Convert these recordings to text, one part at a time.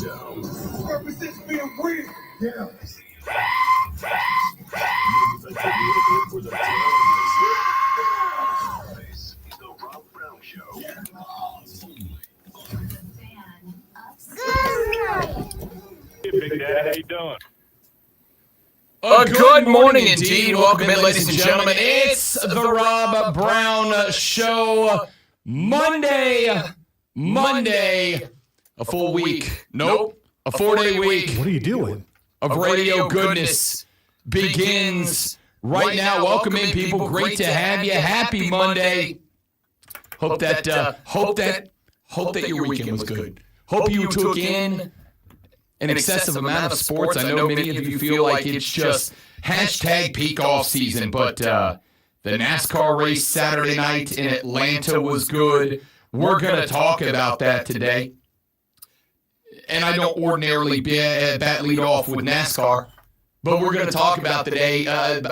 Represents being real. Yeah. Big Dad, how you doing? Good morning indeed. Welcome in, ladies and gentlemen. It's the Rob Brown Show. Monday, a full week. Nope, a 4-day week. What are you doing? Of radio goodness begins right now. Welcome in, people. Great to have you. Happy Monday. Hope that your weekend was good. Hope you took in an excessive amount of sports. I know many of you feel like it's just hashtag peak off season, but the NASCAR race Saturday night in Atlanta was good. We're going to talk about that today. And I don't ordinarily bat lead off with NASCAR, but we're going to talk about today. Can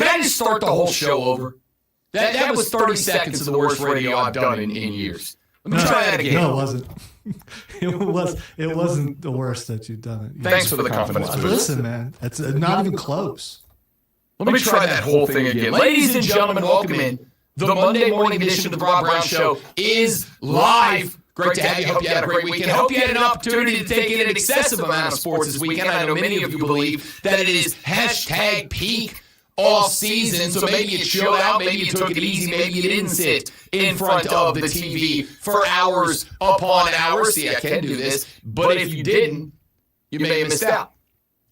I just start the whole show over? That was 30 seconds of the worst radio I've done in years. Let me try that again. No, it wasn't. It wasn't the worst that you've done it. Thanks for the confidence. Listen, man, it's not even close. Let me try that whole thing again. Ladies and gentlemen, welcome in. The Monday morning edition of the Rob Brown Show is live. Great to have you. Hope you had a great weekend. Hope you had an opportunity to take in an excessive amount of sports this weekend. I know many of you believe that it is hashtag peak all season, so maybe you chilled out, maybe you took it easy, maybe you didn't sit in front of the TV for hours upon hours. See, I can do this, but if you didn't, you may have missed out,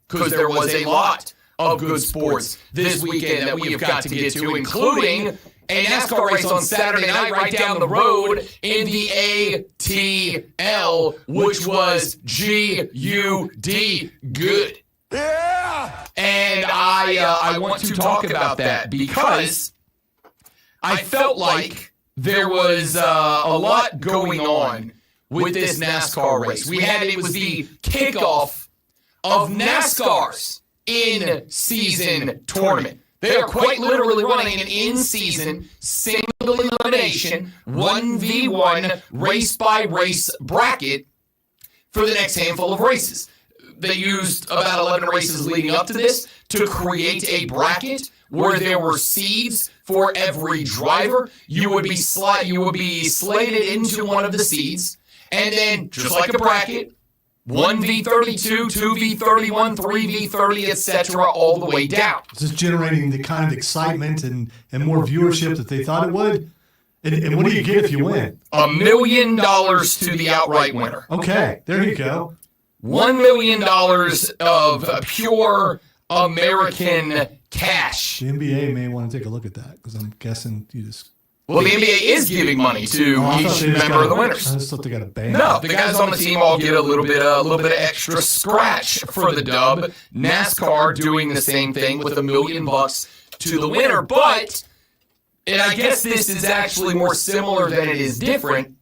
because there was a lot of good sports this weekend that we have got to get to, including a NASCAR race on Saturday night right down the road in the ATL, which was G-U-D, good. Yeah! And I want to talk about that because I felt like there was a lot going on with this NASCAR race. It was the kickoff of NASCAR's in-season tournament. They are quite literally running an in-season single elimination 1v1 race-by-race bracket for the next handful of races. They used about 11 races leading up to this to create a bracket where there were seeds for every driver. You would be slated into one of the seeds, and then, just like a bracket, 1v32, 2v31, 3v30, etc., all the way down. Just generating the kind of excitement and more viewership that they thought it would. And what do you get if you win? $1 million to the outright winner. Okay, there you go. $1 million of pure American cash. The NBA may want to take a look at that, because I'm guessing you just... Well, the NBA is giving money to each member of the winners. I just thought they got a band. No, the guys on the team all get a little bit of extra scratch for the dub. NASCAR doing the same thing with $1 million to the winner. But, and I guess this is actually more similar than it is different,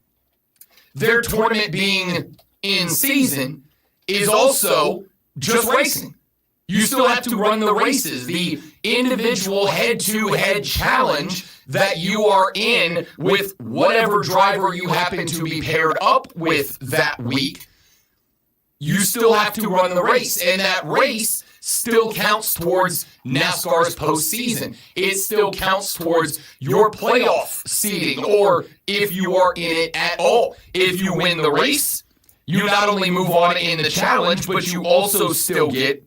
their tournament being in season is also just racing. You still have to run the races. The individual head-to-head challenge that you are in with whatever driver you happen to be paired up with that week, you still have to run the race. And that race still counts towards NASCAR's postseason. It still counts towards your playoff seeding, or if you are in it at all. If you win the race, you not only move on in the challenge, but you also still get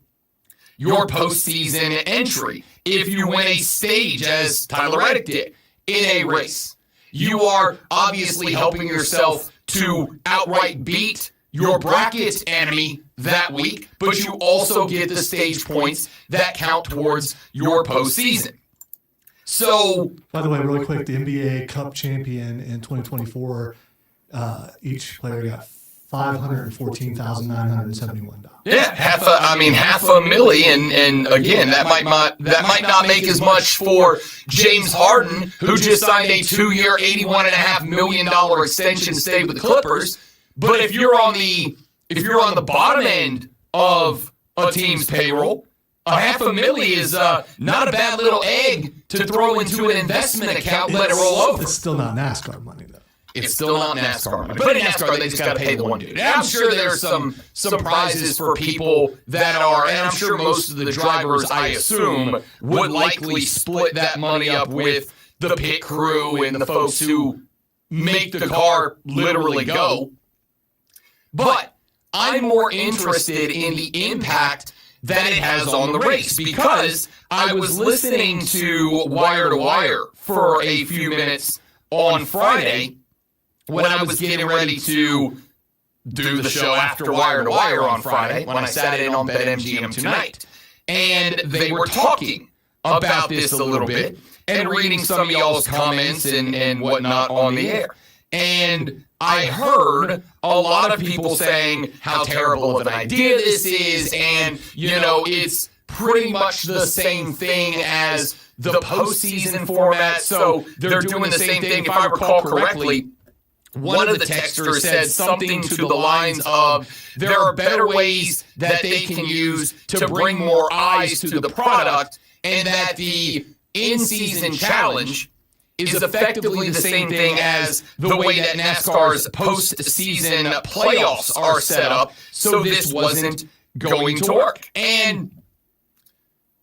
your postseason entry. If you win a stage, as Tyler Reddick did, in a race, you are obviously helping yourself to outright beat your bracket enemy that week, but you also get the stage points that count towards your postseason. So, by the way, really quick, the NBA Cup champion in 2024, each player got $514,971. Yeah, half a million, and again, that might not make as much for James Harden, who just signed a 2-year, $81.5 million extension to stay with the Clippers. But if you're on the bottom end of a team's payroll, $500,000 is not a bad little egg to throw into an investment account and let it roll over. It's still not NASCAR money, though. It's still not NASCAR money. But in NASCAR, they just got to pay the one dude. And I'm sure there's some prizes for people that are, and I'm sure most of the drivers, I assume, would likely split that money up with the pit crew and the folks who make the car literally go. But I'm more interested in the impact that it has on the race, because I was listening to Wire to Wire for a few minutes on Friday when I was getting ready to do the show after Wire to Wire on Friday, when I sat in on BetMGM tonight. And they were talking about this a little bit and reading some of y'all's comments and whatnot on the air. And I heard a lot of people saying how terrible of an idea this is, and, it's pretty much the same thing as the postseason format, so they're doing the same thing. If I recall correctly, one of the texters said something to the lines of, there are better ways that they can use to bring more eyes to the product, and that the in-season challenge is effectively the same thing as the way that NASCAR's postseason playoffs are set up, so this wasn't going to work. And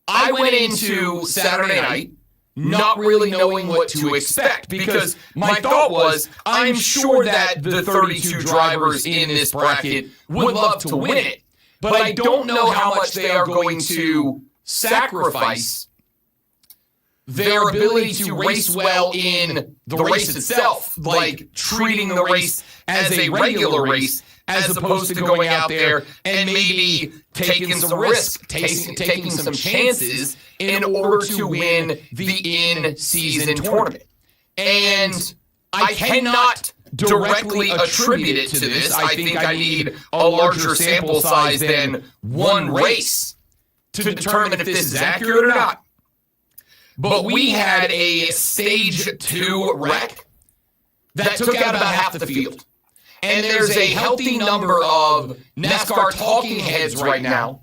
I went into Saturday night not really knowing what to expect, because my thought was, I'm sure that the 32 drivers in this bracket would love to win it, but I don't know how much they are going to sacrifice their ability to race well in the race itself, like treating the race as a regular race, as opposed to going out there and maybe taking some risk, taking some chances in order to win the in-season tournament. And I cannot directly attribute it to this. I think I need a larger sample size than one race to determine if this is accurate or not. But we had a Stage 2 wreck that took out about half the field. And there's a healthy number of NASCAR talking heads right now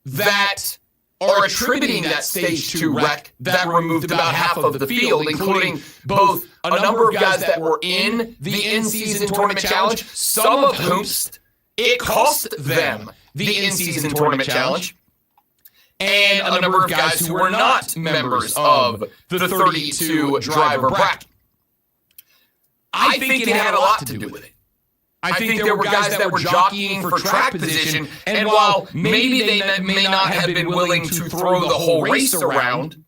that are attributing that Stage 2 wreck that removed about half of the field, including both a number of guys that were in the in-season tournament challenge, some of whom it cost them the in-season tournament challenge, and a number of guys who were not members of the 32 driver bracket. I think it had a lot to do with it. I think there were guys that were jockeying for track position, and while maybe they may not have been willing to throw the whole race around,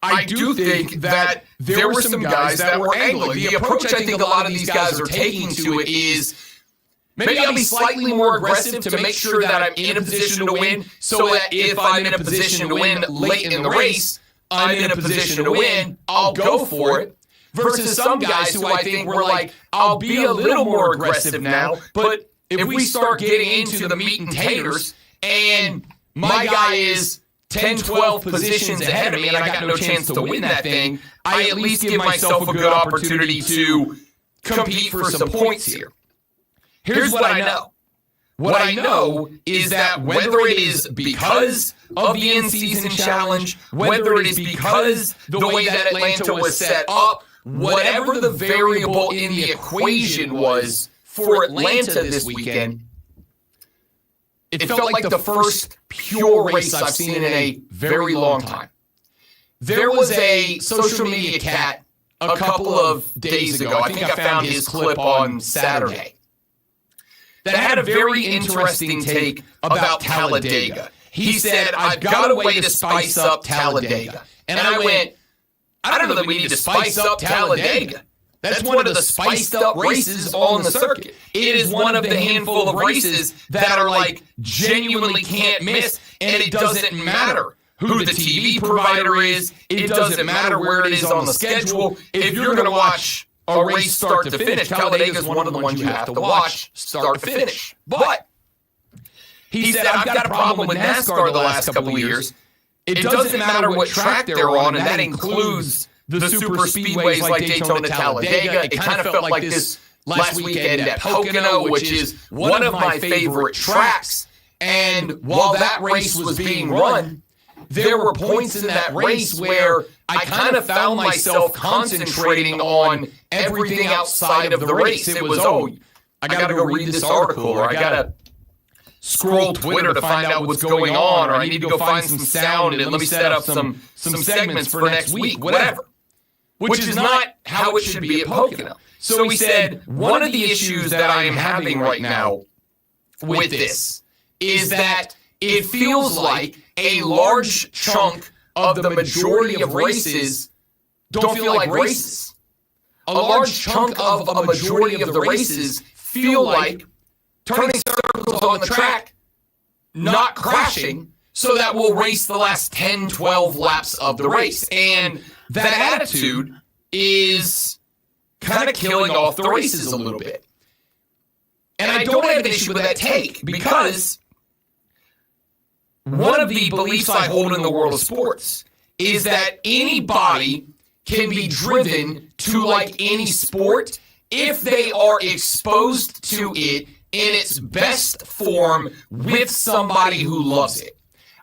I do think that there were some guys that were angling. The approach I think a lot of these guys are taking to it is, maybe I'll be slightly more aggressive to make sure that I'm in a position to win, so that if I'm in a position to win late in the race, I'm in a position to win, I'll go for it. Versus some guys who I think were like, I'll be a little more aggressive now, but if we start getting into the meat and taters, and my guy is 10, 12 positions ahead of me, and I got no chance to win that thing, I at least give myself a good opportunity to compete for some points here. Here's what I know. What I know is that whether it is because of the in-season challenge, whether it is because the way that Atlanta was set up, whatever the variable in the equation was for Atlanta this weekend, it felt like the first pure race I've seen in a very long time. There was a social media cat a couple of days ago. I think I found his clip on Saturday that had a very interesting take about Talladega. He said, I've got a way to spice up Talladega. And I went, I don't know that we need to spice up Talladega. That's one of the spiced up races on the circuit. It is one of the handful of races that are like genuinely can't miss, and it doesn't matter who the TV provider is. It doesn't matter where it is on the schedule. If you're going to watch a race start to finish, Talladega is one of the ones you have to watch start to finish. But he said, I've got a problem with NASCAR the last couple of years. It doesn't matter what track they're on, and that includes the super speedways like Daytona, Talladega. It kind of felt like this last weekend at Pocono, which is one of my favorite tracks. And while that race was being run, there were points in that race where I kind of found myself concentrating on everything outside of the race. It was, I got to go read this article, or I got to scroll Twitter to find out what's going on, or I need to go find some sound and let me set up some segments for next week, whatever. Which is not how it should be at Pocono. So he said, one of the issues that I am having right now with this is that it feels like a large chunk of the majority of races don't feel like races. A large chunk of a majority of the races feel like turning circles on the track, not crashing, so that we'll race the last 10, 12 laps of the race. And that attitude is kind of killing off the races a little bit. And I don't have an issue with that take, because one of the beliefs I hold in the world of sports is that anybody can be driven to like any sport if they are exposed to it in its best form with somebody who loves it.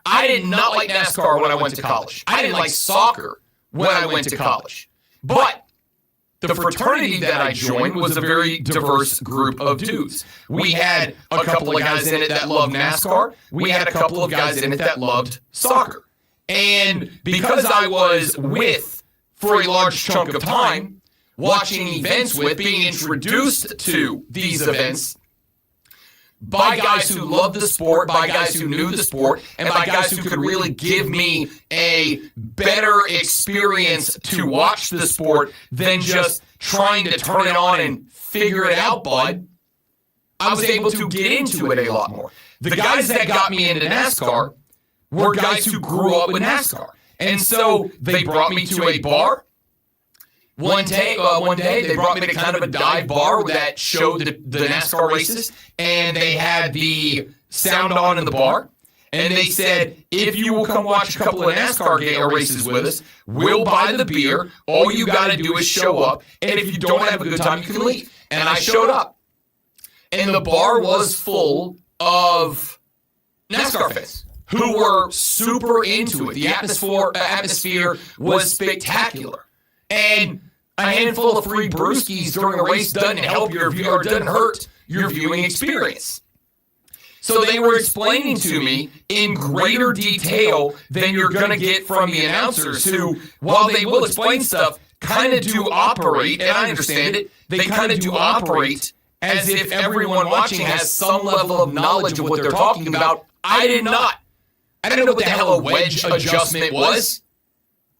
I did not like NASCAR when I went to college. I didn't like soccer when I went to college. But the fraternity that I joined was a very diverse group of dudes. We had a couple of guys in it that loved NASCAR. We had a couple of guys in it that loved soccer. And because I was with, for a large chunk of time, watching events with, being introduced to these events by guys who loved the sport, by guys who knew the sport, and by guys who could really give me a better experience to watch the sport than just trying to turn it on and figure it out, bud, I was able to get into it a lot more. The guys that got me into NASCAR were guys who grew up with NASCAR. And so they brought me to a bar. One day they brought me to kind of a dive bar that showed the NASCAR races, and they had the sound on in the bar. And they said, if you will come watch a couple of NASCAR races with us, we'll buy the beer. All you got to do is show up. And if you don't have a good time, you can leave. And I showed up. And the bar was full of NASCAR fans who were super into it. The atmosphere was spectacular. And a handful of free brewskis during a race doesn't help your view, or doesn't hurt your viewing experience. So they were explaining to me in greater detail than you're going to get from the announcers, who, while they will explain stuff, kind of do operate, and I understand it, they kind of do operate as if everyone watching has some level of knowledge of what they're talking about. I did not. I didn't know what the hell a wedge adjustment was.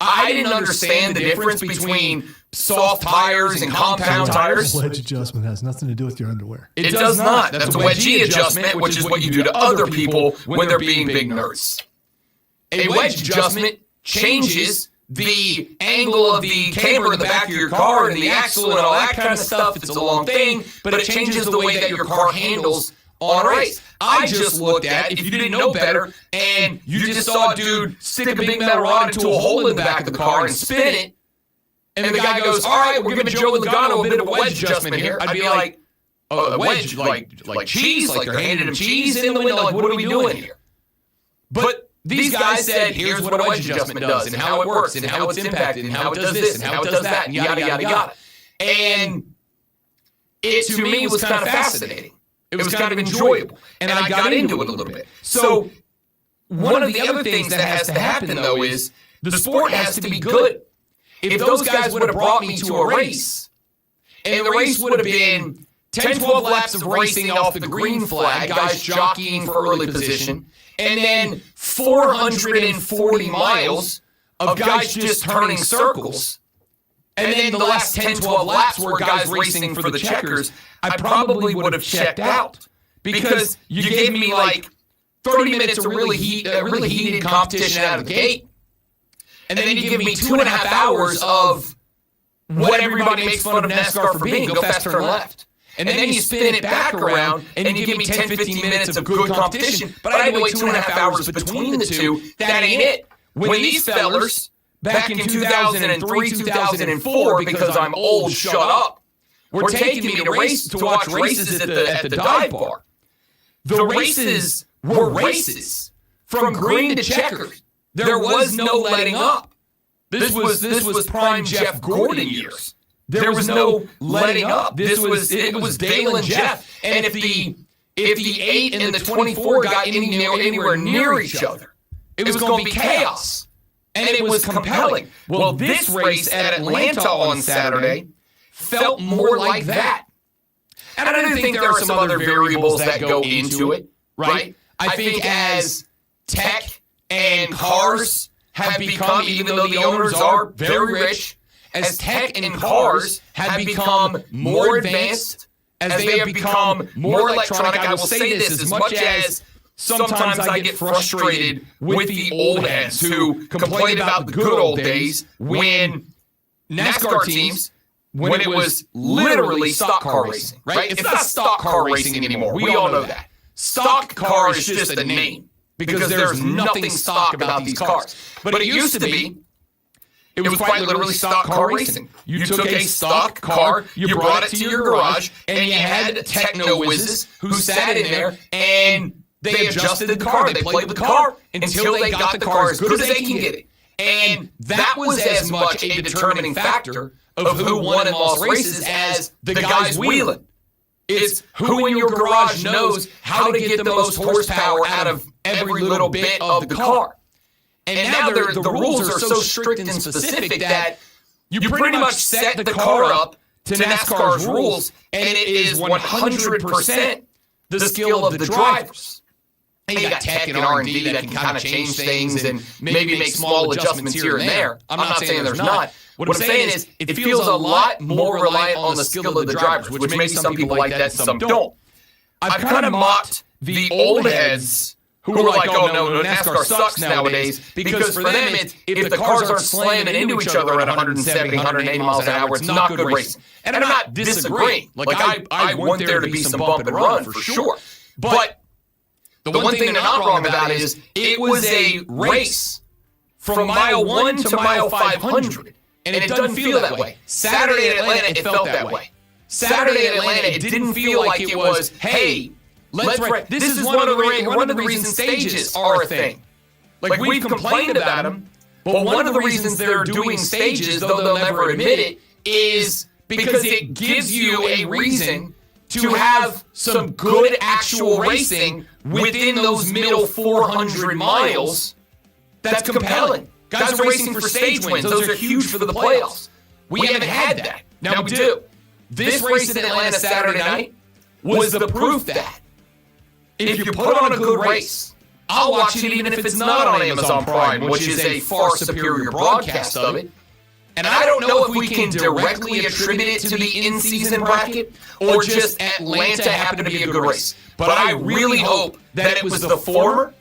I didn't understand the difference between soft tires and compound tires. Wedge adjustment has nothing to do with your underwear. It does not. That's a wedgie adjustment, which is what you do to other people when they're being big nerds. A wedge adjustment changes the angle of the camber in the back of your car and the axle and all that kind of stuff. It's a long thing, but it changes the way that your car handles on a race. I just looked at, if you didn't know better, and you just saw a dude stick a big metal rod into a hole in the back of the car and spin it, and the guy goes, all right, we're giving Joe Logano a bit of a wedge adjustment here. I'd be like, a wedge, like cheese, like they're handing him cheese in the window, like what are we doing here? But these guys said, here's what a wedge adjustment does, and how it works, and how it's impacted, and how it does this, and how it does that, and yada, yada, yada. And it, to me, was kind of fascinating. It was kind of enjoyable, and I got into it a little bit. So one of the other things that has to happen, though, is the sport has to be good. If those guys would have brought me to a race, and the race would have been 10, 12 laps of racing off the green flag, guys jockeying for early position, and then 440 miles of guys just turning circles, and then the last 10, 12 laps were guys racing for the checkers, I probably would have checked out, because you gave me like 30 minutes of really heated competition out of the gate, and then you give me 2.5 hours of what everybody makes fun of NASCAR for being, go fast, turn left. And then you spin it back around, and you give me 10, 15 minutes of good competition, but I had to wait 2.5 hours between the two. That ain't it. When these fellers, back in 2003, 2004, because I'm old, shut up, were taking me to watch races at the dive bar. The races were races from green to checkers. there was no letting up. This was prime Jeff Gordon years. There was no letting up. It was Dale and Jeff. And if the 8 and the 24 got anywhere near each other, it was going to be chaos. And it was compelling. Well, this race at Atlanta on Saturday felt more like that. And I do think there are some other variables that go into it, right? I think as tech and cars have become, even though the owners are very rich, as tech and cars have become more advanced, as they have become more electronic, I will say this, as much as sometimes I get frustrated with the old heads who complain about the good old days when NASCAR teams, when it was literally stock car racing, right? It's not stock car racing anymore. We all know that. Stock car is just a name because there's nothing stock about these cars. But it used to be, it was quite literally stock car racing. You took a stock car, you brought it to your garage, and you had techno-whizzes who sat in there and they adjusted the car. They played with the car until they got the car as good as they can get it. And that was as much a determining factor of who won and lost races as the guys wheeling. It's who in your garage knows how to get the most horsepower out of every little bit of the car. And now the rules are so strict and specific that you pretty much set the car up to NASCAR's rules, and it is 100% the skill of the drivers. And you got tech and R&D that can kind of change things and maybe make small adjustments here and there. I'm not saying there's not. What I'm saying is it feels a lot more reliant on the skill of the drivers, which maybe some people like that and some don't. I've kind of mocked the old heads who are like, oh, no, NASCAR sucks nowadays, because for them, it's if the cars aren't slamming into each other at 170, 180 miles an hour, it's not good racing. And I'm not disagreeing. Like, I want there to be some bump and run, for sure. But the one thing they're not wrong about is it was a race from mile 1 to mile 500, and it doesn't feel that way. Saturday at Atlanta, it felt that way. Saturday at Atlanta, it didn't feel like it was, hey, let's race. This is one of the reasons stages are a thing. Like, we've complained about them, but one of the reasons they're doing stages, though they'll never admit it, is because it gives you a reason to have some good actual racing within those middle 400 miles. That's compelling. Guys are racing for stage wins. Those are huge for the playoffs. We haven't had that. Now we do. This race in Atlanta Saturday night was the proof that if you put on a good race, I'll watch it even if it's not on Amazon Prime, which is a far superior broadcast of it. And I don't know if we can directly attribute it to the in-season bracket or just Atlanta happened to be a good race. But I really hope that it was the former,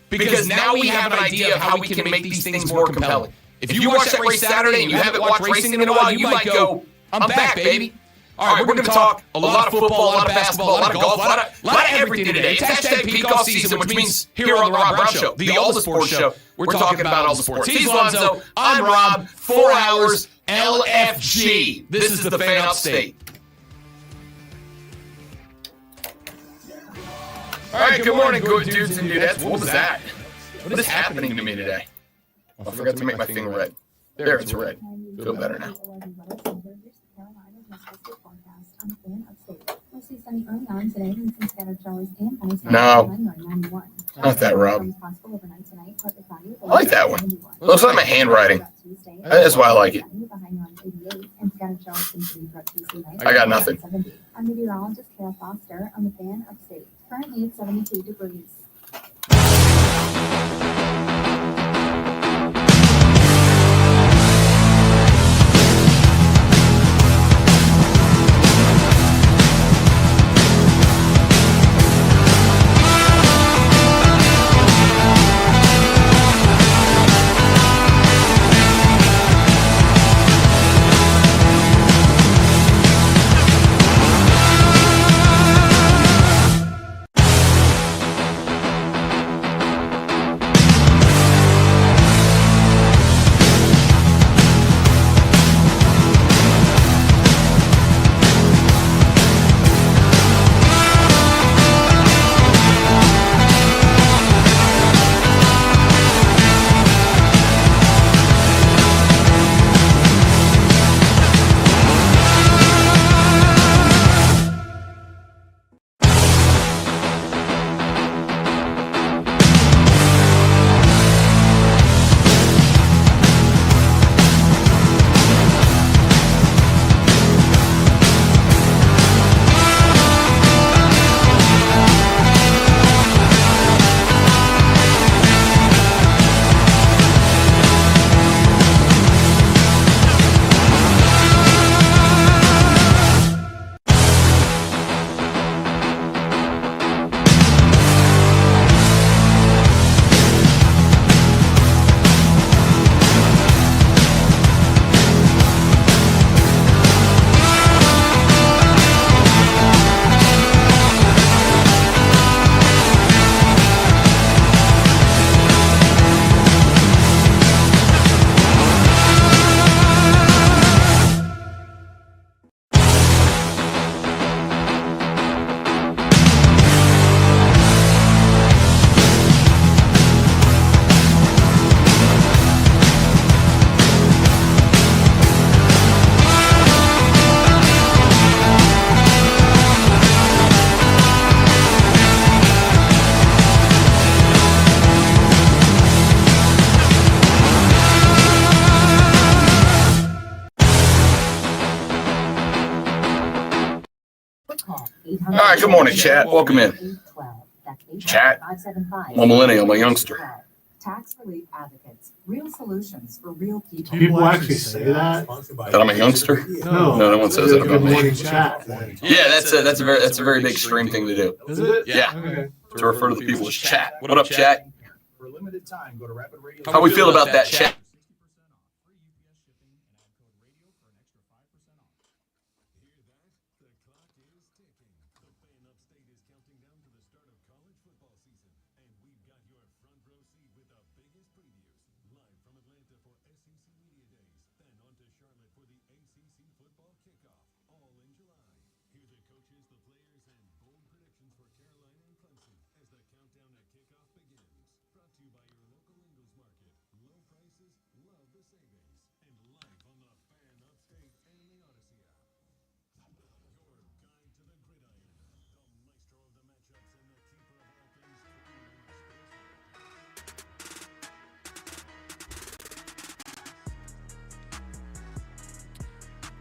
because now we have an idea of how we can make these things more compelling. If you watch that race Saturday and you haven't watched racing in a while, you might go, I'm back, baby. All right, we're going to talk a lot of football, a lot of basketball, a lot of golf, a lot of everything today. It's hashtag peak off season, which means here on the Rob Brown Show, the All the Sports Show, we're talking about all the sports. He's Lonzo, I'm Rob, 4 hours, LFG. This is the fan upstate. All right, good morning, good dudes and dudettes. What was that? What is happening to me today? I forgot to make my finger red. There, it's red. Feel better now. No, not that, Rob. I like that one. It looks like my handwriting. That's why I like it. I got nothing. I'm meteorologist Carol Foster on the fan upstate. Currently it's 72 degrees. All right, good morning, chat. Welcome in. Chat. I'm a millennial. I'm a youngster. Tax relief advocates. Real solutions for real people. People actually say that. That I'm a youngster? No, No one says that Good about me. morning, chat. Yeah, that's a very big extreme thing to do. Is it? Yeah. Okay. To refer to the people as chat. What up, chat? For a limited time, go to Rapid Radio. How we feel about that, chat?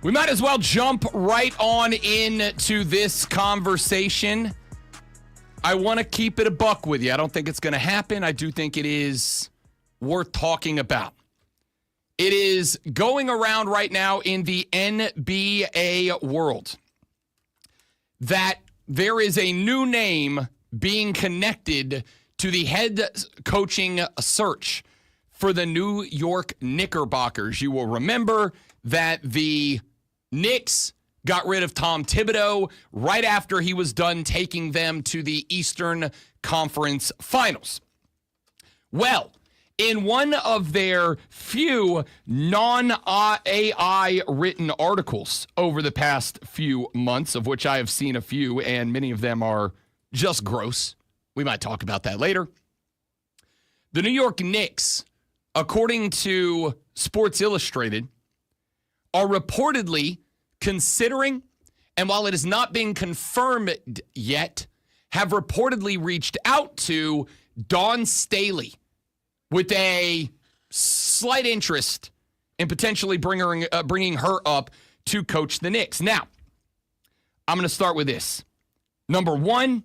We might as well jump right on into this conversation. I want to keep it a buck with you. I don't think it's going to happen. I do think it is worth talking about. It is going around right now in the NBA world that there is a new name being connected to the head coaching search for the New York Knickerbockers. You will remember that the Knicks got rid of Tom Thibodeau right after he was done taking them to the Eastern Conference Finals. Well, in one of their few non-AI written articles over the past few months, of which I have seen a few, and many of them are just gross. We might talk about that later. The New York Knicks, according to Sports Illustrated, are reportedly considering, and while it has not been confirmed yet, have reportedly reached out to Dawn Staley with a slight interest in potentially bringing her up to coach the Knicks. Now, I'm going to start with this. Number one,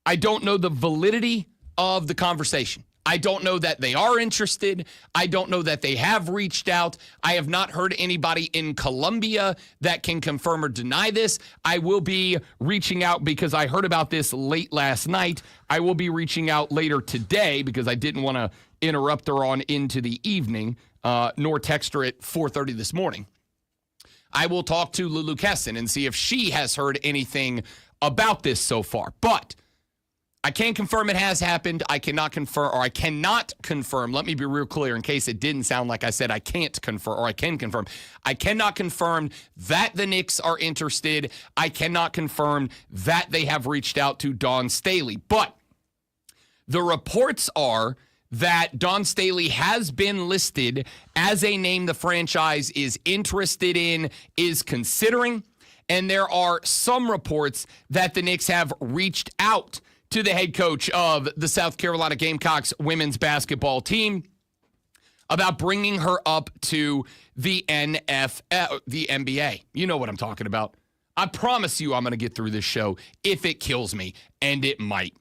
I don't know the validity of the conversation. I don't know that they are interested. I don't know that they have reached out. I have not heard anybody in Colombia that can confirm or deny this. I will be reaching out because I heard about this late last night. I will be reaching out later today because I didn't want to interrupt her on into the evening, nor text her at 4:30 this morning. I will talk to Lulu Kesson and see if she has heard anything about this so far. But I can't confirm it has happened. I cannot confirm. Let me be real clear in case it didn't sound like I said I can't confirm or I can confirm. I cannot confirm that the Knicks are interested. I cannot confirm that they have reached out to Dawn Staley. But the reports are that Dawn Staley has been listed as a name the franchise is interested in, is considering. And there are some reports that the Knicks have reached out to the head coach of the South Carolina Gamecocks women's basketball team about bringing her up to the NBA. You know what I'm talking about. I promise you I'm going to get through this show if it kills me, and it might.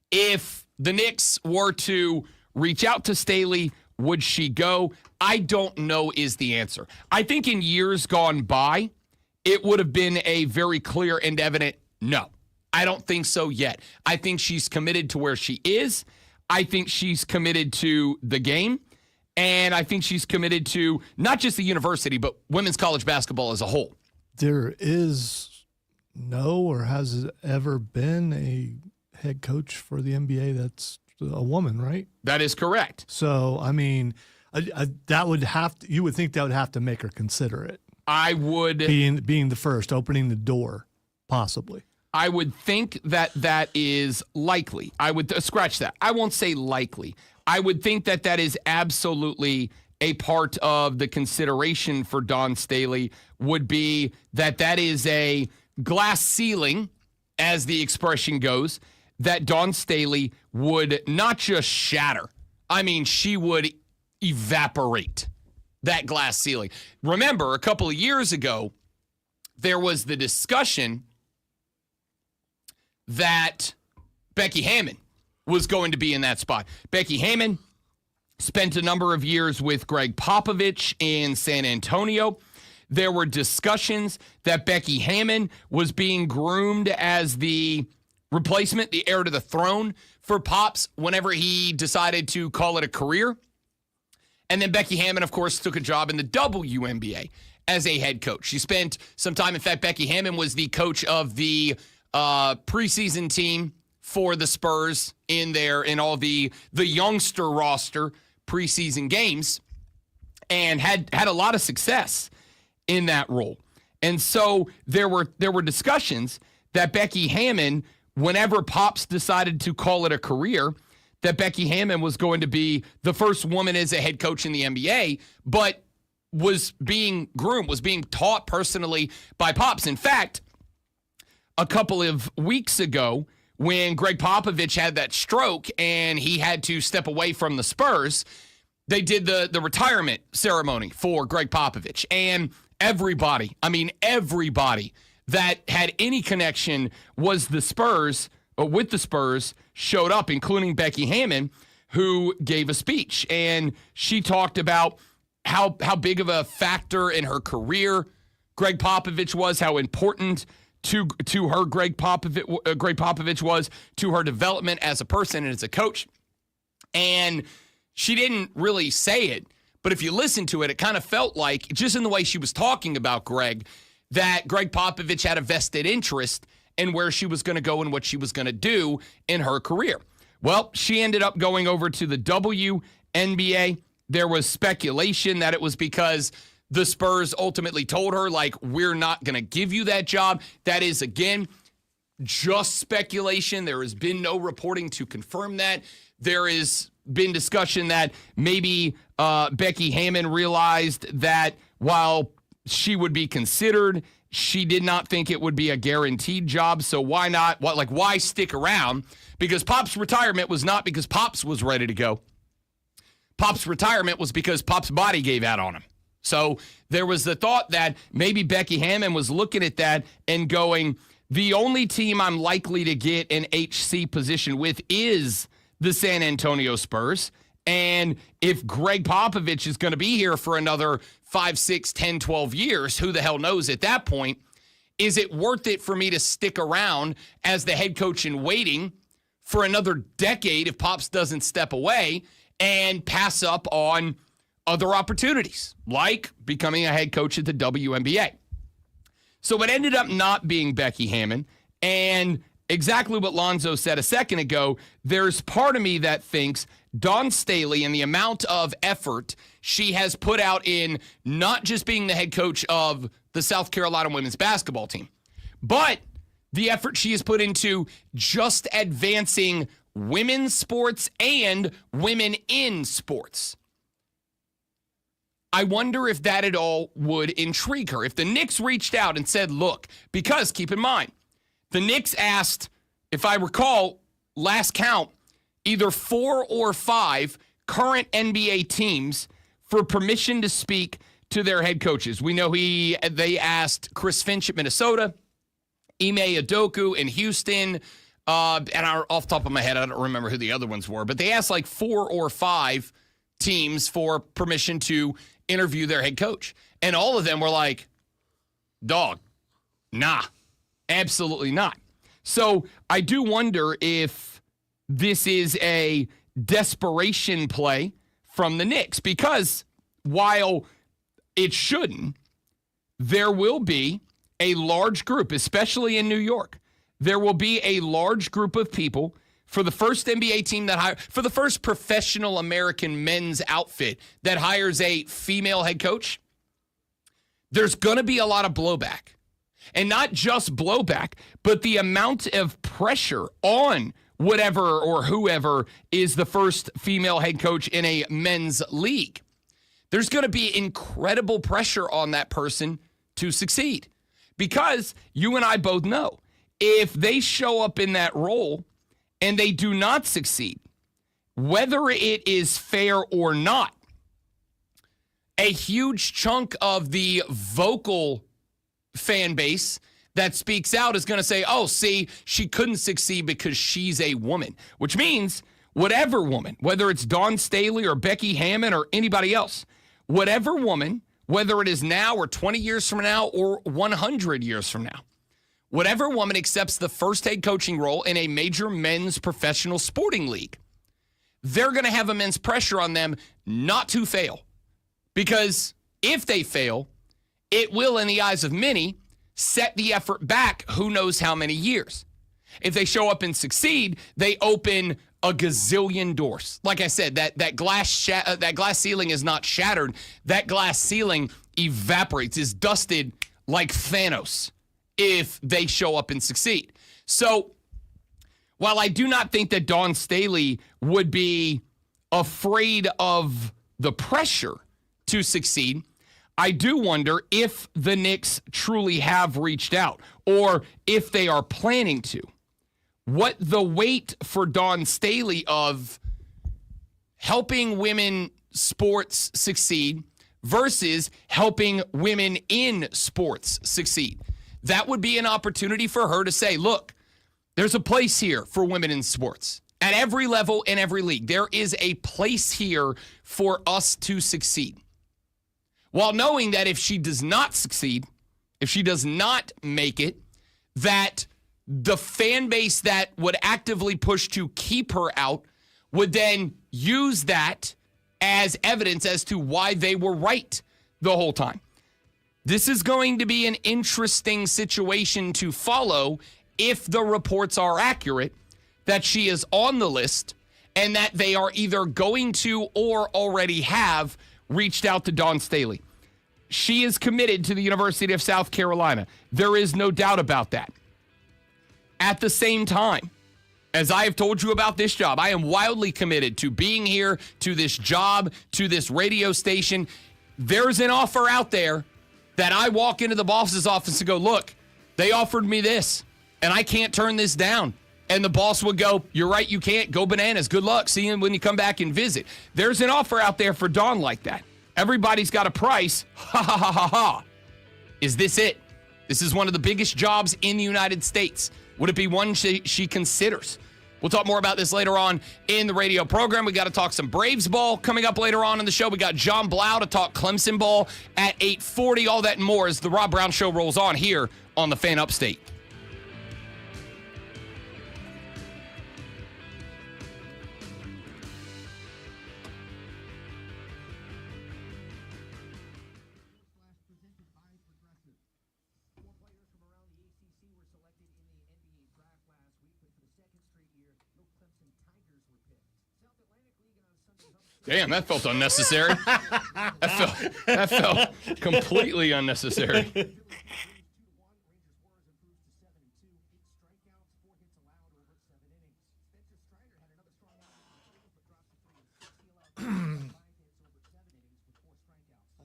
If the Knicks were to reach out to Staley, would she go? I don't know is the answer. I think in years gone by, it would have been a very clear and evident no. I don't think so yet. I think she's committed to where she is. I think she's committed to the game. And I think she's committed to not just the university, but women's college basketball as a whole. There is no or has it ever been a head coach for the NBA that's a woman, right? That is correct. So, I mean, that would have to, you would think that would have to make her consider it. I would. Being the first, opening the door, possibly. I would think that that is likely. I would scratch that. I won't say likely. I would think that that is absolutely a part of the consideration for Dawn Staley would be that that is a glass ceiling, as the expression goes, that Dawn Staley would not just shatter. I mean, she would evaporate that glass ceiling. Remember, a couple of years ago, there was the discussion that Becky Hammon was going to be in that spot. Becky Hammon spent a number of years with Greg Popovich in San Antonio. There were discussions that Becky Hammon was being groomed as the replacement, the heir to the throne for Pops whenever he decided to call it a career. And then Becky Hammon, of course, took a job in the WNBA as a head coach. She spent some time. In fact, Becky Hammon was the coach of the preseason team for the Spurs in all the youngster roster preseason games, and had a lot of success in that role. And so there were discussions that Becky Hammon, whenever Pops decided to call it a career, that Becky Hammon was going to be the first woman as a head coach in the NBA, but was being groomed, was being taught personally by Pops. In fact, a couple of weeks ago, when Greg Popovich had that stroke and he had to step away from the Spurs, they did the retirement ceremony for Greg Popovich. And everybody that had any connection with the Spurs showed up, including Becky Hammon, who gave a speech. And she talked about how big of a factor in her career Greg Popovich was, how important to her Greg Popovich was to her development as a person and as a coach. And she didn't really say it, but if you listen to it, it kind of felt like, just in the way she was talking about Greg, that Greg Popovich had a vested interest in where she was going to go and what she was going to do in her career. Well, she ended up going over to the WNBA. There was speculation that it was because the Spurs ultimately told her, like, we're not going to give you that job. That is, again, just speculation. There has been no reporting to confirm that. There has been discussion that maybe Becky Hammon realized that while she would be considered, she did not think it would be a guaranteed job. So why not? Why stick around? Because Pop's retirement was not because Pops was ready to go. Pop's retirement was because Pop's body gave out on him. So there was the thought that maybe Becky Hammon was looking at that and going, the only team I'm likely to get an HC position with is the San Antonio Spurs. And if Greg Popovich is going to be here for another 5, 6, 10, 12 years, who the hell knows at that point, is it worth it for me to stick around as the head coach in waiting for another decade if Pops doesn't step away and pass up on other opportunities, like becoming a head coach at the WNBA? So it ended up not being Becky Hammon. And exactly what Lonzo said a second ago, there's part of me that thinks Dawn Staley and the amount of effort she has put out in not just being the head coach of the South Carolina women's basketball team, but the effort she has put into just advancing women's sports and women in sports. I wonder if that at all would intrigue her. If the Knicks reached out and said, look, because keep in mind, the Knicks asked, if I recall, last count, either 4 or 5 current NBA teams for permission to speak to their head coaches. We know they asked Chris Finch at Minnesota, Ime Udoka in Houston, and off the top of my head, I don't remember who the other ones were, but they asked like 4 or 5 teams for permission to interview their head coach. And all of them were like, dog, nah, absolutely not. So I do wonder if this is a desperation play from the Knicks, because while it shouldn't, there will be a large group, especially in New York, there will be a large group of people for the first NBA team for the first professional American men's outfit that hires a female head coach. There's going to be a lot of blowback. And not just blowback, but the amount of pressure on whatever or whoever is the first female head coach in a men's league. There's going to be incredible pressure on that person to succeed. Because you and I both know, if they show up in that role and they do not succeed, whether it is fair or not, a huge chunk of the vocal fan base that speaks out is going to say, oh, see, she couldn't succeed because she's a woman, which means whatever woman, whether it's Dawn Staley or Becky Hammon or anybody else, whatever woman, whether it is now or 20 years from now or 100 years from now, whatever woman accepts the first head coaching role in a major men's professional sporting league, they're going to have immense pressure on them not to fail. Because if they fail, it will, in the eyes of many, set the effort back who knows how many years. If they show up and succeed, they open a gazillion doors. Like I said, that glass ceiling is not shattered. That glass ceiling evaporates, is dusted like Thanos if they show up and succeed. So while I do not think that Dawn Staley would be afraid of the pressure to succeed, I do wonder if the Knicks truly have reached out or if they are planning to. What the weight for Dawn Staley of helping women sports succeed versus helping women in sports succeed. That would be an opportunity for her to say, look, there's a place here for women in sports. At every level, in every league, there is a place here for us to succeed. While knowing that if she does not succeed, if she does not make it, that the fan base that would actively push to keep her out would then use that as evidence as to why they were right the whole time. This is going to be an interesting situation to follow if the reports are accurate that she is on the list and that they are either going to or already have reached out to Dawn Staley. She is committed to the University of South Carolina. There is no doubt about that. At the same time, as I have told you about this job, I am wildly committed to being here, to this job, to this radio station. There's an offer out there that I walk into the boss's office and go, look, they offered me this, and I can't turn this down. And the boss would go, you're right, you can't. Go bananas. Good luck. See you when you come back and visit. There's an offer out there for Dawn like that. Everybody's got a price. Ha, ha, ha, ha, ha. Is this it? This is one of the biggest jobs in the United States. Would it be one she considers? We'll talk more about this later on in the radio program. We got to talk some Braves ball coming up later on in the show. We got John Blau to talk Clemson ball at 8:40. All that and more as the Rob Brown Show rolls on here on the Fan Upstate. Damn, that felt unnecessary. that felt completely unnecessary. I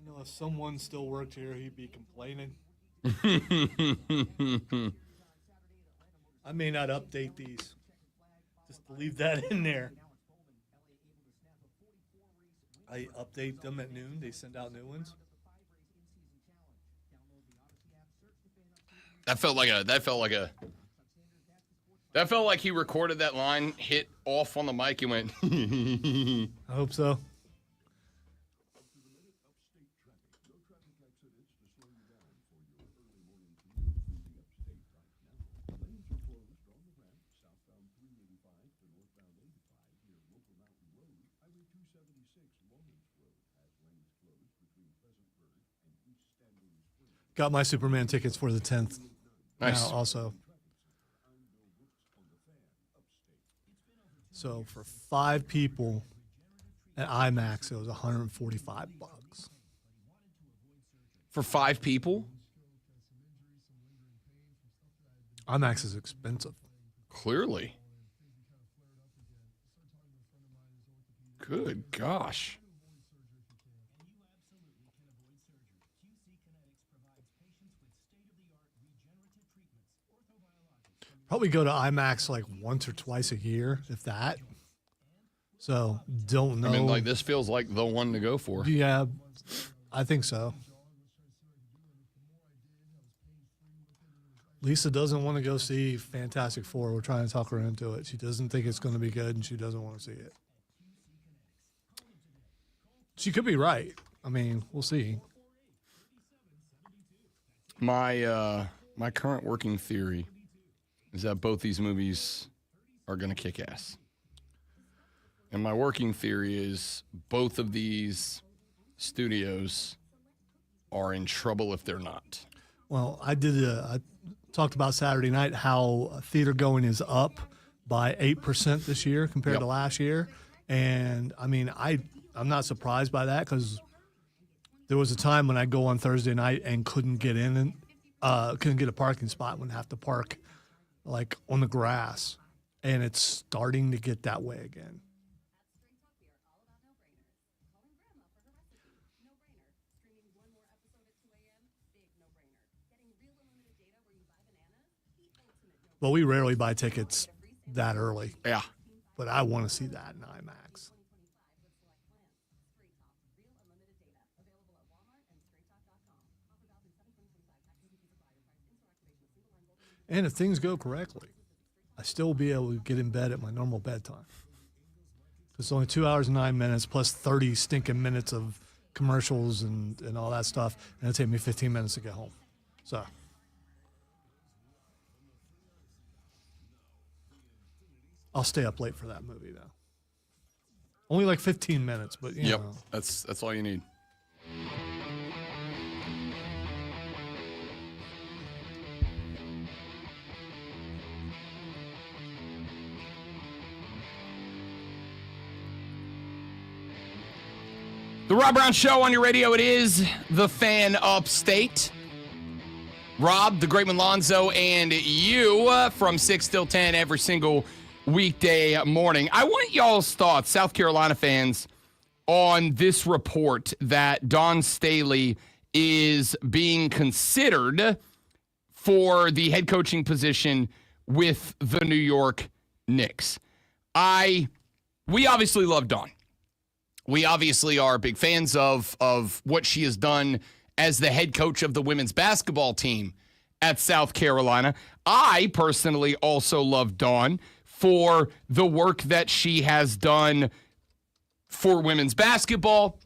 know if someone still worked here, he'd be complaining. I may not update these. Just leave that in there. I update them at noon. They send out new ones. That felt like he recorded that line, hit off on the mic, and went. I hope so. Got my Superman tickets for the 10th. Nice. Now also. So for 5 people at IMAX, it was $145. For 5 people? IMAX is expensive. Clearly. Good gosh. Probably go to IMAX like once or twice a year, if that. So don't know. I mean, like, this feels like the one to go for. Yeah, I think so. Lisa doesn't want to go see Fantastic Four. We're trying to talk her into it. She doesn't think it's going to be good, and she doesn't want to see it. She could be right. I mean, we'll see. My current working theory is that both these movies are going to kick ass. And my working theory is both of these studios are in trouble if they're not. Well, I talked about Saturday night how theater going is up by 8% this year compared to last year. And, I mean, I'm not surprised by that because there was a time when I'd go on Thursday night and couldn't get in and couldn't get a parking spot, wouldn't have to park, like, on the grass. And it's starting to get that way again. Well, we rarely buy tickets that early. Yeah. But I want to see that in IMAX. And if things go correctly, I still will be able to get in bed at my normal bedtime. It's only 2 hours and 9 minutes plus 30 stinking minutes of commercials and all that stuff. And it'll take me 15 minutes to get home. So. I'll stay up late for that movie, though. Only like 15 minutes, but you know. That's all you need. The Rob Brown Show on your radio. It is the Fan Upstate. Rob, the Great Lonzo, and you from 6 till 10 every single weekday morning. I want y'all's thoughts, South Carolina fans, on this report that Dawn Staley is being considered for the head coaching position with the New York Knicks. We obviously love Dawn. We obviously are big fans of what she has done as the head coach of the women's basketball team at South Carolina. I personally also love Dawn for the work that she has done for women's basketball,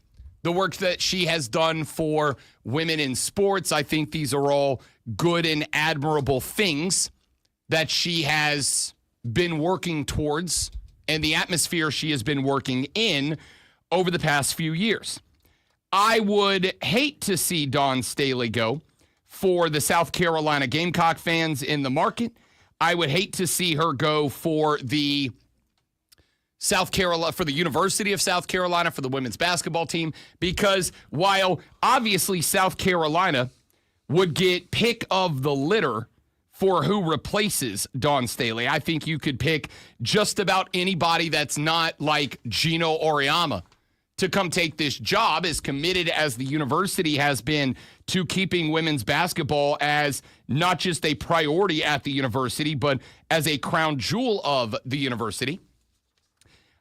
the work that she has done for women in sports. I think these are all good and admirable things that she has been working towards and the atmosphere she has been working in over the past few years. I would hate to see Dawn Staley go for the South Carolina Gamecock fans in the market. I would hate to see her go for the University of South Carolina, for the women's basketball team, because while obviously South Carolina would get pick of the litter for who replaces Dawn Staley, I think you could pick just about anybody that's not like Gino Auriemma to come take this job, as committed as the university has been to keeping women's basketball as not just a priority at the university, but as a crown jewel of the university.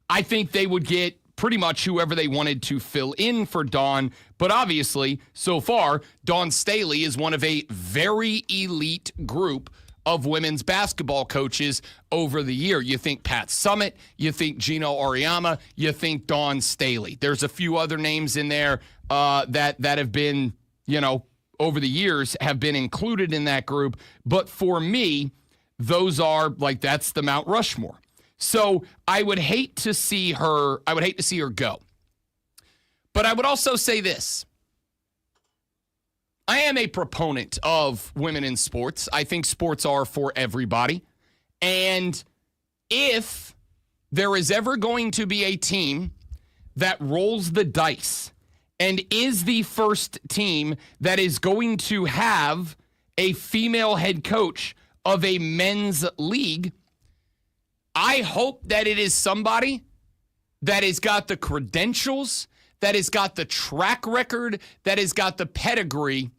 I think they would get pretty much whoever they wanted to fill in for Dawn. But obviously, so far, Dawn Staley is one of a very elite group of women's basketball coaches over the year. You think Pat Summitt, you think Gino Auriemma, you think Dawn Staley. There's a few other names in there that have been, over the years have been included in that group. But for me, those are that's the Mount Rushmore. So I would hate to see her go. But I would also say this. I am a proponent of women in sports. I think sports are for everybody. And if there is ever going to be a team that rolls the dice and is the first team that is going to have a female head coach of a men's league, I hope that it is somebody that has got the credentials, that has got the track record, that has got the pedigree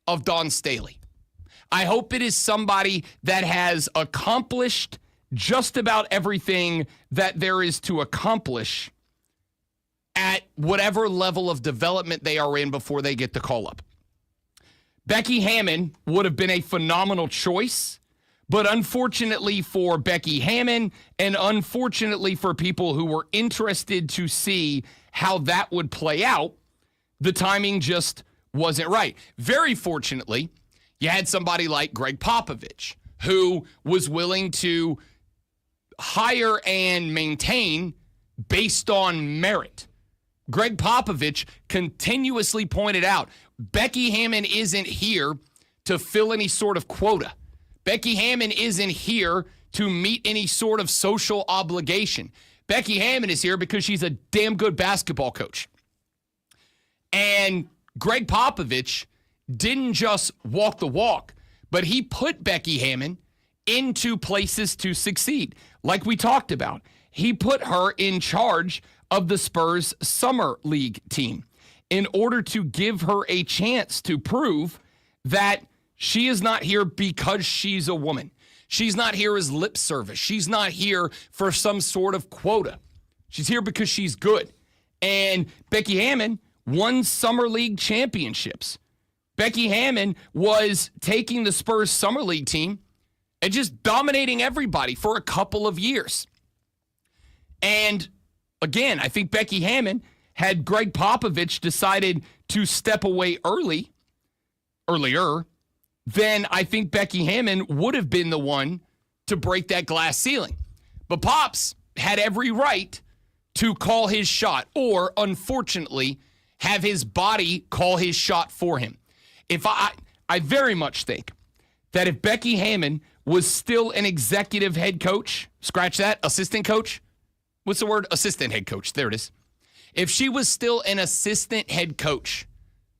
of Dawn Staley. I hope it is somebody that has accomplished just about everything that there is to accomplish at whatever level of development they are in before they get the call up. Becky Hammon would have been a phenomenal choice, but unfortunately for Becky Hammon and unfortunately for people who were interested to see how that would play out, the timing just wasn't right. Very fortunately, you had somebody like Greg Popovich who was willing to hire and maintain based on merit. Greg Popovich continuously pointed out, Becky Hammon isn't here to fill any sort of quota. Becky Hammon isn't here to meet any sort of social obligation. Becky Hammon is here because she's a damn good basketball coach. And Greg Popovich didn't just walk the walk, but he put Becky Hammon into places to succeed. Like we talked about, he put her in charge of the Spurs Summer League team in order to give her a chance to prove that she is not here because she's a woman. She's not here as lip service. She's not here for some sort of quota. She's here because she's good. And Becky Hammon won Summer League championships. Becky Hammon was taking the Spurs Summer League team and just dominating everybody for a couple of years. And again, I think Becky Hammon, had Greg Popovich decided to step away earlier, then I think Becky Hammon would have been the one to break that glass ceiling. But Pops had every right to call his shot, or unfortunately, have his body call his shot for him. I very much think that if Becky Hammon was still an executive head coach, scratch that, assistant coach. What's the word? Assistant head coach. There it is. If she was still an assistant head coach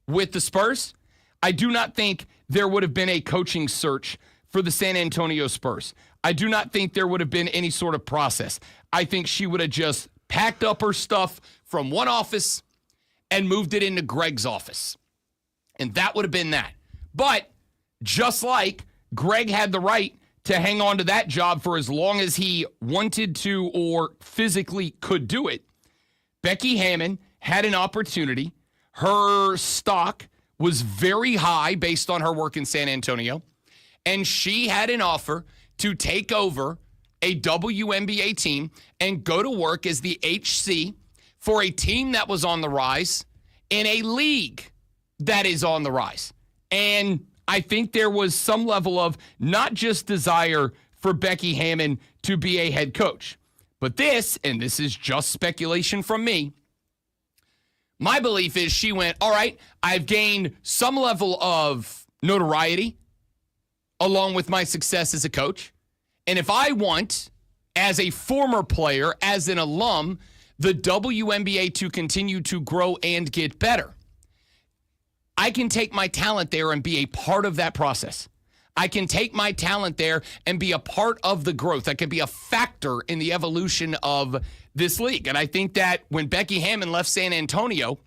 with the Spurs, I do not think there would have been a coaching search for the San Antonio Spurs. I do not think there would have been any sort of process. I think she would have just packed up her stuff from one office and moved it into Greg's office. And that would have been that. But just like Greg had the right to hang on to that job for as long as he wanted to or physically could do it, Becky Hammon had an opportunity. Her stock was very high based on her work in San Antonio, and she had an offer to take over a WNBA team and go to work as the HC for a team that was on the rise in a league that is on the rise. And I think there was some level of not just desire for Becky Hammon to be a head coach, but this, and this is just speculation from me, my belief is she went, all right, I've gained some level of notoriety along with my success as a coach. And if I want, as a former player, as an alum, the WNBA to continue to grow and get better, I can take my talent there and be a part of that process. I can take my talent there and be a part of the growth. I can be a factor in the evolution of this league. And I think that when Becky Hammon left San Antonio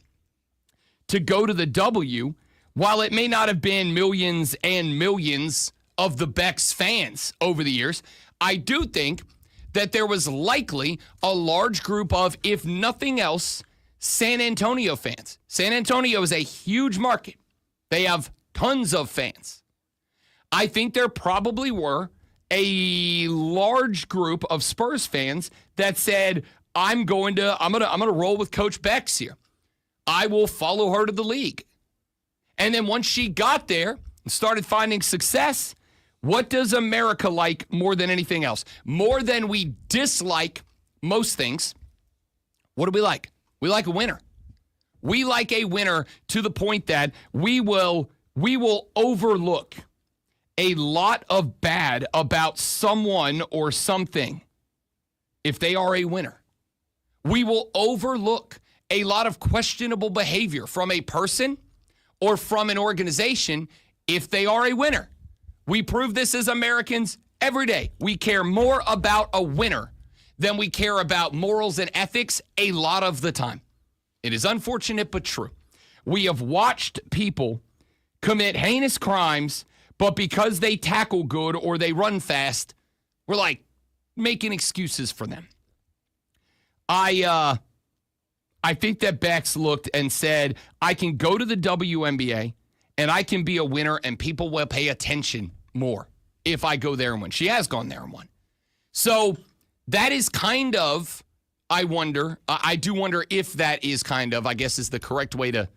to go to the W, while it may not have been millions and millions of the Becks fans over the years, I do think that there was likely a large group of, if nothing else, San Antonio fans. San Antonio is a huge market. They have tons of fans. I think there probably were a large group of Spurs fans that said, I'm gonna roll with Coach Becks here. I will follow her to the league. And then once she got there and started finding success, what does America like more than anything else? More than we dislike most things, what do we like? We like a winner. We like a winner to the point that we will overlook a lot of bad about someone or something if they are a winner. We will overlook a lot of questionable behavior from a person or from an organization if they are a winner. We prove this as Americans every day. We care more about a winner than we care about morals and ethics a lot of the time. It is unfortunate but true. We have watched people commit heinous crimes, but because they tackle good or they run fast, we're like making excuses for them. I think that Bex looked and said, I can go to the WNBA and I can be a winner, and people will pay attention more if I go there and win. She has gone there and won. So that is kind of, I do wonder if that is kind of, I guess is the correct way to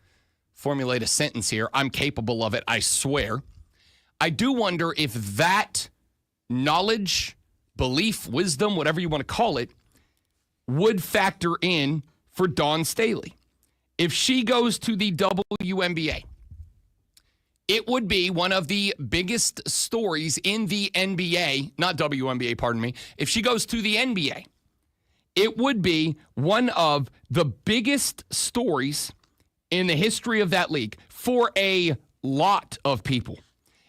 formulate a sentence here. I'm capable of it, I swear. I do wonder if that knowledge, belief, wisdom, whatever you want to call it, would factor in for Dawn Staley. If she goes to the WNBA, it would be one of the biggest stories in the NBA, not WNBA, pardon me. If she goes to the NBA, it would be one of the biggest stories in the history of that league for a lot of people.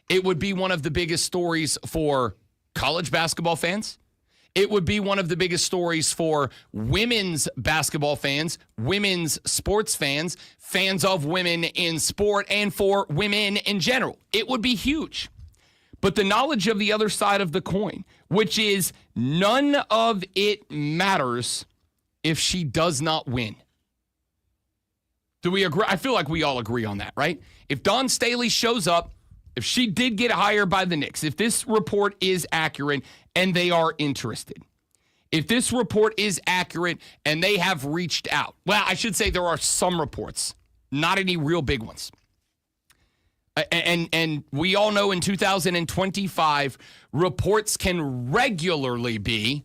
It would be one of the biggest stories for college basketball fans. It would be one of the biggest stories for women's basketball fans, women's sports fans, fans of women in sport, and for women in general. It would be huge. But the knowledge of the other side of the coin, which is none of it matters if she does not win. Do we agree? I feel like we all agree on that, right? If Dawn Staley shows up, if she did get hired by the Knicks, if this report is accurate and they are interested, if this report is accurate and they have reached out, well, I should say there are some reports, not any real big ones. And we all know in 2025, reports can regularly be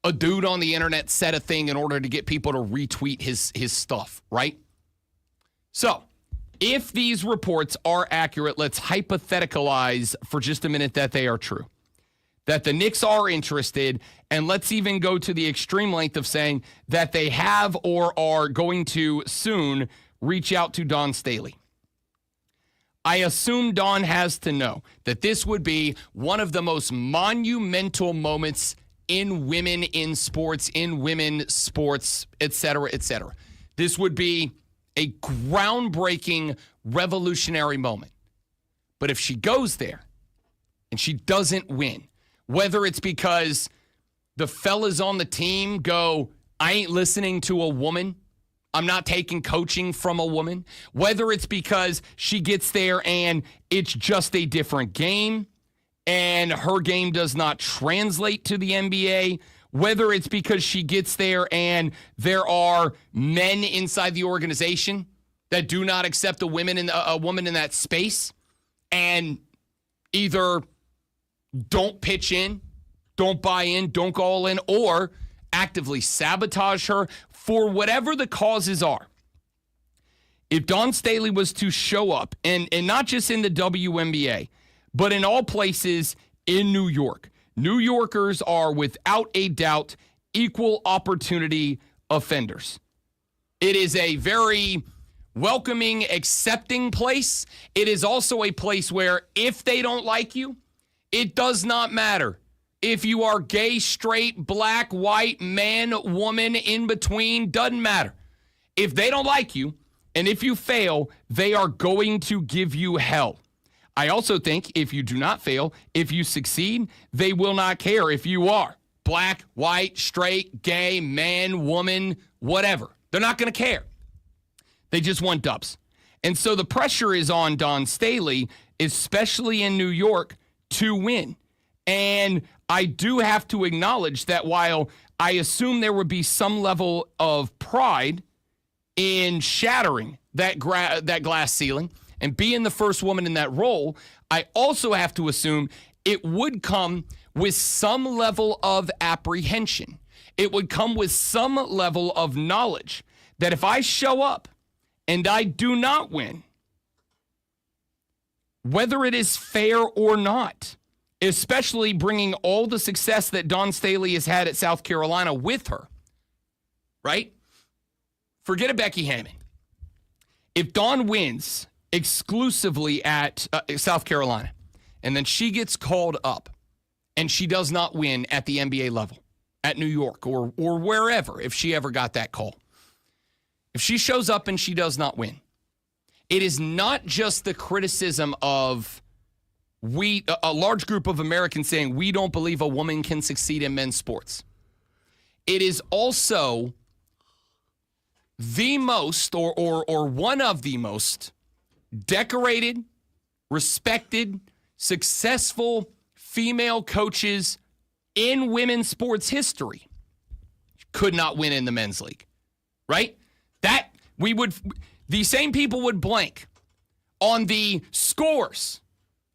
a dude on the internet said a thing in order to get people to retweet his stuff, right? So, if these reports are accurate, let's hypotheticalize for just a minute that they are true. That the Knicks are interested, and let's even go to the extreme length of saying that they have or are going to soon reach out to Dawn Staley. I assume Dawn has to know that this would be one of the most monumental moments in women in sports, et cetera, et cetera. This would be a groundbreaking, revolutionary moment. But if she goes there and she doesn't win, whether it's because the fellas on the team go, I ain't listening to a woman, I'm not taking coaching from a woman, whether it's because she gets there and it's just a different game and her game does not translate to the NBA, whether it's because she gets there and there are men inside the organization that do not accept a woman in that space and either don't pitch in, don't buy in, don't go all in, or actively sabotage her for whatever the causes are. If Dawn Staley was to show up, and not just in the WNBA, but in all places in New York, New Yorkers are without a doubt equal opportunity offenders. It is a very welcoming, accepting place. It is also a place where if they don't like you, it does not matter. If you are gay, straight, black, white, man, woman, in between, doesn't matter. If they don't like you, and if you fail, they are going to give you hell. I also think if you do not fail, if you succeed, they will not care if you are black, white, straight, gay, man, woman, whatever. They're not going to care. They just want dubs. And so the pressure is on Dawn Staley, especially in New York, to win. And I do have to acknowledge that while I assume there would be some level of pride in shattering that glass ceiling and being the first woman in that role, I also have to assume it would come with some level of apprehension. It would come with some level of knowledge that if I show up and I do not win, whether it is fair or not, especially bringing all the success that Dawn Staley has had at South Carolina with her, right? Forget a Becky Hammon. If Dawn wins exclusively at South Carolina, and then she gets called up, and she does not win at the NBA level, at New York or wherever, if she ever got that call. If she shows up and she does not win, it is not just the criticism of a large group of Americans saying we don't believe a woman can succeed in men's sports. It is also the most or one of the most decorated, respected, successful female coaches in women's sports history could not win in the men's league, right? The same people would blank on the scores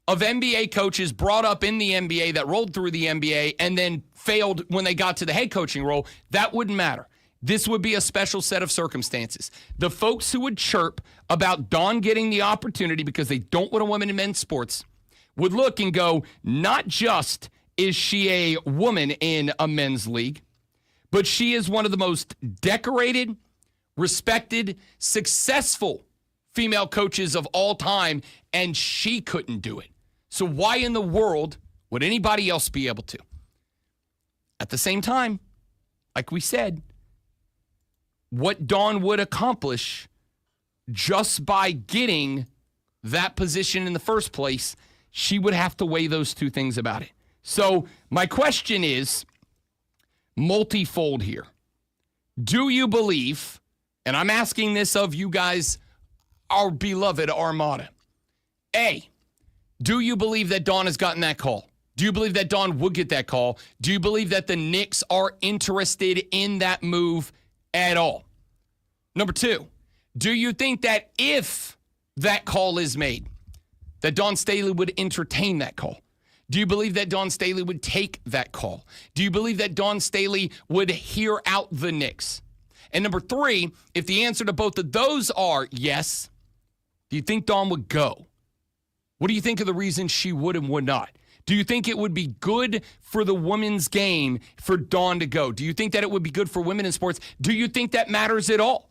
of NBA coaches brought up in the NBA that rolled through the NBA and then failed when they got to the head coaching role. That wouldn't matter. This would be a special set of circumstances. The folks who would chirp about Dawn getting the opportunity because they don't want a woman in men's sports would look and go, not just is she a woman in a men's league, but she is one of the most decorated, respected, successful female coaches of all time, and she couldn't do it. So why in the world would anybody else be able to? At the same time, like we said, what Dawn would accomplish just by getting that position in the first place, she would have to weigh those two things about it. So my question is multifold here. Do you believe, and I'm asking this of you guys, our beloved Armada, A, do you believe that Dawn has gotten that call? Do you believe that Dawn would get that call? Do you believe that the Knicks are interested in that move at all? Number two, do you think that if that call is made, that Dawn Staley would entertain that call? Do you believe that Dawn Staley would take that call? Do you believe that Dawn Staley would hear out the Knicks? And number three, if the answer to both of those are yes, do you think Dawn would go? What do you think of the reasons she would and would not? Do you think it would be good for the women's game for Dawn to go? Do you think that it would be good for women in sports? Do you think that matters at all?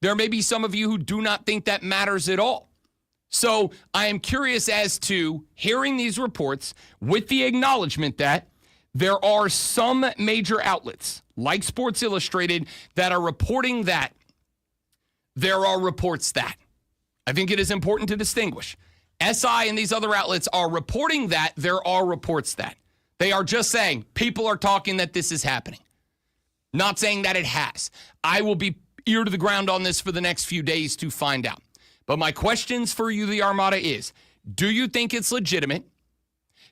There may be some of you who do not think that matters at all. So I am curious as to hearing these reports with the acknowledgement that there are some major outlets like Sports Illustrated that are reporting that there are reports that. I think it is important to distinguish. SI and these other outlets are reporting that there are reports that. They are just saying people are talking that this is happening. Not saying that it has. I will be ear to the ground on this for the next few days to find out. But my questions for you, the Armada, is, do you think it's legitimate?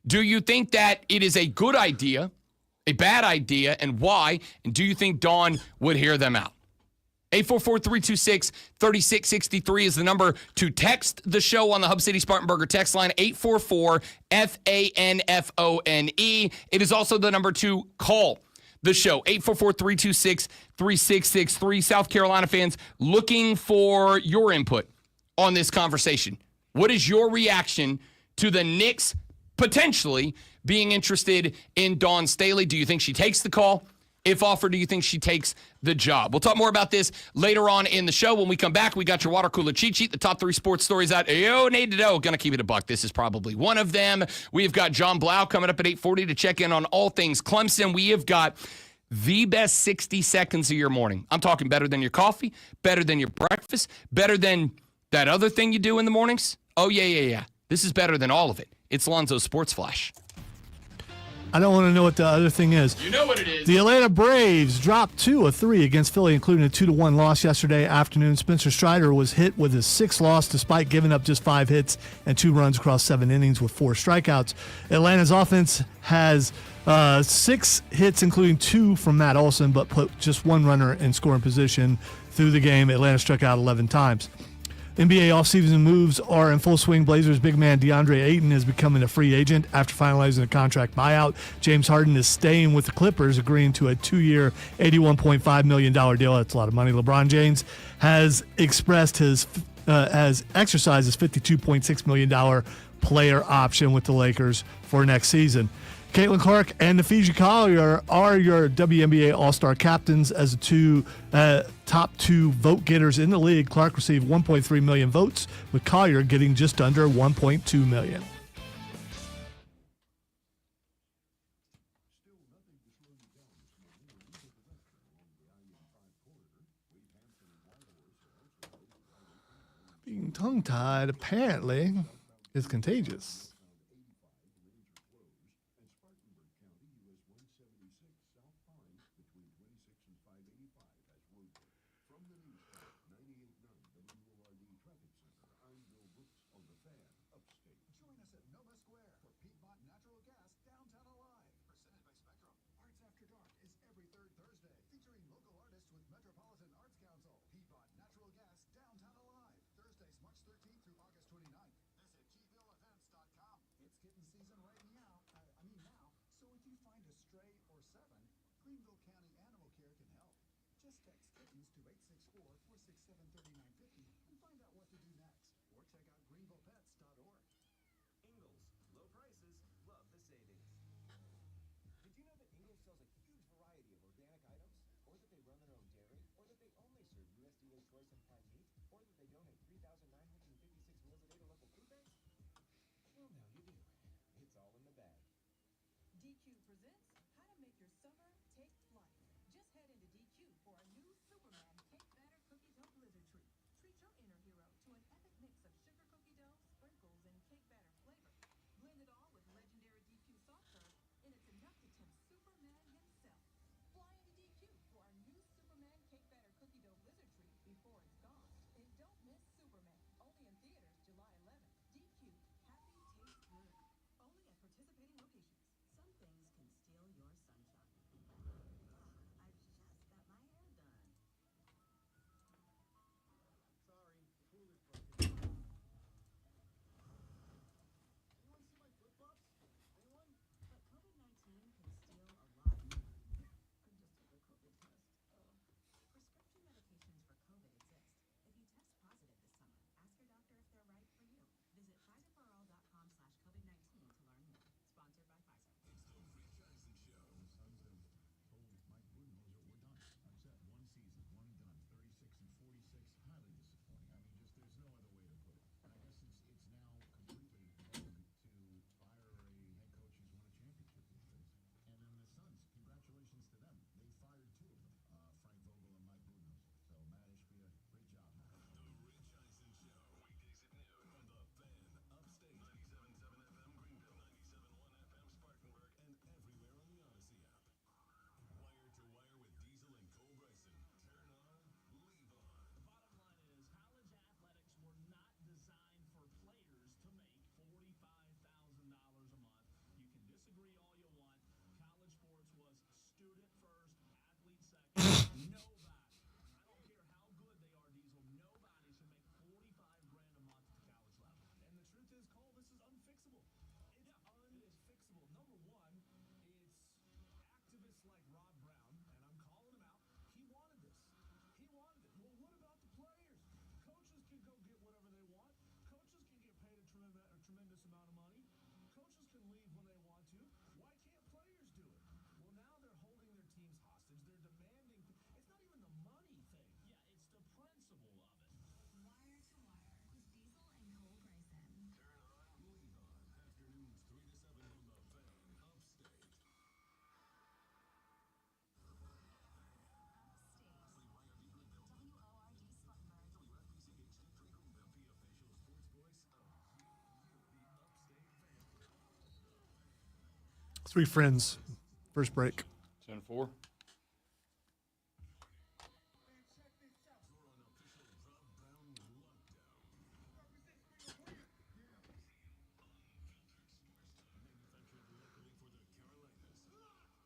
Do you think that it is a good idea, a bad idea, and why? And do you think Dawn would hear them out? 844-326-3663 is the number to text the show on the Hub City Spartanburger text line, 844-FANFONE. It is also the number to call the show, 844-326-3663. South Carolina fans looking for your input on this conversation. What is your reaction to the Knicks potentially being interested in Dawn Staley? Do you think she takes the call? If offered, do you think she takes the job? We'll talk more about this later on in the show. When we come back, we got your water cooler cheat sheet, the top 3 sports stories out. Yo, need to know. Gonna keep it a buck. This is probably one of them. We've got John Blau coming up at 8:40 to check in on all things Clemson. We have got the best 60 seconds of your morning. I'm talking better than your coffee, better than your breakfast, better than that other thing you do in the mornings. Oh, yeah. This is better than all of it. It's Lonzo's Sports Flash. I don't want to know what the other thing is. You know what it is. The Atlanta Braves dropped 2 of 3 against Philly, including a 2-1 loss yesterday afternoon. Spencer Strider was hit with his 6th loss despite giving up just 5 hits and 2 runs across 7 innings with 4 strikeouts. Atlanta's offense has 6 hits, including 2 from Matt Olson, but put just 1 runner in scoring position through the game. Atlanta struck out 11 times. NBA offseason moves are in full swing. Blazers big man DeAndre Ayton is becoming a free agent after finalizing a contract buyout. James Harden is staying with the Clippers, agreeing to a 2-year, $81.5 million deal. That's a lot of money. LeBron James has expressed has exercised his $52.6 million player option with the Lakers for next season. Caitlin Clark and Nafeesi Collier are your WNBA All-Star captains as the top 2 vote getters in the league. Clark received 1.3 million votes, with Collier getting just under 1.2 million. Being tongue-tied apparently is contagious. Just text kittens to 864-467-3950 and find out what to do next. Or check out greenvillepets.org. Ingles, low prices, love the savings. Did you know that Ingles sells a huge variety of organic items? Or that they run their own dairy? Or that they only serve USDA choice and prime meat? Or that they donate 3,956 meals a day to local food banks? Well, now you do. It's all in the bag. DQ presents How to Make Your Summer Take Flight. Just head into DQ for a new Superman Cake Batter Cookie Dough Blizzard Treat. Treat your inner hero to an epic mix of sugar cookie dough, sprinkles, and cake batter flavor. Blend it all with legendary DQ soft serve, and it's enough to tempt Superman himself. Fly into DQ for our new Superman Cake Batter Cookie Dough Blizzard Treat before it's gone. And don't miss Superman. Only in theaters July 11th. DQ. Happy tastes good. Only at participating locations. Some things can steal your sunshine. I just got my hair done. Sorry, the pool is broken. Anyone see my flip-flops? Anyone? But COVID-19 can steal a lot more. I just took a COVID test. Prescription medications for COVID exist. If you test positive this summer, ask your doctor if they're right for you. Visit PfizerForAll.com/COVID-19 to learn more. Sponsored by Pfizer. It's the Rich Eisen Show. The Sons have told Mike Budenholzer, we're done. That's it. One season, one and done. 36-46. Highly disappointing. I mean, just there's no other way to put it. And I guess it's now completely vogue to fire a head coach who's won a championship these days. And then the Sons, congratulations to them. They fired two of them, Frank Vogel and Mike Budenholzer. So Matt Ishbia, great job. The Rich Eisen Show. Weekdays at noon on the Fan Upstate. 97.7 FM Greenville, 97.1 FM Spartanburg, and everywhere on the Odyssey app. Wire to Wire with Diesel and Cole Bryson. Turn on, leave on. Bottom line is, college athletics were not designed for players to make $45,000 a month. You can disagree all you want. College sports was student first, athlete second. Nobody, I don't care how good they are, Diesel, nobody should make $45,000 a month at the college level. And the truth is, Cole, this is unfixable. It's unfixable. Number one, it's activists like Rob Brown, and I'm calling him out. He wanted this. He wanted it. Well, what about the players? Coaches can go get whatever they want. Coaches can get paid a tremendous amount of money. Coaches can leave when they want to. Why can't players do it? Well, now they're holding their teams hostage. They're demanding. It's not even the money thing. Yeah, it's the principle of it. Wire to Wire with Diesel and Cole Bryson. Turn on, leave on. Afternoons 3 to 7 on the Fan Upstate. WORD Spartanburg. WFPC HD3 Greenville, the official sports voice of the Upstate family. Three friends. First break. 10-4. You're on official Rob Brown lockdown. Unfiltered sports talk, manufactured locally for the Carolinas. This is the Rob Brown Show.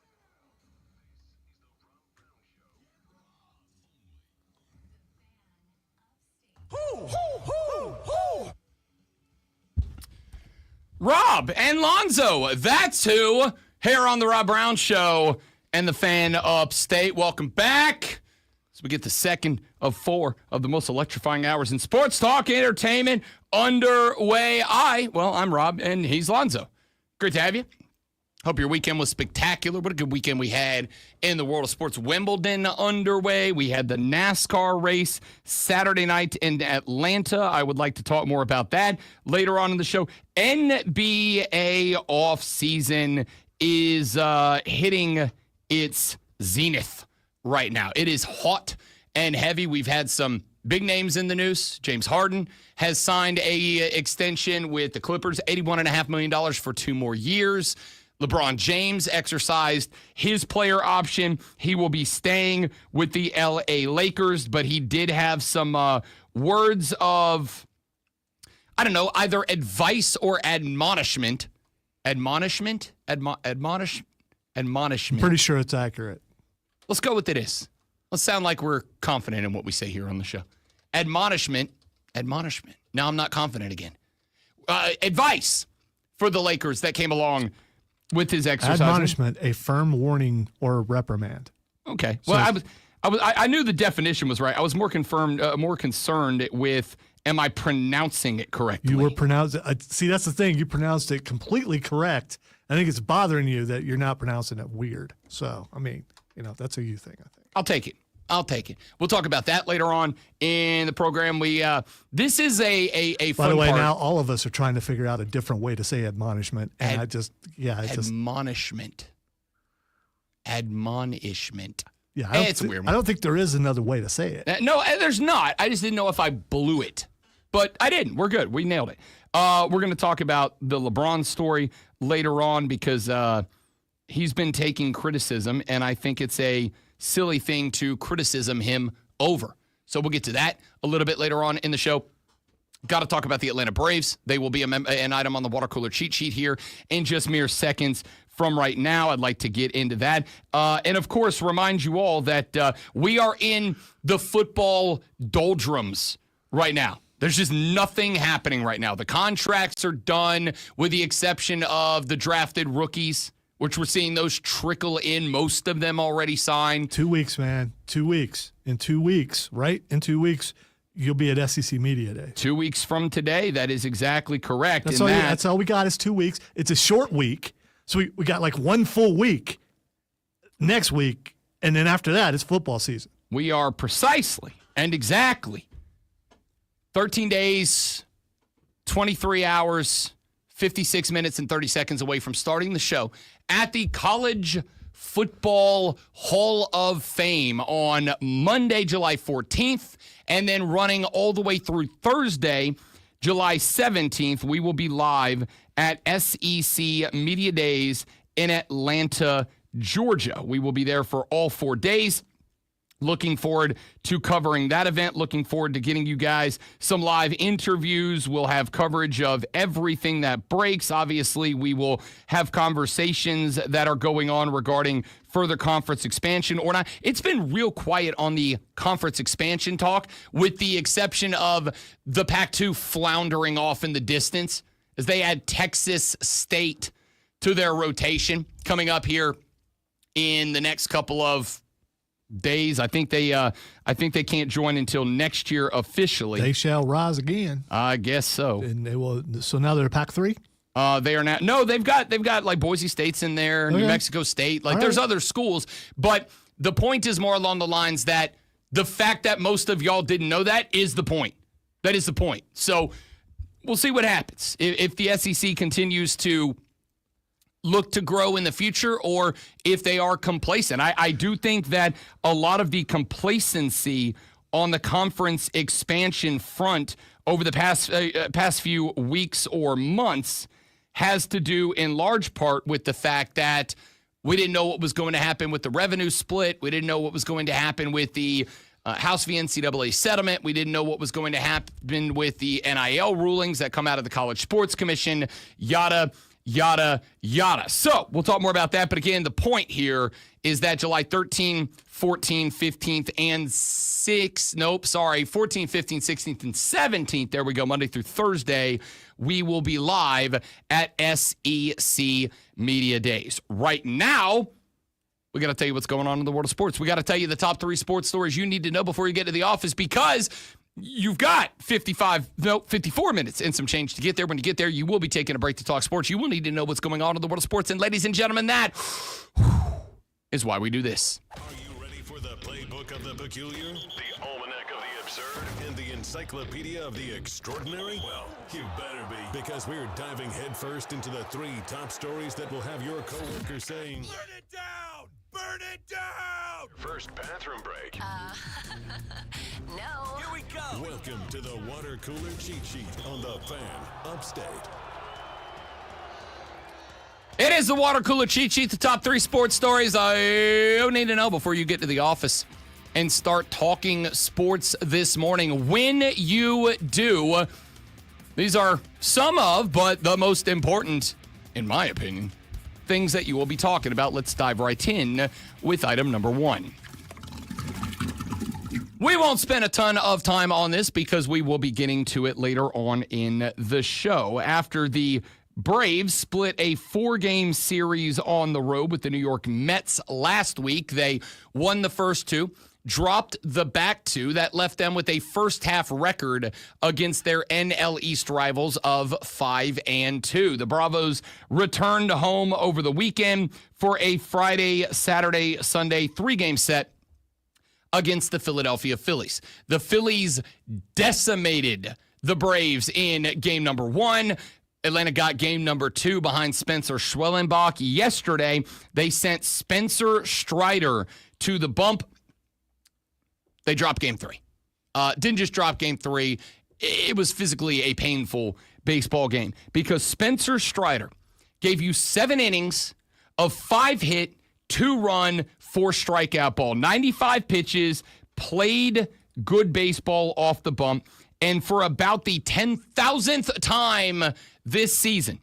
Rob and Lonzo, that's who. Here on the Rob Brown Show and the Fan Upstate. Welcome back. So we get the second of 4 of the most electrifying hours in sports talk entertainment underway. I'm Rob and he's Lonzo. Great to have you. Hope your weekend was spectacular. What a good weekend we had in the world of sports. Wimbledon underway. We had the NASCAR race Saturday night in Atlanta. I would like to talk more about that later on in the show. NBA offseason is hitting its zenith right now. It is hot and heavy. We've had some big names in the news. James Harden has signed a extension with the Clippers, $81.5 million for 2 more years. LeBron James exercised his player option. He will be staying with the LA Lakers, but he did have some words of, either advice or admonishment. Admonishment? Admonishment. Pretty sure it's accurate. Let's go with it is. Let's sound like we're confident in what we say here on the show. Admonishment. Now I'm not confident again. Advice for the Lakers that came along with his exercise. Admonishment, a firm warning or reprimand. Okay. Well, I knew the definition was right. I was more concerned with, am I pronouncing it correctly? You were pronouncing. See, that's the thing. You pronounced it completely correct. I think it's bothering you that you're not pronouncing it weird. So, I mean, that's a you thing, I think. I'll take it. We'll talk about that later on in the program. This is a fun By the way, part. now all of us are trying to figure out a different way to say admonishment, and admonishment. Admonishment. Yeah, It's a weird one. I don't think there is another way to say it. No, there's not. I just didn't know if I blew it. But I didn't. We're good. We nailed it. We're going to talk about the LeBron story later on because he's been taking criticism, and I think it's a silly thing to criticism him over. So we'll get to that a little bit later on in the show. Got to talk about the Atlanta Braves. They will be an item on the water cooler cheat sheet here in just mere seconds from right now. I'd like to get into that. And, of course, remind you all that we are in the football doldrums right now. There's just nothing happening right now. The contracts are done with the exception of the drafted rookies, which we're seeing those trickle in, most of them already signed. 2 weeks, man. 2 weeks. In 2 weeks, right? In 2 weeks, you'll be at SEC Media Day. 2 weeks from today, that is exactly correct. That's all we got is 2 weeks. It's a short week. So we got like 1 full week next week, and then after that, it's football season. We are precisely and exactly 13 days, 23 hours, 56 minutes, and 30 seconds away from starting the show at the College Football Hall of Fame on Monday, July 14th, and then running all the way through Thursday, July 17th. We will be live at SEC Media Days in Atlanta, Georgia. We will be there for all 4 days. Looking forward to covering that event. Looking forward to getting you guys some live interviews. We'll have coverage of everything that breaks. Obviously, we will have conversations that are going on regarding further conference expansion or not. It's been real quiet on the conference expansion talk, with the exception of the Pac-2 floundering off in the distance as they add Texas State to their rotation coming up here in the next couple of days. I think they can't join until next year officially. They shall rise again. I guess so. And they will. So now they're Pac-3. They are now. No, they've got like Boise State's in there, New Mexico State. Like there's other schools, but the point is more along the lines that the fact that most of y'all didn't know that is the point. That is the point. So we'll see what happens if the SEC continues to look to grow in the future, or if they are complacent. I do think that a lot of the complacency on the conference expansion front over the past few weeks or months has to do in large part with the fact that we didn't know what was going to happen with the revenue split. We didn't know what was going to happen with the House v. NCAA settlement. We didn't know what was going to happen with the NIL rulings that come out of the College Sports Commission, yada, yada, yada. So we'll talk more about that. But again, the point here is that July 13th, 14th, 15th, and 14th, 15th, 16th, and 17th. There we go. Monday through Thursday, we will be live at SEC Media Days. Right now, we got to tell you what's going on in the world of sports. We got to tell you the top 3 sports stories you need to know before you get to the office, because you've got 54 minutes and some change to get there. When you get there, you will be taking a break to talk sports. You will need to know what's going on in the world of sports. And ladies and gentlemen, that is why we do this. Are you ready for the playbook of the peculiar, the almanac of the absurd, and the encyclopedia of the extraordinary? Well, you better be, because we're diving headfirst into the 3 top stories that will have your coworkers saying, "Burn it down! Burn it down!" First bathroom break. No. Here we go. Welcome to the Water Cooler Cheat Sheet on the Fan Upstate. It is the Water Cooler Cheat Sheet, the top 3 sports stories I need to know before you get to the office and start talking sports this morning. When you do, these are some of, but the most important, in my opinion, things that you will be talking about. Let's dive right in with item number 1. We won't spend a ton of time on this because we will be getting to it later on in the show. After the Braves split a 4-game series on the road with the New York Mets last week. They won the first 2, dropped the back 2. That left them with a first-half record against their NL East rivals of 5-2. The Bravos returned home over the weekend for a Friday, Saturday, Sunday 3-game set against the Philadelphia Phillies. The Phillies decimated the Braves in game number 1. Atlanta got game number 2 behind Spencer Schwellenbach. Yesterday, they sent Spencer Strider to the bump. They dropped game 3. Didn't just drop game 3. It was physically a painful baseball game because Spencer Strider gave you 7 innings of 5-hit, 2-run, 4-strikeout ball. 95 pitches, played good baseball off the bump. And for about the 10,000th time this season,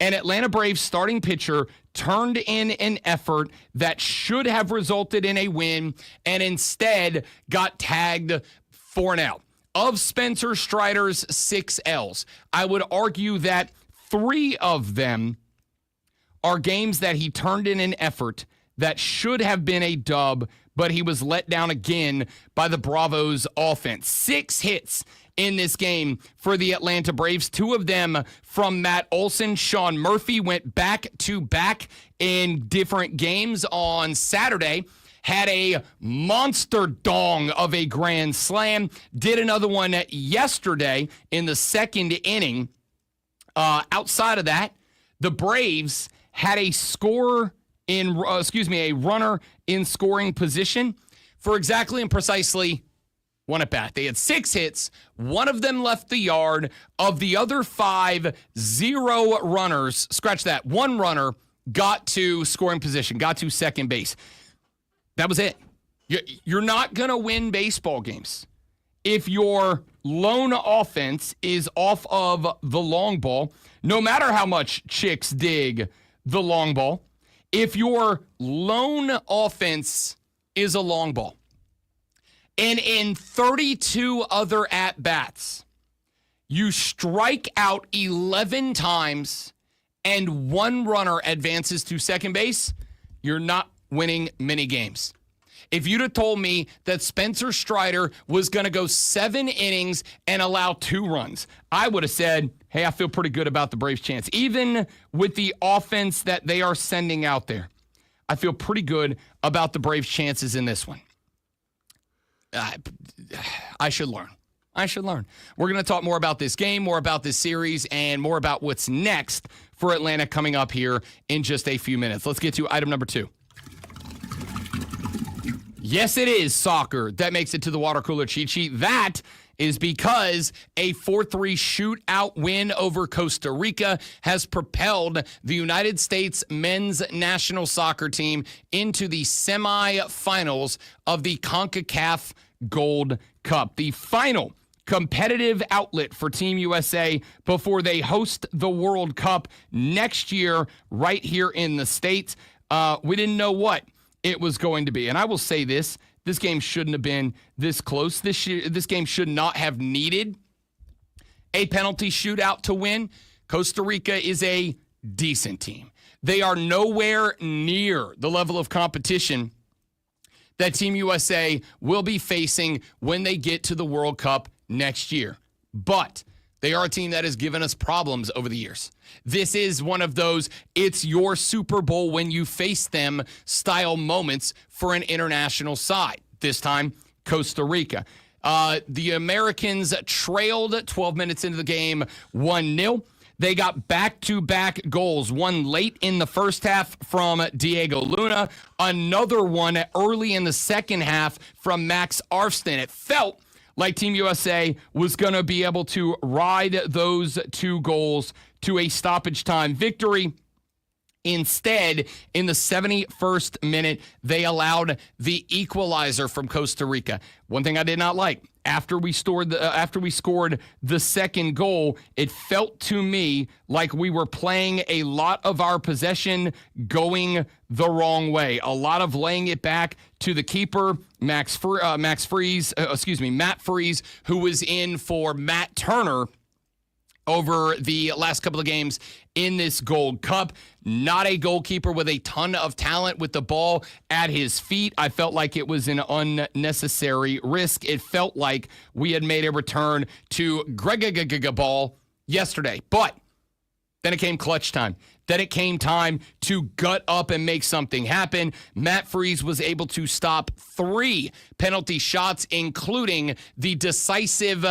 an Atlanta Braves starting pitcher turned in an effort that should have resulted in a win and instead got tagged for an out. Of Spencer Strider's 6 Ls, I would argue that 3 of them are games that he turned in an effort that should have been a dub, but he was let down again by the Bravos offense. 6 hits in this game for the Atlanta Braves. 2 of them from Matt Olson. Sean Murphy went back-to-back in different games on Saturday. Had a monster dong of a grand slam. Did another one yesterday in the 2nd inning. Outside of that, the Braves had a runner in scoring position for exactly and precisely 1 at bat. They had 6 hits. 1 of them left the yard. Of the other 5, 0 runners. Scratch that. 1 runner got to scoring position, got to second base. That was it. You're not going to win baseball games if your lone offense is off of the long ball, no matter how much chicks dig the long ball. If your lone offense is a long ball, and in 32 other at-bats, you strike out 11 times and 1 runner advances to second base, you're not winning many games. If you'd have told me that Spencer Strider was going to go 7 innings and allow 2 runs, I would have said, hey, I feel pretty good about the Braves' chance. Even with the offense that they are sending out there, I feel pretty good about the Braves' chances in this one. I should learn. We're going to talk more about this game, more about this series, and more about what's next for Atlanta coming up here in just a few minutes. Let's get to item number 2. Yes, it is soccer that makes it to the water cooler cheat sheet. That is because a 4-3 shootout win over Costa Rica has propelled the United States men's national soccer team into the semifinals of the CONCACAF Gold Cup, the final competitive outlet for Team USA before they host the World Cup next year right here in the States. We didn't know what it was going to be. And I will say this game shouldn't have been this close. This game should not have needed a penalty shootout to win. Costa Rica is a decent team. They are nowhere near the level of competition that Team USA will be facing when they get to the World Cup next year. But they are a team that has given us problems over the years. This is one of those, it's your Super Bowl when you face them style moments for an international side. This time, Costa Rica. The Americans trailed 12 minutes into the game 1-0. They got back-to-back goals, one late in the first half from Diego Luna, another one early in the second half from Max Arfston. It felt like Team USA was going to be able to ride those 2 goals to a stoppage time victory. Instead, in the 71st minute, they allowed the equalizer from Costa Rica. One thing I did not like, after we scored the second goal, it felt to me like we were playing a lot of our possession going the wrong way. A lot of laying it back to the keeper, Matt Freese, who was in for Matt Turner. over the last couple of games in this Gold Cup. Not a goalkeeper with a ton of talent with the ball at his feet. I felt like it was an unnecessary risk. It felt like we had made a return to Greg ball yesterday. But then it came clutch time. Then it came time to gut up and make something happen. Matt Freese was able to stop 3 penalty shots, including the decisive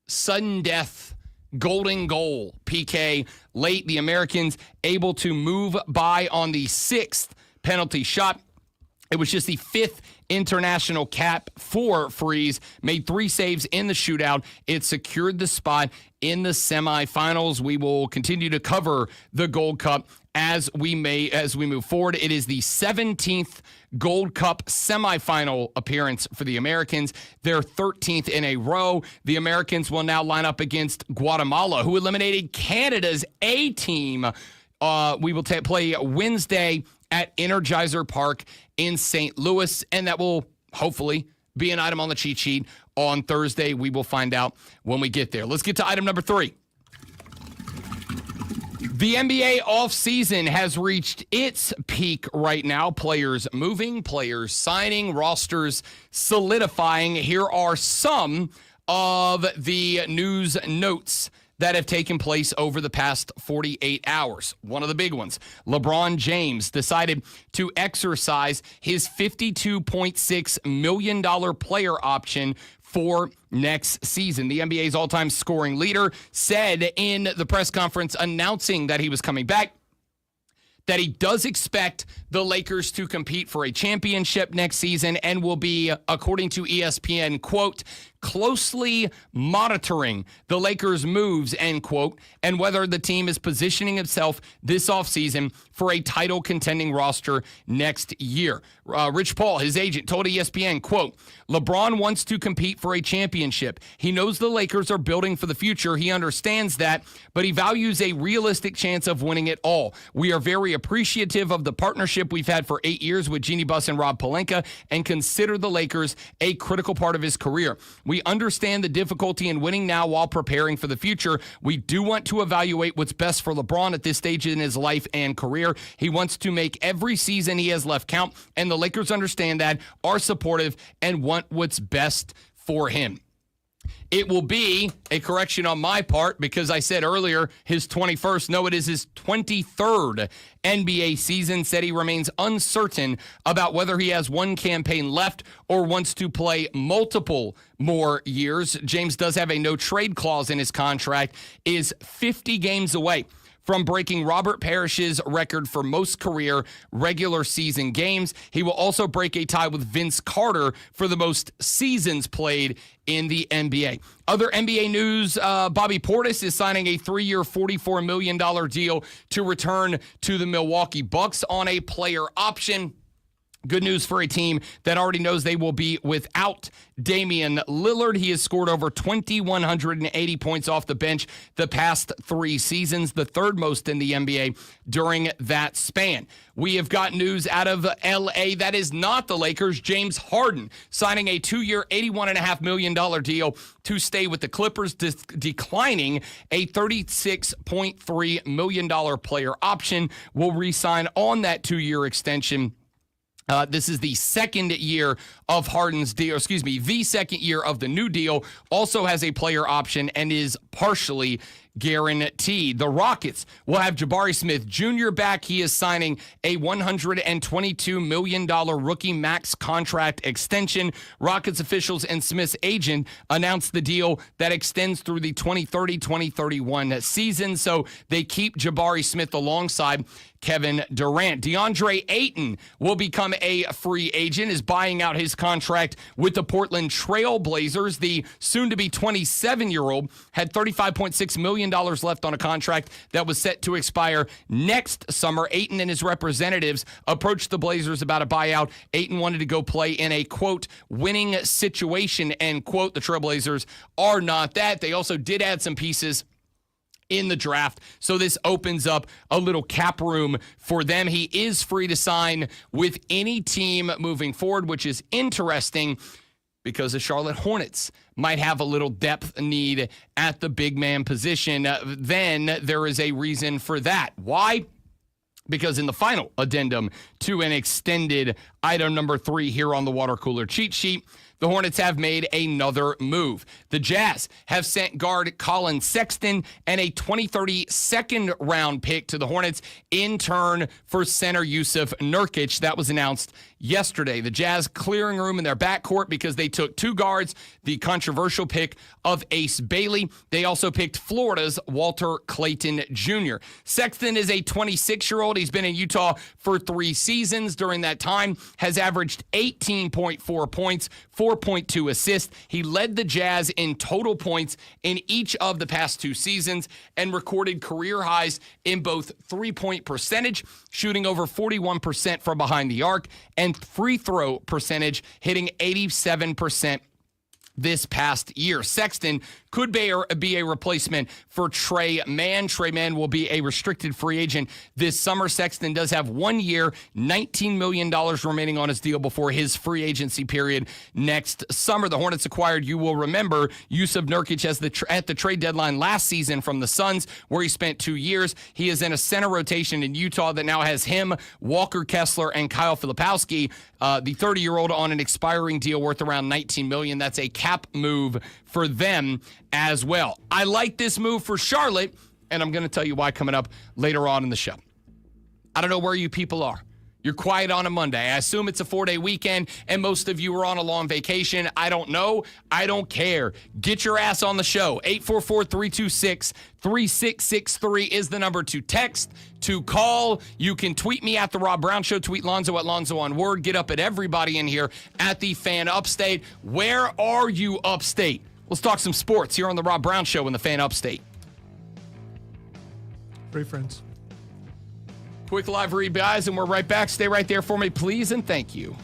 sudden death golden goal PK late. The Americans able to move by on the 6th penalty shot. It was just the 5th international cap for Freese. Made 3 saves in the shootout. It secured the spot in the semifinals. We will continue to cover the Gold Cup as we move forward. It is the 17th Gold Cup semifinal appearance for the Americans, their 13th in a row. The Americans will now line up against Guatemala, who eliminated Canada's A team. We will play Wednesday at Energizer Park in St. Louis, and that will hopefully be an item on the cheat sheet on Thursday. We will find out when we get there. Let's get to item number 3. The NBA offseason has reached its peak right now. Players moving, players signing, rosters solidifying. Here are some of the news notes that have taken place over the past 48 hours. One of the big ones, LeBron James decided to exercise his $52.6 million player option for next season. The NBA's all-time scoring leader said in the press conference announcing that he was coming back that he does expect the Lakers to compete for a championship next season and will be, according to ESPN, quote, closely monitoring the Lakers' moves, end quote, and whether the team is positioning itself this offseason for a title contending roster next year. Rich Paul, his agent, told ESPN, quote, LeBron wants to compete for a championship. He knows the Lakers are building for the future. He understands that, but he values a realistic chance of winning it all. We are very appreciative of the partnership we've had for 8 years with Jeannie Buss and Rob Pelinka and consider the Lakers a critical part of his career. We understand the difficulty in winning now while preparing for the future. We do want to evaluate what's best for LeBron at this stage in his life and career. He wants to make every season he has left count, and the Lakers understand that, are supportive, and want what's best for him. It will be a correction on my part because I said earlier his 21st. No, it is his 23rd NBA season. Said he remains uncertain about whether he has one campaign left or wants to play multiple more years. James does have a no-trade clause in his contract, is 50 games away from breaking Robert Parrish's record for most career regular season games. He will also break a tie with Vince Carter for the most seasons played in the NBA. Other NBA news, Bobby Portis is signing a 3-year, $44 million deal to return to the Milwaukee Bucks on a player option. Good news for a team that already knows they will be without Damian Lillard. He has scored over 2,180 points off the bench the past 3 seasons, the third most in the NBA during that span. We have got news out of L.A. that is not the Lakers. James Harden signing a 2-year, $81.5 million deal to stay with the Clippers, declining a $36.3 million player option. Will re-sign on that 2-year extension. This is the second year of Harden's deal, the second year of the new deal. Also has a player option and is partially guaranteed. The Rockets will have Jabari Smith Jr. back. He is signing a $122 million rookie max contract extension. Rockets officials and Smith's agent announced the deal that extends through the 2030-2031 season. So they keep Jabari Smith alongside Kevin Durant. DeAndre Ayton will become a free agent, is buying out his contract with the Portland Trail Blazers. The soon-to-be 27-year-old had $35.6 million left on a contract that was set to expire next summer. Ayton and his representatives approached the Blazers about a buyout. Ayton wanted to go play in a, quote, winning situation, end quote. The Trailblazers are not that. They also did add some pieces in the draft, so this opens up a little cap room for them. He is free to sign with any team moving forward, which is interesting because the Charlotte Hornets might have a little depth need at the big man position, then there is a reason for that. Why? Because in the final addendum to an extended item number 3 here on the water cooler cheat sheet, the Hornets have made another move. The Jazz have sent guard Colin Sexton and a 2030 second-round pick to the Hornets in turn for center Yusuf Nurkic. That was announced yesterday. The Jazz clearing room in their backcourt because they took 2 guards, the controversial pick of Ace Bailey. They also picked Florida's Walter Clayton Jr. Sexton is a 26-year-old. He's been in Utah for 3 seasons. During that time, has averaged 18.4 points, 4.2 assists. He led the Jazz in total points in each of the past 2 seasons and recorded career highs in both three-point percentage, shooting over 41% from behind the arc, and free throw percentage, hitting 87% this past year. Sexton could be a replacement for Trey Mann. Trey Mann will be a restricted free agent this summer. Sexton does have 1 year, $19 million remaining on his deal before his free agency period next summer. The Hornets acquired, you will remember, Yusuf Nurkic at the trade deadline last season from the Suns, where he spent 2 years. He is in a center rotation in Utah that now has him, Walker Kessler, and Kyle Filipowski, the 30-year-old, on an expiring deal worth around $19 million. That's a cap move for them as well. I like this move for Charlotte, and I'm going to tell you why coming up later on in the show. I don't know where you people are. You're quiet on a Monday. I assume it's a 4-day weekend, and most of you are on a long vacation. I don't know. I don't care. Get your ass on the show. 844-326-3663 is the number to text, to call. You can tweet me at The Rob Brown Show. Tweet Lonzo at Lonzo on Word. Get up at everybody in here at the Fan Upstate. Where are you, Upstate? Let's talk some sports here on The Rob Brown Show in the Fan Upstate. Free friends. Quick live read, guys, and we're right back. Stay right there for me, please, and thank you.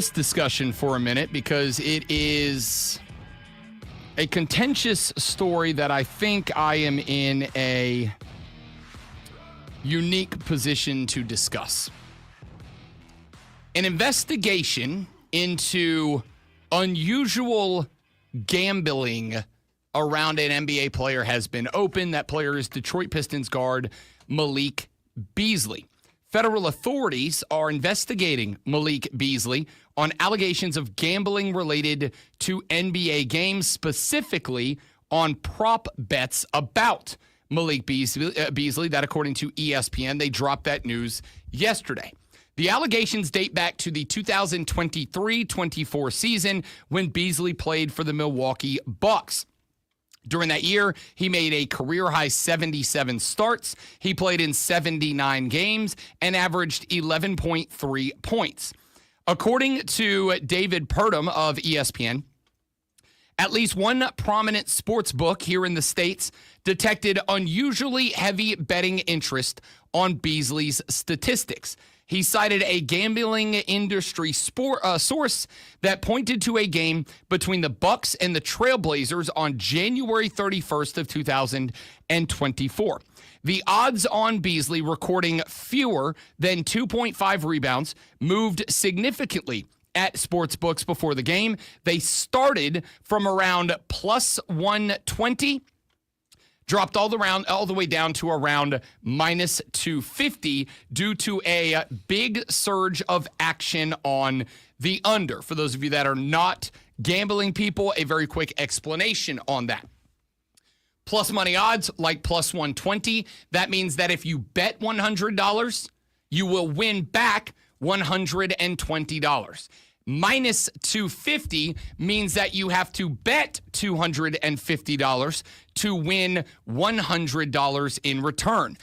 this discussion for a minute because it is a contentious story that I think I am in a unique position to discuss. An investigation into unusual gambling around an NBA player has been opened. That player is Detroit Pistons guard Malik Beasley. Federal authorities are investigating Malik Beasley on allegations of gambling related to NBA games, specifically on prop bets about Malik Beasley. That, according to ESPN, they dropped that news yesterday. The allegations date back to the 2023-24 season when Beasley played for the Milwaukee Bucks. During that year, he made a career-high 77 starts. He played in 79 games and averaged 11.3 points. According to David Purdom of ESPN, at least one prominent sports book here in the States detected unusually heavy betting interest on Beasley's statistics. He cited a gambling industry source that pointed to a game between the Bucks and the Trailblazers on January 31st of 2024. The odds on Beasley recording fewer than 2.5 rebounds moved significantly at sportsbooks before the game. They started from around plus 120, dropped all the way down to around minus 250 due to a big surge of action on the under. For those of you that are not gambling people, a very quick explanation on that. Plus money odds like plus 120. That means that if you bet $100, you will win back $120. Minus 250 means that you have to bet $250 to win $100 in return.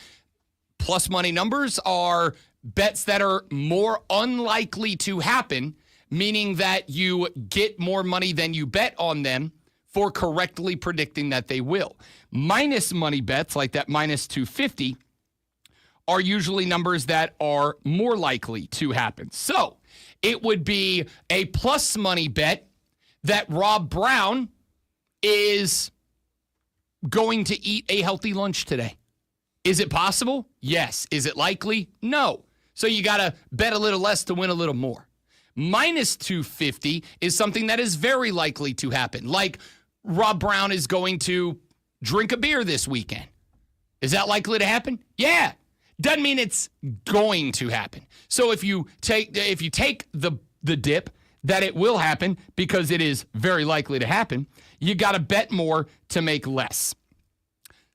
Plus money numbers are bets that are more unlikely to happen, meaning that you get more money than you bet on them for correctly predicting that they will. Minus money bets like that minus 250 are usually numbers that are more likely to happen. So it would be a plus money bet that Rob Brown is going to eat a healthy lunch today. Is it possible? Yes. Is it likely? No. So you got to bet a little less to win a little more. Minus 250 is something that is very likely to happen. Like Rob Brown is going to drink a beer this weekend. Is that likely to happen? Yeah. Doesn't mean it's going to happen. So if you take the dip that it will happen because it is very likely to happen, you got to bet more to make less.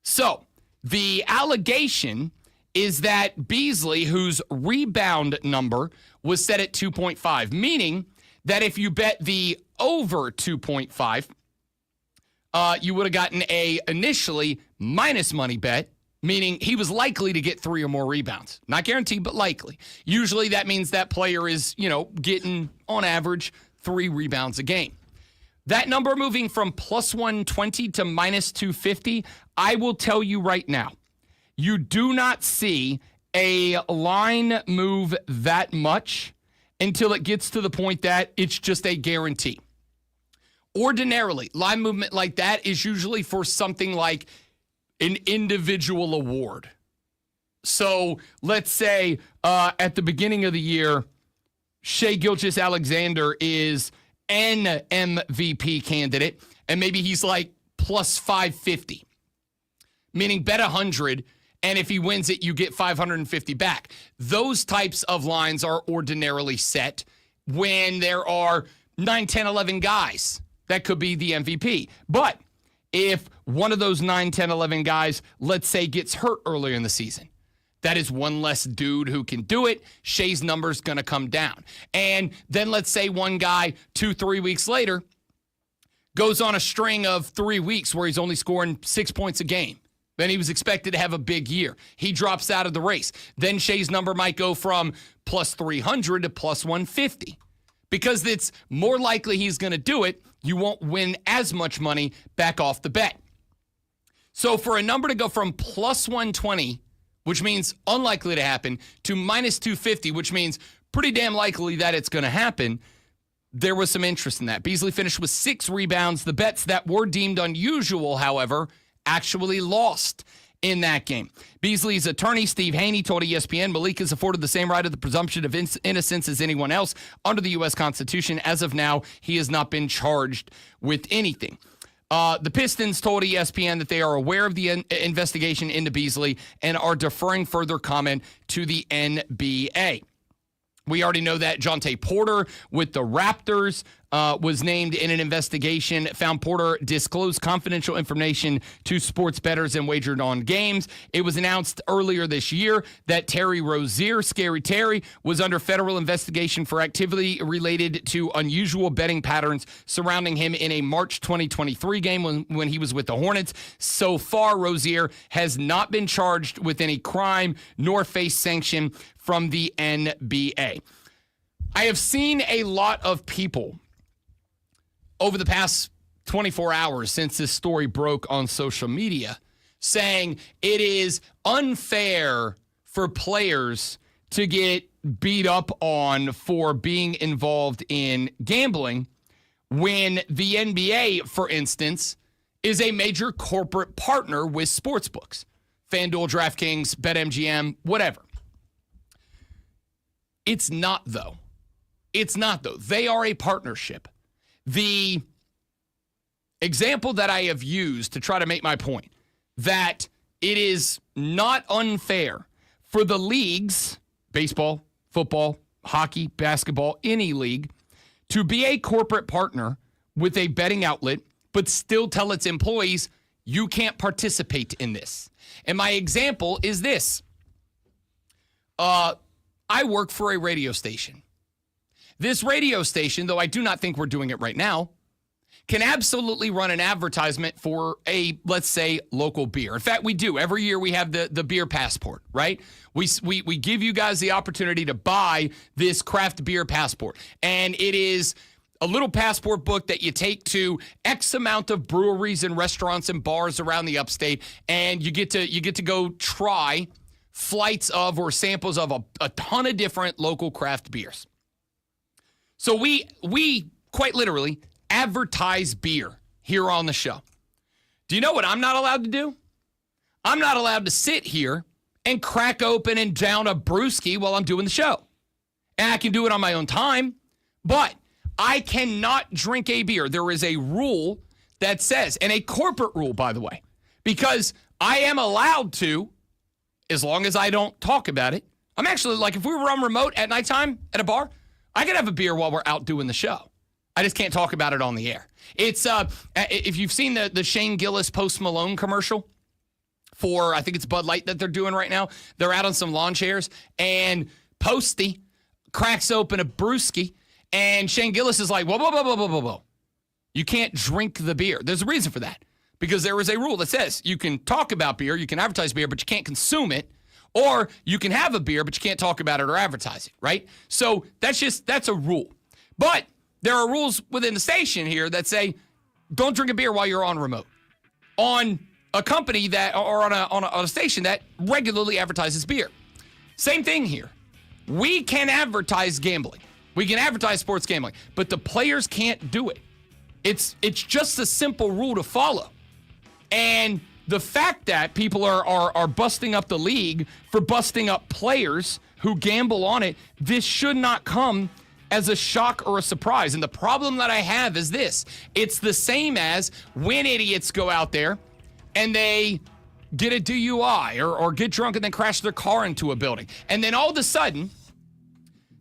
So the allegation is that Beasley, whose rebound number was set at 2.5, meaning that if you bet the over 2.5, you would have gotten a initially minus money bet, meaning he was likely to get 3 or more rebounds. Not guaranteed, but likely. Usually that means that player is, getting on average 3 rebounds a game. That number moving from plus 120 to minus 250, I will tell you right now, you do not see a line move that much until it gets to the point that it's just a guarantee. Ordinarily, line movement like that is usually for something like an individual award. So let's say at the beginning of the year, Shai Gilgeous-Alexander is an MVP candidate, and maybe he's like plus 550, meaning bet 100, and if he wins it, you get 550 back. Those types of lines are ordinarily set when there are 9, 10, 11 guys that could be the MVP. But if one of those 9, 10, 11 guys, let's say, gets hurt earlier in the season, that is one less dude who can do it. Shai's number's going to come down. And then let's say one guy 2-3 weeks later goes on a string of 3 weeks where he's only scoring 6 points a game. Then he was expected to have a big year. He drops out of the race. Then Shai's number might go from plus 300 to plus 150. Because it's more likely he's going to do it, you won't win as much money back off the bet. So for a number to go from plus 120, which means unlikely to happen, to minus 250, which means pretty damn likely that it's going to happen, there was some interest in that. Beasley finished with 6 rebounds. The bets that were deemed unusual, however, actually lost in that game. Beasley's attorney, Steve Haney, told ESPN Malik is afforded the same right of the presumption of innocence as anyone else under the U.S. Constitution. As of now, he has not been charged with anything. The Pistons told ESPN that they are aware of the investigation into Beasley and are deferring further comment to the NBA. We already know that Jonte Porter with the Raptors was named in an investigation, found Porter disclosed confidential information to sports bettors and wagered on games. It was announced earlier this year that Terry Rozier, Scary Terry, was under federal investigation for activity related to unusual betting patterns surrounding him in a March 2023 game when he was with the Hornets. So far, Rozier has not been charged with any crime nor faced sanction from the NBA. I have seen a lot of people over the past 24 hours since this story broke on social media saying it is unfair for players to get beat up on for being involved in gambling when the NBA, for instance, is a major corporate partner with sportsbooks. FanDuel, DraftKings, BetMGM, whatever. It's not, though. It's not, though. They are a partnership. The example that I have used to try to make my point, that it is not unfair for the leagues, baseball, football, hockey, basketball, any league, to be a corporate partner with a betting outlet, but still tell its employees, you can't participate in this. And my example is this. I work for a radio station. This radio station, though I do not think we're doing it right now, can absolutely run an advertisement for a, let's say, local beer. In fact, we do. Every year we have the beer passport, right? We give you guys the opportunity to buy this craft beer passport. And it is a little passport book that you take to X amount of breweries and restaurants and bars around the upstate, and you get to go try flights of or samples of a ton of different local craft beers. So we quite literally advertise beer here on the show. Do you know what I'm not allowed to do? I'm not allowed to sit here and crack open and down a brewski while I'm doing the show. And I can do it on my own time, but I cannot drink a beer. There is a rule that says, and a corporate rule, by the way, because I am allowed to, as long as I don't talk about it. I'm actually, like, if we were on remote at nighttime at a bar, I could have a beer while we're out doing the show. I just can't talk about it on the air. It's, if you've seen the Shane Gillis Post Malone commercial for, I think it's Bud Light that they're doing right now, they're out on some lawn chairs, and Posty cracks open a brewski, and Shane Gillis is like, whoa, whoa, whoa, whoa, whoa, whoa, whoa. You can't drink the beer. There's a reason for that. Because there is a rule that says you can talk about beer, you can advertise beer, but you can't consume it. Or you can have a beer, but you can't talk about it or advertise it, right? So that's a rule. But there are rules within the station here that say don't drink a beer while you're on remote. On a company that, or on a station that regularly advertises beer. Same thing here. We can advertise gambling. We can advertise sports gambling, but the players can't do it. It's just a simple rule to follow. And the fact that people are busting up the league for busting up players who gamble on it, this should not come as a shock or a surprise. And the problem that I have is this. It's the same as when idiots go out there and they get a DUI or get drunk and then crash their car into a building. And then all of a sudden,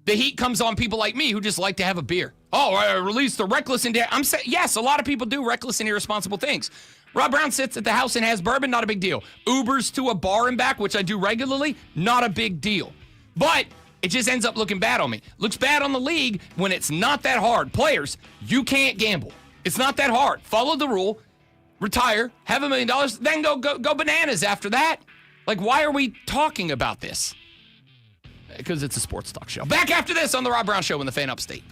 the heat comes on people like me who just like to have a beer. Oh, I release the reckless and I'm saying, yes, a lot of people do reckless and irresponsible things. Rob Brown sits at the house and has bourbon, not a big deal. Ubers to a bar and back, which I do regularly, not a big deal. But it just ends up looking bad on me. Looks bad on the league when it's not that hard. Players, you can't gamble. It's not that hard. Follow the rule, retire, have $1 million, then go bananas after that. Like, why are we talking about this? Because it's a sports talk show. Back after this on the Rob Brown Show in the Fan Upstate.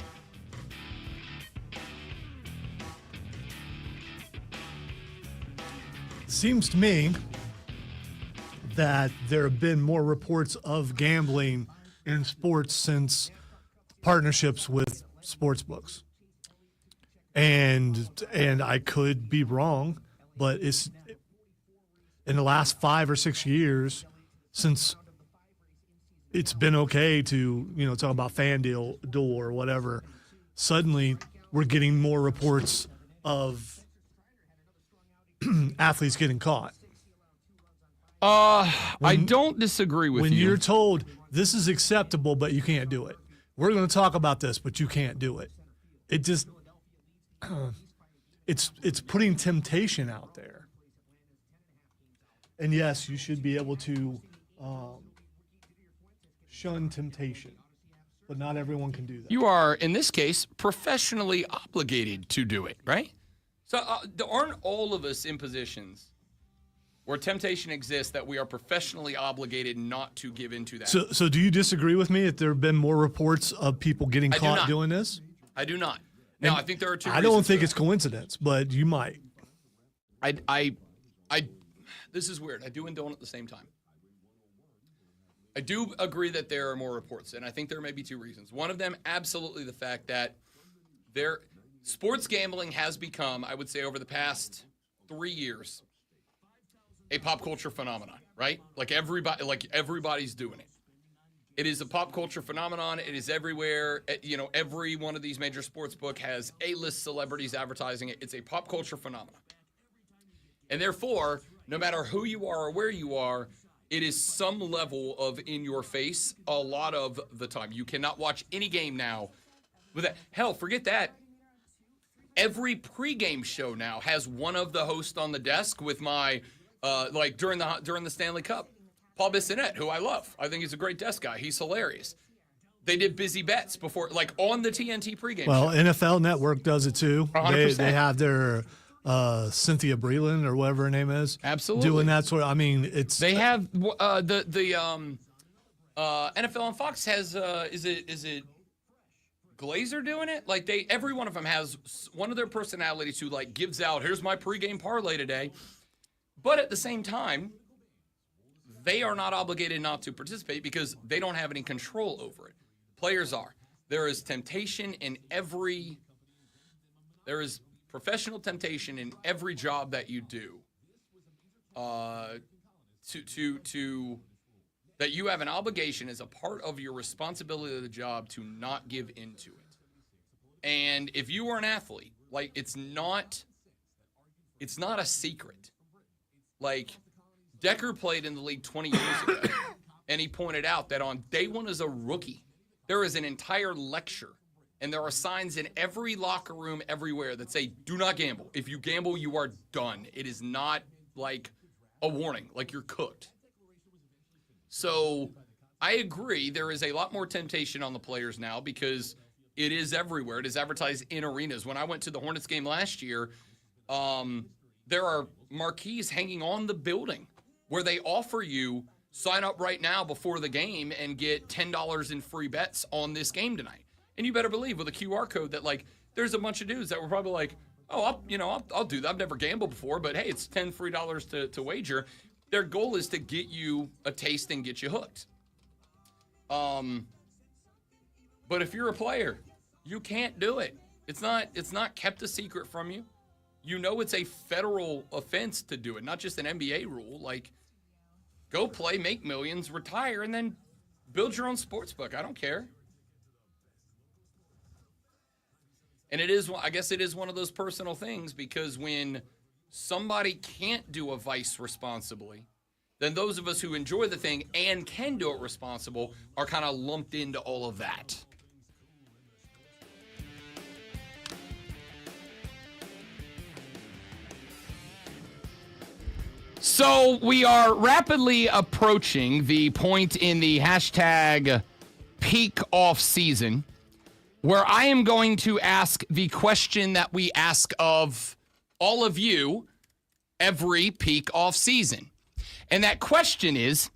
Seems to me that there have been more reports of gambling in sports since partnerships with sports books. And I could be wrong, but it's in the last 5 or 6 years since it's been okay to, talk about FanDuel or whatever, suddenly we're getting more reports of athletes getting caught. I don't disagree with when you. you're told this is acceptable, but you can't do it. We're going to talk about this, but you can't do it. It just it's putting temptation out there. And yes, you should be able to shun temptation, but not everyone can do that. You are, in this case, professionally obligated to do it, right? So aren't all of us in positions where temptation exists that we are professionally obligated not to give into that? So do you disagree with me that there have been more reports of people getting caught doing this? I do not. No, I think there are two I don't reasons think for it's coincidence, but you might. This is weird. I do and don't at the same time. I do agree that there are more reports, and I think there may be two reasons. One of them, absolutely the fact that sports gambling has become, I would say, over the past 3 years, a pop culture phenomenon, right? Like everybody's doing it. It is a pop culture phenomenon. It is everywhere. Every one of these major sports book has A-list celebrities advertising it. It's a pop culture phenomenon. And therefore, no matter who you are or where you are, it is some level of in your face a lot of the time. You cannot watch any game now with that. Hell, forget that. Every pregame show now has one of the hosts on the desk with my during the Stanley Cup. Paul Bissonnette, who I love. I think he's a great desk guy. He's hilarious. They did busy bets before, on the TNT pregame Well, show. NFL Network does it too. 100%. They have their Cynthia Breland or whatever her name is. Absolutely. Doing that sort of, it's. They have the NFL on Fox has is it Glazer doing it? Every one of them has one of their personalities who gives out, here's my pregame parlay today. But at the same time, they are not obligated not to participate because they don't have any control over it. Players are. There is temptation in there is professional temptation in every job that you do. That you have an obligation as a part of your responsibility of the job to not give into it. And if you are an athlete, it's not a secret. Decker played in the league 20 years ago, and he pointed out that on day one as a rookie, there is an entire lecture, and there are signs in every locker room everywhere that say, do not gamble. If you gamble, you are done. It is not a warning, you're cooked. So I agree there is a lot more temptation on the players now because it is everywhere. It is advertised in arenas. When I went to the Hornets game last year, there are marquees hanging on the building where they offer you sign up right now before the game and get $10 in free bets on this game tonight. And you better believe with a QR code that there's a bunch of dudes that were probably I'll do that. I've never gambled before, but hey, it's $10 free to wager. Their goal is to get you a taste and get you hooked. But if you're a player, you can't do it. It's not kept a secret from you. You know it's a federal offense to do it, not just an NBA rule. Go play, make millions, retire, and then build your own sports book. I don't care. And I guess it is one of those personal things because when somebody can't do a vice responsibly, then those of us who enjoy the thing and can do it responsible are kind of lumped into all of that. So we are rapidly approaching the point in the hashtag peak off season where I am going to ask the question that we ask of all of you every peak off season. And that question is,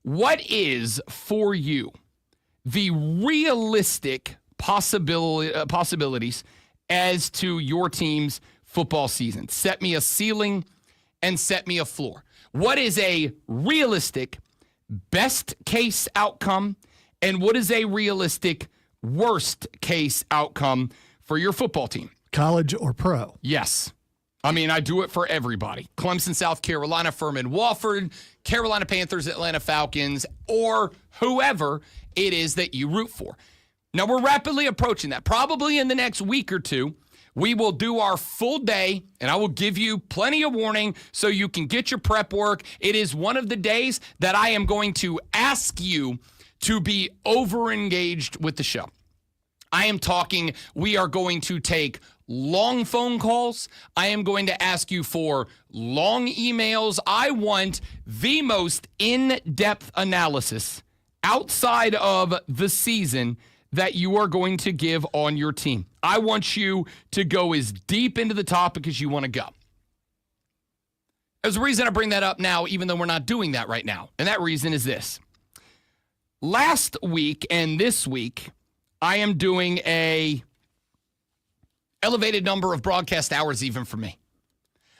what is for you the realistic possibilities as to your team's football season? Set me a ceiling and set me a floor. What is a realistic best case outcome and what is a realistic worst case outcome for your football team? College or pro? Yes. I mean, I do it for everybody. Clemson, South Carolina, Furman, Wofford, Carolina Panthers, Atlanta Falcons, or whoever it is that you root for. Now, we're rapidly approaching that. Probably in the next week or two, we will do our full day, and I will give you plenty of warning so you can get your prep work. It is one of the days that I am going to ask you to be over-engaged with the show. I am talking, we are going to take long phone calls. I am going to ask you for long emails. I want the most in-depth analysis outside of the season that you are going to give on your team. I want you to go as deep into the topic as you want to go. There's a reason I bring that up now, even though we're not doing that right now. And that reason is this. Last week and this week, I am doing a elevated number of broadcast hours even for me.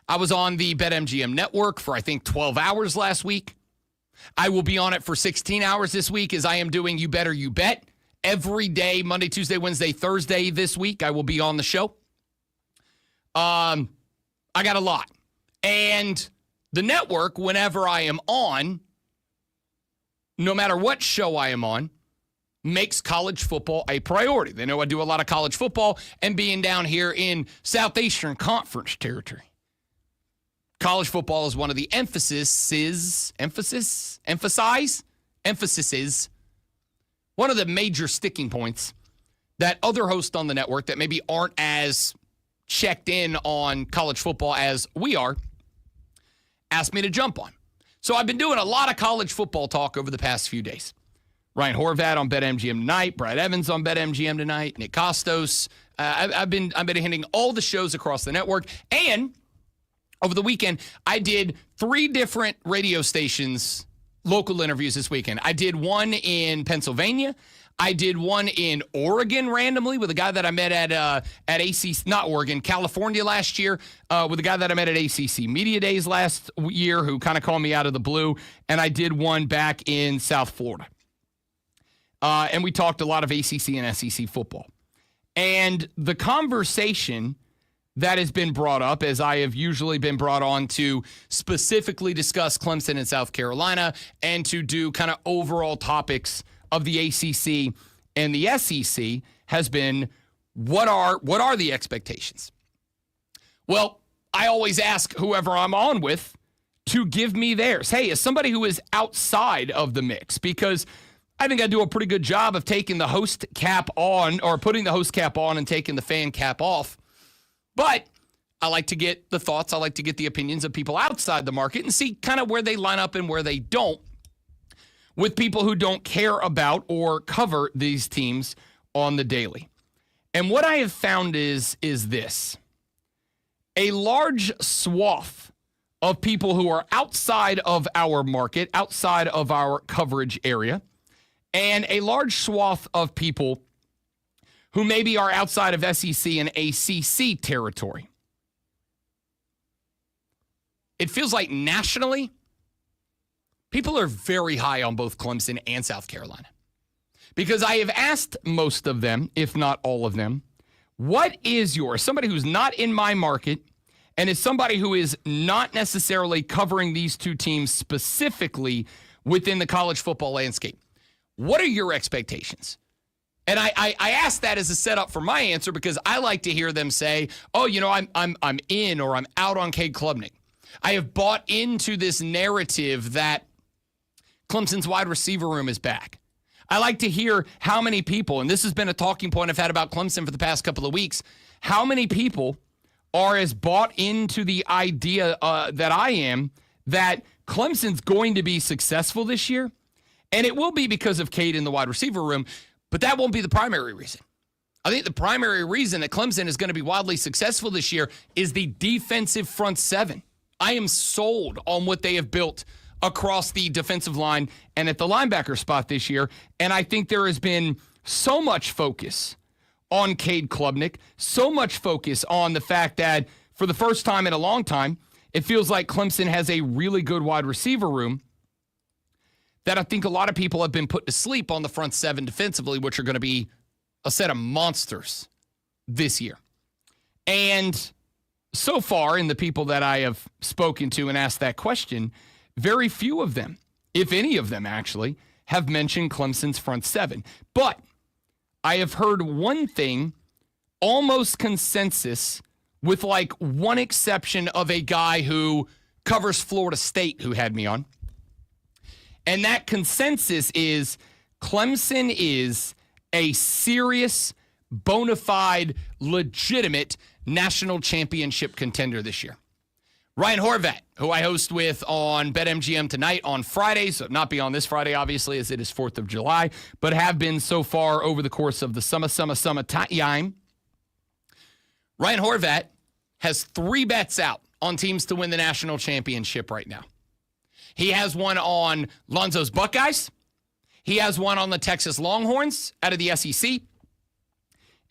I was on the BetMGM network for, I think, 12 hours last week. I will be on it for 16 hours this week as I am doing You Better You Bet. Every day, Monday, Tuesday, Wednesday, Thursday this week, I will be on the show. I got a lot. And the network, whenever I am on, no matter what show I am on, makes college football a priority. They know I do a lot of college football, and being down here in Southeastern Conference territory, college football is one of the emphases, one of the major sticking points that other hosts on the network that maybe aren't as checked in on college football as we are asked me to jump on. So I've been doing a lot of college football talk over the past few days. Ryan Horvat on BetMGM tonight, Brad Evans on BetMGM tonight, Nick Costos. I've been hitting all the shows across the network. And over the weekend, I did 3 different radio stations local interviews this weekend. I did one in Pennsylvania. I did one in Oregon randomly with a guy that I met at ACC, not Oregon, California last year, with a guy that I met at ACC Media Days last year who kind of called me out of the blue. And I did one back in South Florida. And we talked a lot of ACC and SEC football. And the conversation that has been brought up, as I have usually been brought on to specifically discuss Clemson and South Carolina and to do kind of overall topics of the ACC and the SEC, has been what are the expectations? Well, I always ask whoever I'm on with to give me theirs. Hey, as somebody who is outside of the mix, because I think I do a pretty good job of taking the host cap on, or putting the host cap on and taking the fan cap off. But I like to get the thoughts, I like to get the opinions of people outside the market and see kind of where they line up and where they don't with people who don't care about or cover these teams on the daily. And what I have found is this. A large swath of people who are outside of our market, outside of our coverage area, and a large swath of people who maybe are outside of SEC and ACC territory. It feels like nationally, people are very high on both Clemson and South Carolina. Because I have asked most of them, if not all of them, what is somebody who's not in my market and is somebody who is not necessarily covering these two teams specifically within the college football landscape, what are your expectations? And I ask that as a setup for my answer because I like to hear them say, oh, I'm in or I'm out on Cade Klubnik. I have bought into this narrative that Clemson's wide receiver room is back. I like to hear how many people, and this has been a talking point I've had about Clemson for the past couple of weeks, how many people are as bought into the idea that I am that Clemson's going to be successful this year. And it will be because of Cade in the wide receiver room. But that won't be the primary reason. I think the primary reason that Clemson is going to be wildly successful this year is the defensive front seven. I am sold on what they have built across the defensive line and at the linebacker spot this year. And I think there has been so much focus on Cade Klubnik, so much focus on the fact that for the first time in a long time, it feels like Clemson has a really good wide receiver room that I think a lot of people have been put to sleep on the front seven defensively, which are going to be a set of monsters this year. And so far, in the people that I have spoken to and asked that question, very few of them, if any of them actually, have mentioned Clemson's front seven. But I have heard one thing, almost consensus, with like one exception of a guy who covers Florida State who had me on. And that consensus is Clemson is a serious, bona fide, legitimate national championship contender this year. Ryan Horvat, who I host with on BetMGM tonight on Fridays, so not be on this Friday, obviously, as it is 4th of July, but have been so far over the course of the summer time. Ryan Horvat has 3 bets out on teams to win the national championship right now. He has one on Lonzo's Buckeyes. He has one on the Texas Longhorns out of the SEC.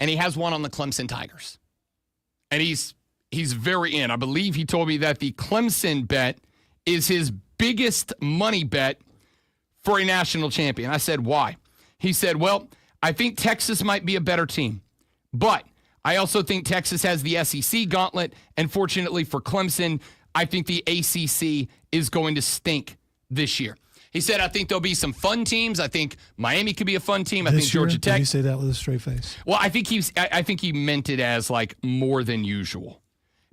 And he has one on the Clemson Tigers. And he's very in. I believe he told me that the Clemson bet is his biggest money bet for a national champion. I said, why? He said, well, I think Texas might be a better team. But I also think Texas has the SEC gauntlet. And fortunately for Clemson, I think the ACC is going to stink this year. He said, I think there'll be some fun teams. I think Miami could be a fun team. I think Georgia Tech. Did he say that with a straight face? Well, I think he meant it as like more than usual.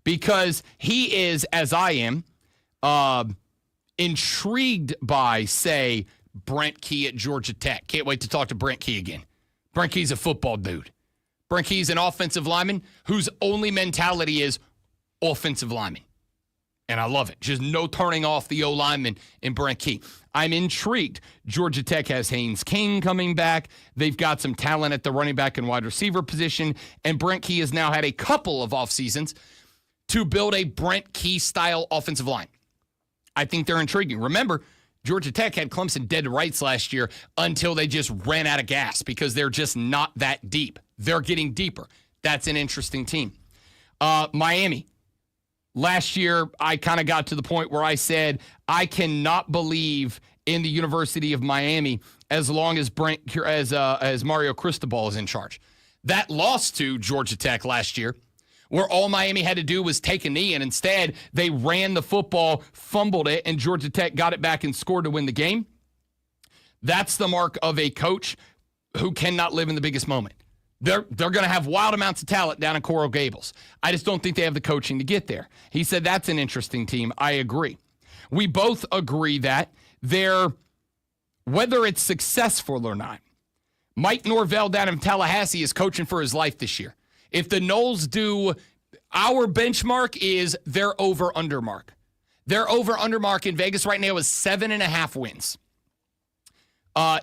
Because he is, as I am, intrigued by, say, Brent Key at Georgia Tech. Can't wait to talk to Brent Key again. Brent Key's a football dude. Brent Key's an offensive lineman whose only mentality is offensive lineman. And I love it. Just no turning off the O-lineman in Brent Key. I'm intrigued. Georgia Tech has Haynes King coming back. They've got some talent at the running back and wide receiver position. And Brent Key has now had a couple of off seasons to build a Brent Key-style offensive line. I think they're intriguing. Remember, Georgia Tech had Clemson dead to rights last year until they just ran out of gas because they're just not that deep. They're getting deeper. That's an interesting team. Miami. Last year, I kind of got to the point where I said, I cannot believe in the University of Miami as long as Mario Cristobal is in charge. That loss to Georgia Tech last year, where all Miami had to do was take a knee, and instead they ran the football, fumbled it, and Georgia Tech got it back and scored to win the game. That's the mark of a coach who cannot live in the biggest moment. They're going to have wild amounts of talent down in Coral Gables. I just don't think they have the coaching to get there. He said that's an interesting team. I agree. We both agree that whether it's successful or not, Mike Norvell down in Tallahassee is coaching for his life this year. If the Noles do, our benchmark is their over-under mark. Their over-under mark in Vegas right now is 7.5 wins.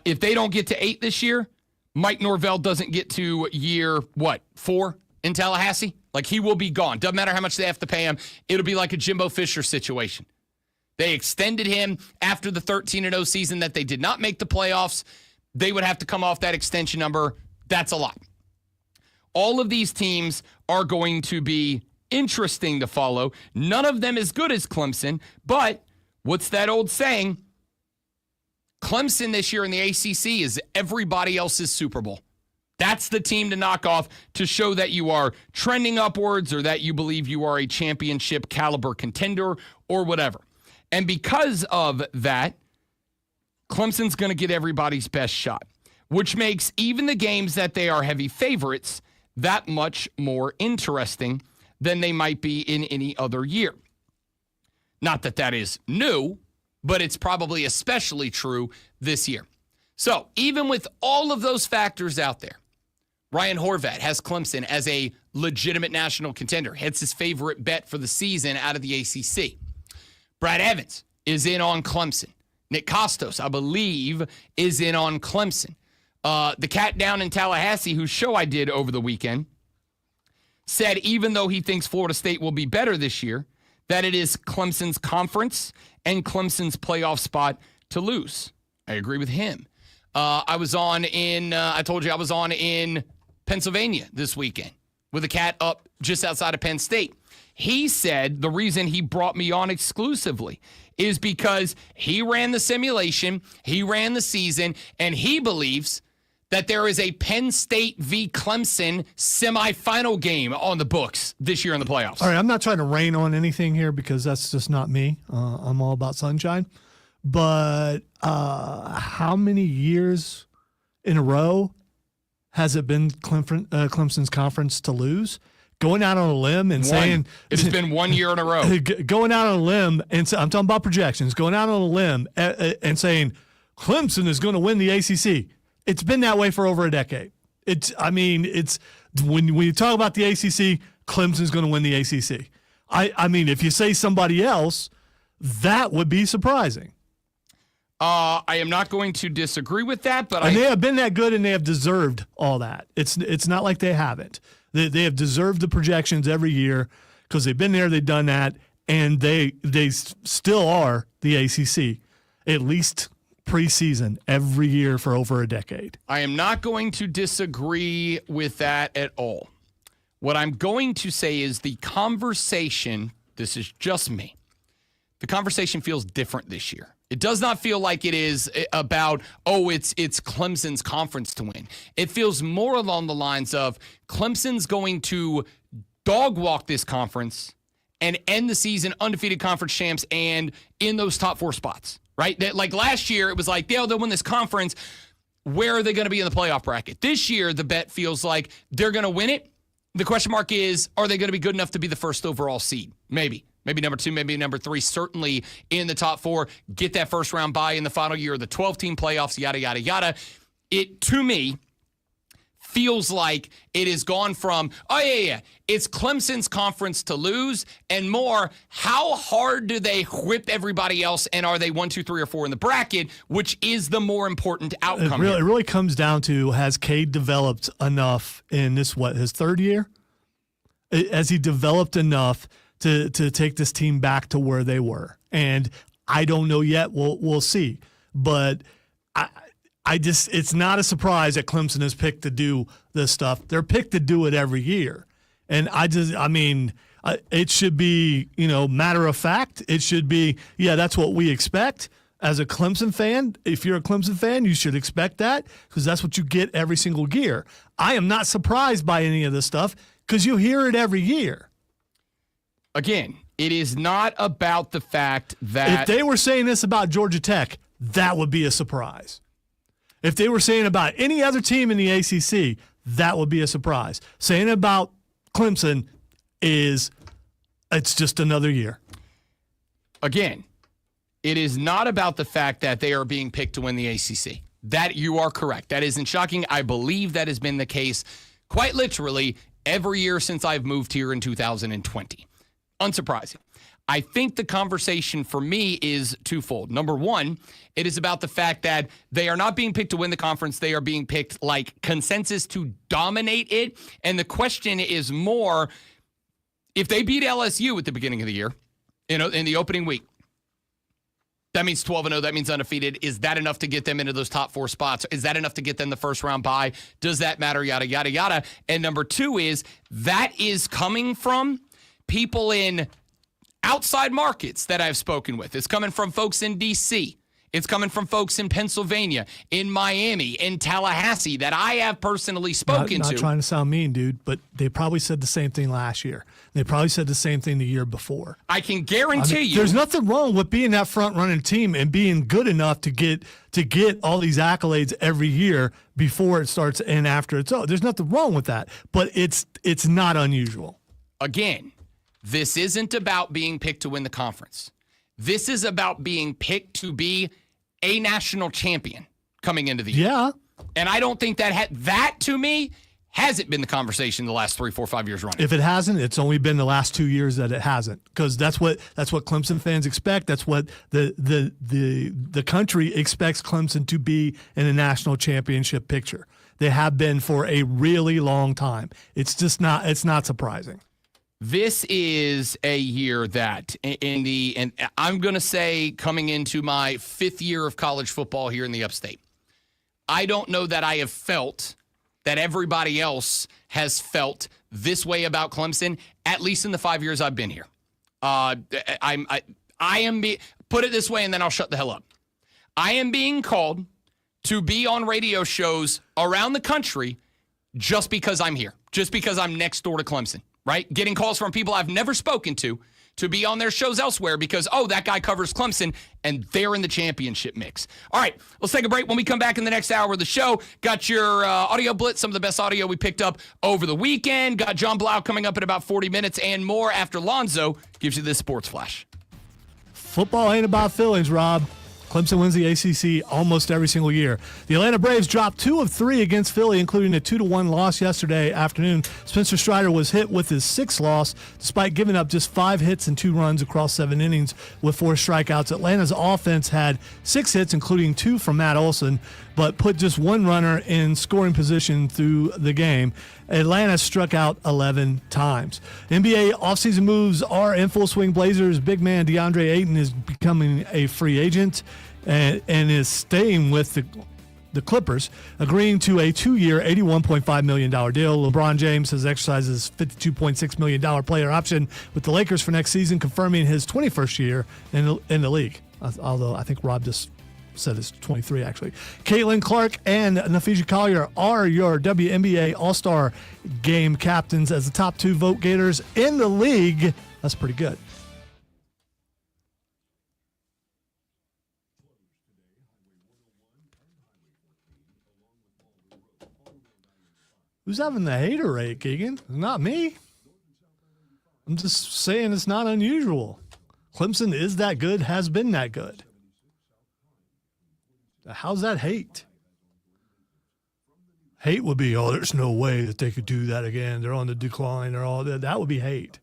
If they don't get to 8 this year, Mike Norvell doesn't get to year, 4 in Tallahassee? Like, he will be gone. Doesn't matter how much they have to pay him. It'll be like a Jimbo Fisher situation. They extended him after the 13-0 season that they did not make the playoffs. They would have to come off that extension number. That's a lot. All of these teams are going to be interesting to follow. None of them as good as Clemson, but what's that old saying? Clemson this year in the ACC is everybody else's Super Bowl. That's the team to knock off to show that you are trending upwards or that you believe you are a championship caliber contender or whatever. And because of that, Clemson's going to get everybody's best shot, which makes even the games that they are heavy favorites that much more interesting than they might be in any other year. Not that that is new, but it's probably especially true this year. So even with all of those factors out there, Ryan Horvat has Clemson as a legitimate national contender. Hence his favorite bet for the season out of the ACC. Brad Evans is in on Clemson. Nick Costos, I believe, is in on Clemson. The cat down in Tallahassee, whose show I did over the weekend, said even though he thinks Florida State will be better this year, that it is Clemson's conference and Clemson's playoff spot to lose. I agree with him. I told you I was on in Pennsylvania this weekend with a cat up just outside of Penn State. He said the reason he brought me on exclusively is because he ran the simulation, he ran the season, and he believes that there is a Penn State v. Clemson semifinal game on the books this year in the playoffs. All right, I'm not trying to rain on anything here because that's just not me. I'm all about sunshine. But how many years in a row has it been Clemson's conference to lose? Going out on a limb and saying it has been 1 year in a row. Going out on a limb and I'm talking about projections. Going out on a limb and saying Clemson is going to win the ACC. It's been that way for over a decade. It's when you talk about the ACC, Clemson's going to win the ACC. I mean, if you say somebody else, that would be surprising. I am not going to disagree with that, but they have been that good and they have deserved all that. It's not like they haven't. They have deserved the projections every year because they've been there, they've done that, and they still are the ACC, at least preseason every year for over a decade. I am not going to disagree with that at all. What I'm going to say is the conversation, this is just me, the conversation feels different this year. It does not feel like it is about, it's Clemson's conference to win. It feels more along the lines of Clemson's going to dog walk this conference and end the season undefeated conference champs and in those top 4 spots, right? That, like last year, it was like, they'll win this conference. Where are they going to be in the playoff bracket? This year, the bet feels like they're going to win it. The question mark is, are they going to be good enough to be the first overall seed? Maybe number 2, maybe number 3, certainly in the top 4, get that first round bye in the final year of the 12-team playoffs, yada, yada, yada. It, to me, feels like it has gone from, it's Clemson's conference to lose, and more, how hard do they whip everybody else, and are they 1, 2, 3, or 4 in the bracket, which is the more important outcome. It really comes down to, has Cade developed enough in this, his 3rd year? Has he developed enough to take this team back to where they were? And I don't know yet. We'll see. But it's not a surprise that Clemson is picked to do this stuff. They're picked to do it every year. And it should be, matter of fact. It should be, that's what we expect. As a Clemson fan, if you're a Clemson fan, you should expect that because that's what you get every single year. I am not surprised by any of this stuff because you hear it every year. Again, it is not about the fact that if they were saying this about Georgia Tech, that would be a surprise. If they were saying about any other team in the ACC, that would be a surprise. Saying about Clemson it's just another year. Again, it is not about the fact that they are being picked to win the ACC. That you are correct. That isn't shocking. I believe that has been the case quite literally every year since I've moved here in 2020. Unsurprising. I think the conversation for me is twofold. Number 1, it is about the fact that they are not being picked to win the conference. They are being picked like consensus to dominate it. And the question is more, if they beat LSU at the beginning of the year, in the opening week, that means 12-0. That means undefeated. Is that enough to get them into those top 4 spots? Is that enough to get them the first round bye? Does that matter? Yada, yada, yada. And number 2 is that is coming from people in outside markets that I've spoken with. It's coming from folks in D.C. It's coming from folks in Pennsylvania, in Miami, in Tallahassee that I have personally spoken to. Not trying to sound mean, dude, but they probably said the same thing last year. They probably said the same thing the year before. I can guarantee you. There's nothing wrong with being that front-running team and being good enough to get all these accolades every year before it starts and after it's over. There's nothing wrong with that, but it's not unusual. Again, this isn't about being picked to win the conference. This is about being picked to be a national champion coming into the year. Yeah. And I don't think that to me hasn't been the conversation the last 3, 4, 5 years running. If it hasn't, it's only been the last 2 years that it hasn't, because that's what Clemson fans expect. That's what the country expects Clemson to be in a national championship picture. They have been for a really long time. It's not surprising. This is a year that and I'm going to say coming into my 5th year of college football here in the upstate, I don't know that I have felt that everybody else has felt this way about Clemson, at least in the 5 years I've been here. I am put it this way, and then I'll shut the hell up. I am being called to be on radio shows around the country just because I'm here, just because I'm next door to Clemson, right? Getting calls from people I've never spoken to be on their shows elsewhere because, oh, that guy covers Clemson, and they're in the championship mix. All right, let's take a break. When we come back in the next hour of the show, got your audio blitz, some of the best audio we picked up over the weekend. Got John Blau coming up in about 40 minutes and more after Lonzo gives you this sports flash. Football ain't about feelings, Rob. Clemson wins the ACC almost every single year. The Atlanta Braves dropped 2 of 3 against Philly, including a 2-1 loss yesterday afternoon. Spencer Strider was hit with his 6th loss, despite giving up just 5 hits and 2 runs across 7 innings with 4 strikeouts. Atlanta's offense had 6 hits, including 2 from Matt Olson, but put just 1 runner in scoring position through the game. Atlanta struck out 11 times. NBA offseason moves are in full swing. Blazers big man DeAndre Ayton is becoming a free agent and is staying with the Clippers, agreeing to a 2-year, $81.5 million deal. LeBron James has exercised his $52.6 million player option with the Lakers for next season, confirming his 21st year in the league. Although I think Rob just said it's 23, actually. Caitlin Clark and Nafisa Collier are your WNBA All-Star Game captains as the top 2 vote gators in the league. That's pretty good. Who's having the hater rate, Keegan? Not me. I'm just saying it's not unusual. Clemson is that good, has been that good. How's that hate? Hate would be, oh, there's no way that they could do that again. They're on the decline. They're all that. That would be hate.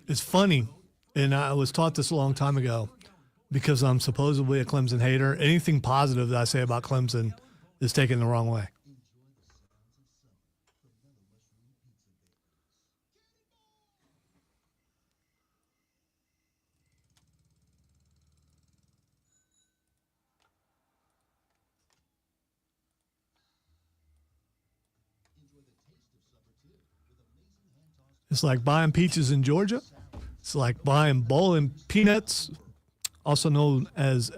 It's funny, and I was taught this a long time ago, because I'm supposedly a Clemson hater. Anything positive that I say about Clemson is taken the wrong way. It's like buying peaches in Georgia. It's like buying boiling peanuts, also known as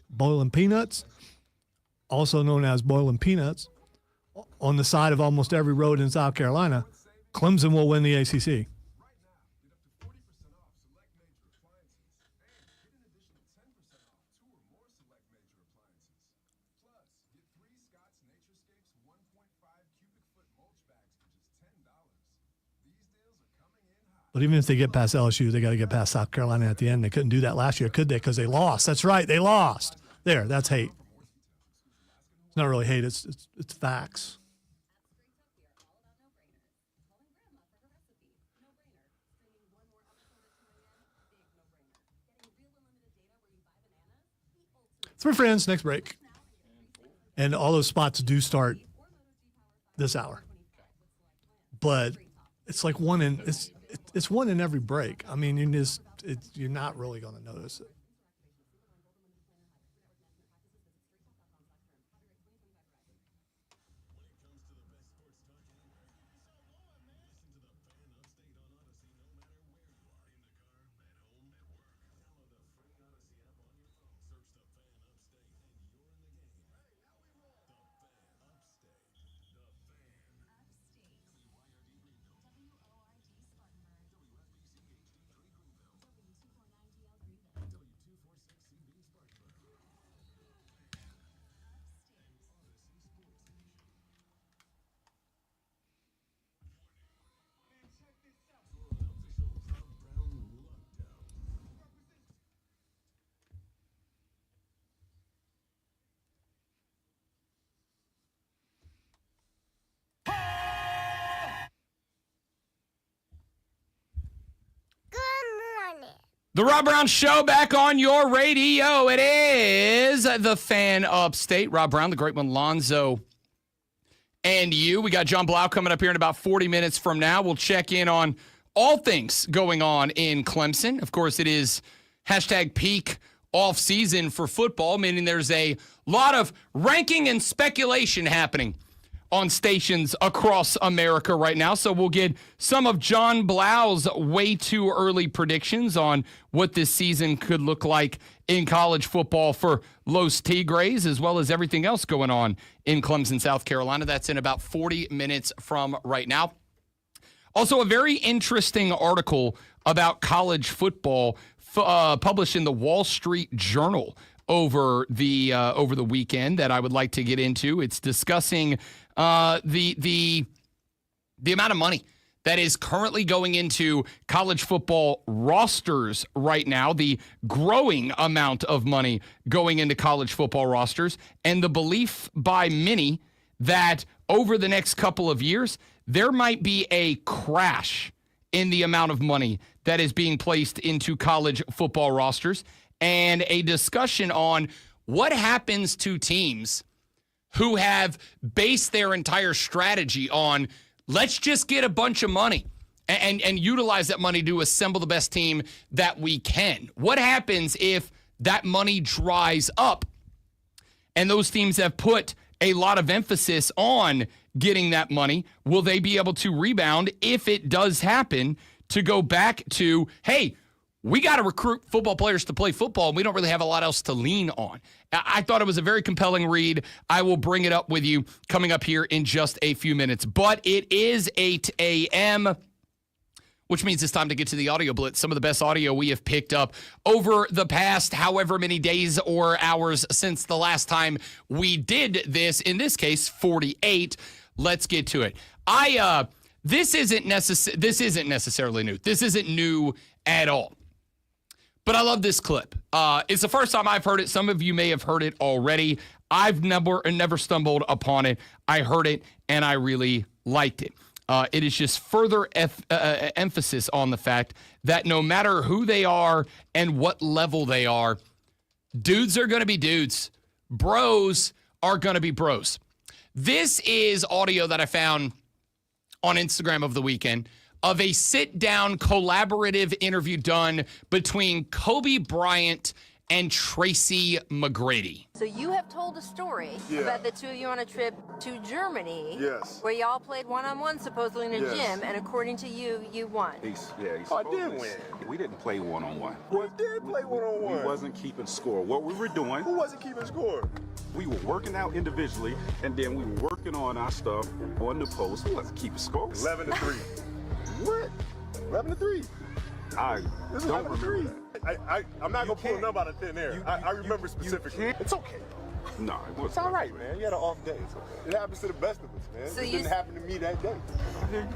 boiling peanuts, also known as boiling peanuts, on the side of almost every road in South Carolina. Clemson will win the ACC. But even if they get past LSU, they got to get past South Carolina at the end. They couldn't do that last year, could they? Because they lost. That's right, they lost. There, that's hate. It's not really hate. It's facts. Three friends. Next break, and all those spots do start this hour. But it's like one in it's one in every break. I mean, you're not really going to notice it. The Rob Brown Show back on your radio. It is the Fan Upstate. Rob Brown, the great one, Lonzo, and you. We got John Blau coming up here in about 40 minutes from now. We'll check in on all things going on in Clemson. Of course, it is #peak off season for football, meaning there's a lot of ranking and speculation happening on stations across America right now. So we'll get some of John Blau's way too early predictions on what this season could look like in college football for Los Tigres, as well as everything else going on in Clemson, South Carolina. That's in about 40 minutes from right now. Also, a very interesting article about college football published in the Wall Street Journal over the weekend that I would like to get into. It's discussing the amount of money that is currently going into college football rosters right now, the growing amount of money going into college football rosters, and the belief by many that over the next couple of years, there might be a crash in the amount of money that is being placed into college football rosters, and a discussion on what happens to teams who have based their entire strategy on let's just get a bunch of money and utilize that money to assemble the best team that we can. What happens if that money dries up and those teams have put a lot of emphasis on getting that money? Will they be able to rebound if it does happen to go back to, hey, we got to recruit football players to play football, and we don't really have a lot else to lean on? I thought it was a very compelling read. I will bring it up with you coming up here in just a few minutes. But it is 8 a.m., which means it's time to get to the audio blitz. Some of the best audio we have picked up over the past however many days or hours since the last time we did this. In this case, 48. Let's get to it. This isn't necessarily new. This isn't new at all. But I love this clip. It's the first time I've heard it. Some of you may have heard it already. I've never stumbled upon it. I heard it, and I really liked it. It is just further emphasis on the fact that no matter who they are and what level they are, dudes are going to be dudes. Bros are going to be bros. This is audio that I found on Instagram over the weekend of a sit-down collaborative interview done between Kobe Bryant and Tracy McGrady. So you have told a story about the two of you on a trip to Germany, where y'all played one-on-one supposedly in a gym, and according to you, you won. I did win. We didn't play one-on-one. We did play one-on-one. We wasn't keeping score. What we were doing... Who wasn't keeping score? We were working out individually, and then we were working on our stuff on the post. We wasn't keeping score. 11-3. What? 11-3. I don't remember that. I'm not going to pull a number out of thin air. I remember specifically. It's okay. No, it wasn't. It's all right, man. You had an off day. It's okay. It happens to the best of us, man. So it didn't happen to me that day. It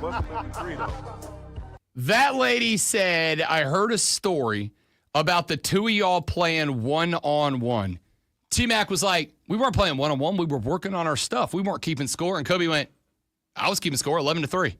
wasn't 11-3, though. That lady said, I heard a story about the two of y'all playing one-on-one. T-Mac was like, we weren't playing one-on-one. We were working on our stuff. We weren't keeping score. And Kobe went, I was keeping score 11-3.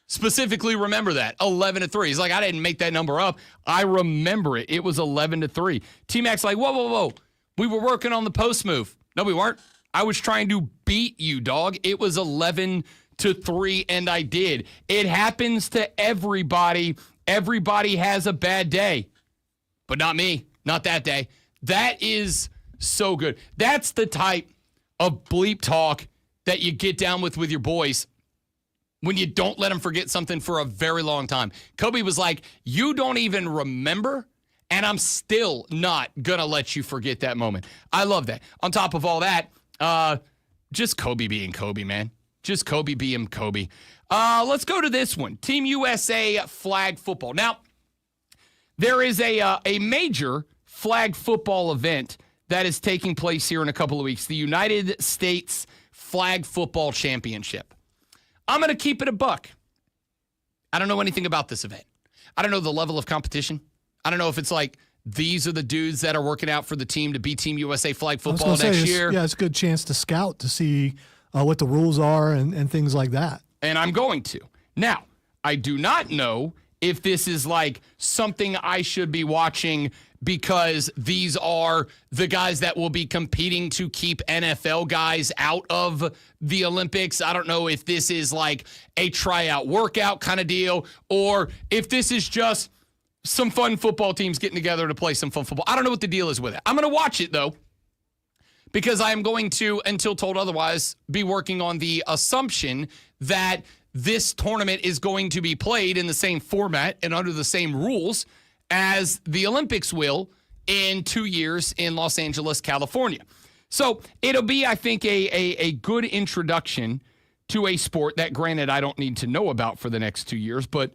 Specifically remember that, 11-3. He's like, I didn't make that number up. I remember it. It was 11-3. T-Mac's like, whoa. We were working on the post move. No, we weren't. I was trying to beat you, dog. It was 11-3, and I did. It happens to everybody. Everybody has a bad day. But not me. Not that day. That is so good. That's the type of bleep talk that you get down with your boys when you don't let them forget something for a very long time. Kobe was like, you don't even remember, and I'm still not going to let you forget that moment. I love that. On top of all that, just Kobe being Kobe, man. Just Kobe being Kobe. Let's go to this one. Team USA flag football. Now, there is a major flag football event that is taking place here in a couple of weeks, the United States Flag Football Championship. I'm going to keep it a buck. I don't know anything about this event. I don't know the level of competition. I don't know if it's like these are the dudes that are working out for the team to be Team USA flag football next year. Yeah, it's a good chance to scout to see what the rules are and things like that. And I'm going to. Now, I do not know if this is like something I should be watching because these are the guys that will be competing to keep NFL guys out of the Olympics. I don't know if this is like a tryout workout kind of deal or if this is just some fun football teams getting together to play some fun football. I don't know what the deal is with it. I'm going to watch it, though, because I am going to, until told otherwise, be working on the assumption that this tournament is going to be played in the same format and under the same rules as the Olympics will in 2 years in Los Angeles, California. So it'll be, I think, a good introduction to a sport that, granted, I don't need to know about for the next 2 years, but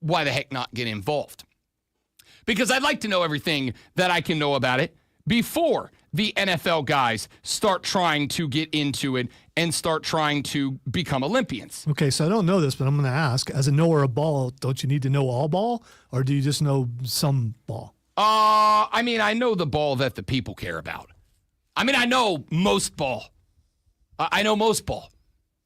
why the heck not get involved? Because I'd like to know everything that I can know about it before the NFL guys start trying to get into it and start trying to become Olympians. Okay, so I don't know this, but I'm going to ask, as a knower of ball, don't you need to know all ball, or do you just know some ball? I mean, I know the ball that the people care about. I mean, I know most ball. I know most ball.